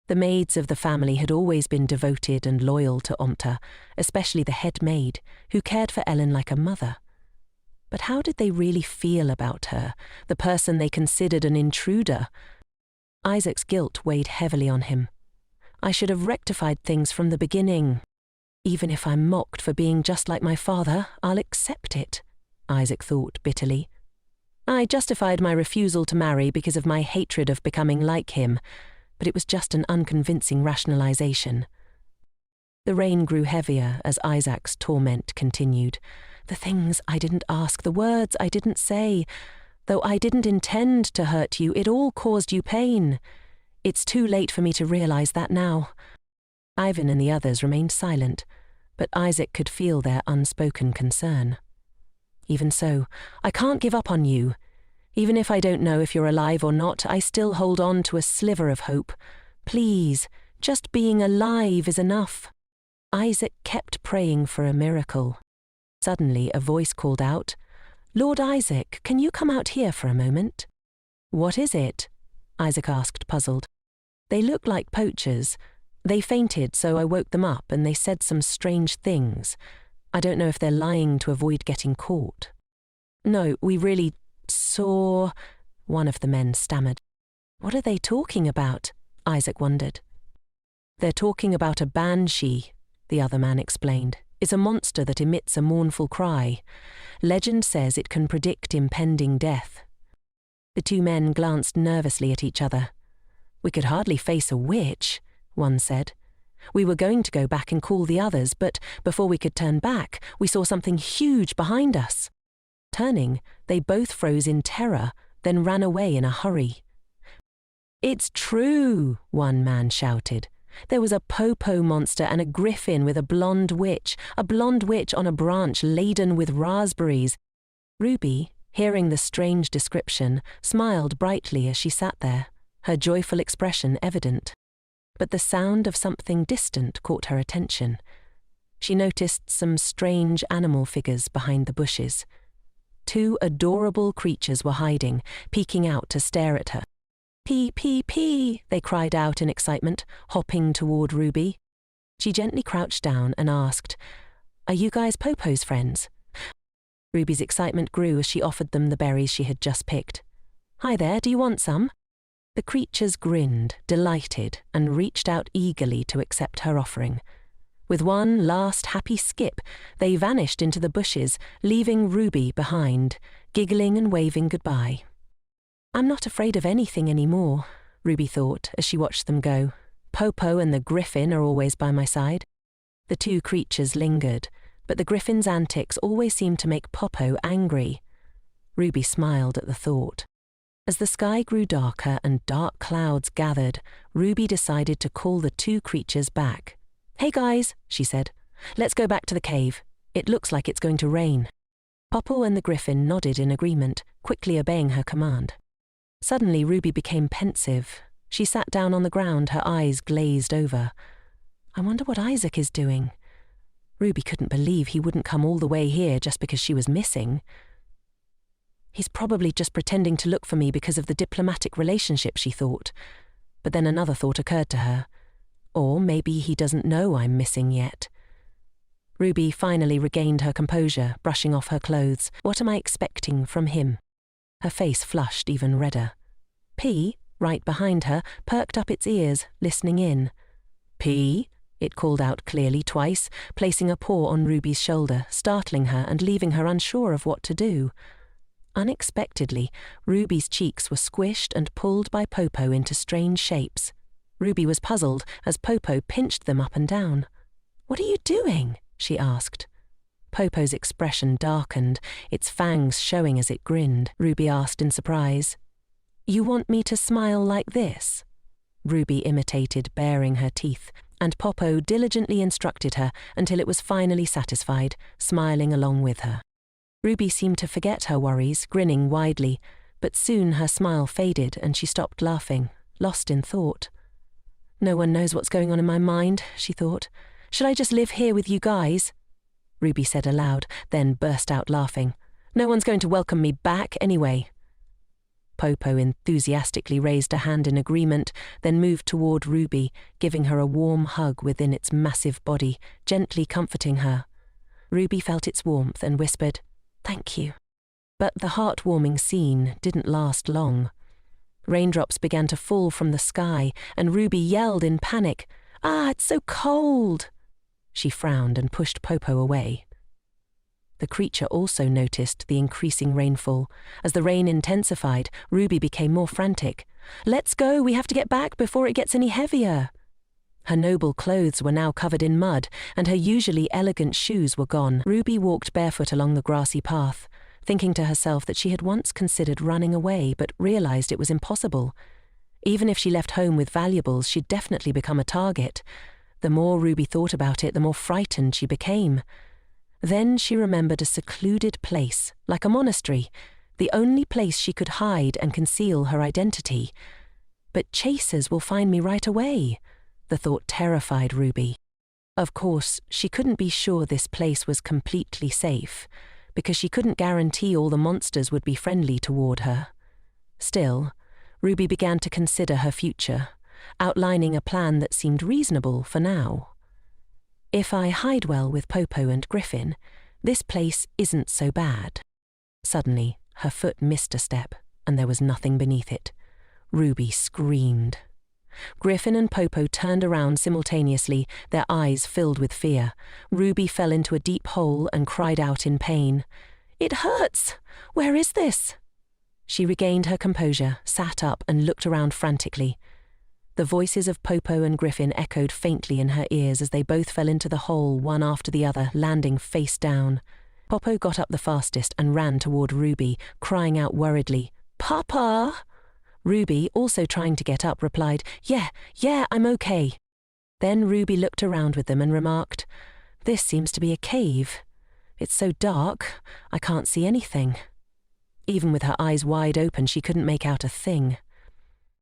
The maids of the family had always been devoted and loyal to Omerta, especially the head maid, who cared for Ellen like a mother. But how did they really feel about her, the person they considered an intruder? Isaac's guilt weighed heavily on him. I should have rectified things from the beginning. Even if I'm mocked for being just like my father, I'll accept it, Isaac thought bitterly. I justified my refusal to marry because of my hatred of becoming like him. but it was just an unconvincing rationalization. The rain grew heavier as Isaac's torment continued. The things I didn't ask, the words I didn't say. Though I didn't intend to hurt you, it all caused you pain. It's too late for me to realize that now. Ivan and the others remained silent, but Isaac could feel their unspoken concern. Even so, I can't give up on you. Even if I don't know if you're alive or not, I still hold on to a sliver of hope. Please, just being alive is enough. Isaac kept praying for a miracle. Suddenly, a voice called out, "Lord Isaac, can you come out here for a moment?" "What is it?" Isaac asked, puzzled. "They look like poachers. They fainted, so I woke them up, and they said some strange things. I don't know if they're lying to avoid getting caught." "No, we really saw," one of the men stammered. "What are they talking about?" Isaac wondered. "They're talking about a banshee," the other man explained. "It's a monster that emits a mournful cry. Legend says it can predict impending death." The two men glanced nervously at each other. "We could hardly face a witch," one said. "We were going to go back and call the others, but before we could turn back, we saw something huge behind us." Turning, they both froze in terror, then ran away in a hurry. "It's true," one man shouted. "There was a popo monster and a griffin with a blonde witch on a branch laden with raspberries." Ruby, hearing the strange description, smiled brightly as she sat there, her joyful expression evident. But the sound of something distant caught her attention. She noticed some strange animal figures behind the bushes. Two adorable creatures were hiding, peeking out to stare at her. "Pee, pee, pee," they cried out in excitement, hopping toward Ruby. She gently crouched down and asked, "Are you guys Popo's friends?" Ruby's excitement grew as she offered them the berries she had just picked. "Hi there, do you want some?" The creatures grinned, delighted, and reached out eagerly to accept her offering. With one last happy skip, they vanished into the bushes, leaving Ruby behind, giggling and waving goodbye. "I'm not afraid of anything anymore," Ruby thought as she watched them go. "Popo and the griffin are always by my side." The two creatures lingered, but the griffin's antics always seemed to make Popo angry. Ruby smiled at the thought. As the sky grew darker and dark clouds gathered, Ruby decided to call the two creatures back. "Hey guys," she said, "let's go back to the cave. It looks like it's going to rain." Popo and the griffin nodded in agreement, quickly obeying her command. Suddenly, Ruby became pensive. She sat down on the ground, her eyes glazed over. "I wonder what Isaac is doing." Ruby couldn't believe he wouldn't come all the way here just because she was missing. "He's probably just pretending to look for me because of the diplomatic relationship," she thought. But then another thought occurred to her. Or maybe he doesn't know I'm missing yet. Ruby finally regained her composure, brushing off her clothes. What am I expecting from him? Her face flushed even redder. P, right behind her, perked up its ears, listening in. "P," it called out clearly twice, placing a paw on Ruby's shoulder, startling her and leaving her unsure of what to do. Unexpectedly, Ruby's cheeks were squished and pulled by Popo into strange shapes. Ruby was puzzled as Popo pinched them up and down. "What are you doing?" she asked. Popo's expression darkened, its fangs showing as it grinned. Ruby asked in surprise, "You want me to smile like this?" Ruby imitated, baring her teeth, and Popo diligently instructed her until it was finally satisfied, smiling along with her. Ruby seemed to forget her worries, grinning widely, but soon her smile faded and she stopped laughing, lost in thought. "No one knows what's going on in my mind," she thought. "Should I just live here with you guys?" Ruby said aloud, then burst out laughing. "No one's going to welcome me back anyway." Popo enthusiastically raised a hand in agreement, then moved toward Ruby, giving her a warm hug within its massive body, gently comforting her. Ruby felt its warmth and whispered, "Thank you." But the heartwarming scene didn't last long. Raindrops began to fall from the sky, and Ruby yelled in panic, "Ah, it's so cold!" She frowned and pushed Popo away. The creature also noticed the increasing rainfall. As the rain intensified, Ruby became more frantic. "Let's go, we have to get back before it gets any heavier." Her noble clothes were now covered in mud, and her usually elegant shoes were gone. Ruby walked barefoot along the grassy path, thinking to herself that she had once considered running away but realized it was impossible. Even if she left home with valuables, she'd definitely become a target. The more Ruby thought about it, the more frightened she became. Then she remembered a secluded place, like a monastery, the only place she could hide and conceal her identity. But chasers will find me right away. The thought terrified Ruby. Of course, she couldn't be sure this place was completely safe, because she couldn't guarantee all the monsters would be friendly toward her. Still, Ruby began to consider her future, outlining a plan that seemed reasonable for now. If I hide well with Popo and Griffin, this place isn't so bad. Suddenly, her foot missed a step, and there was nothing beneath it. Ruby screamed. Griffin and Popo turned around simultaneously, their eyes filled with fear. Ruby fell into a deep hole and cried out in pain. "It hurts! Where is this?" She regained her composure, sat up, and looked around frantically. The voices of Popo and Griffin echoed faintly in her ears as they both fell into the hole, one after the other, landing face down. Popo got up the fastest and ran toward Ruby, crying out worriedly, "Papa!" Ruby, also trying to get up, replied, Yeah, I'm okay." Then Ruby looked around with them and remarked, "This seems to be a cave. It's so dark, I can't see anything." Even with her eyes wide open, she couldn't make out a thing.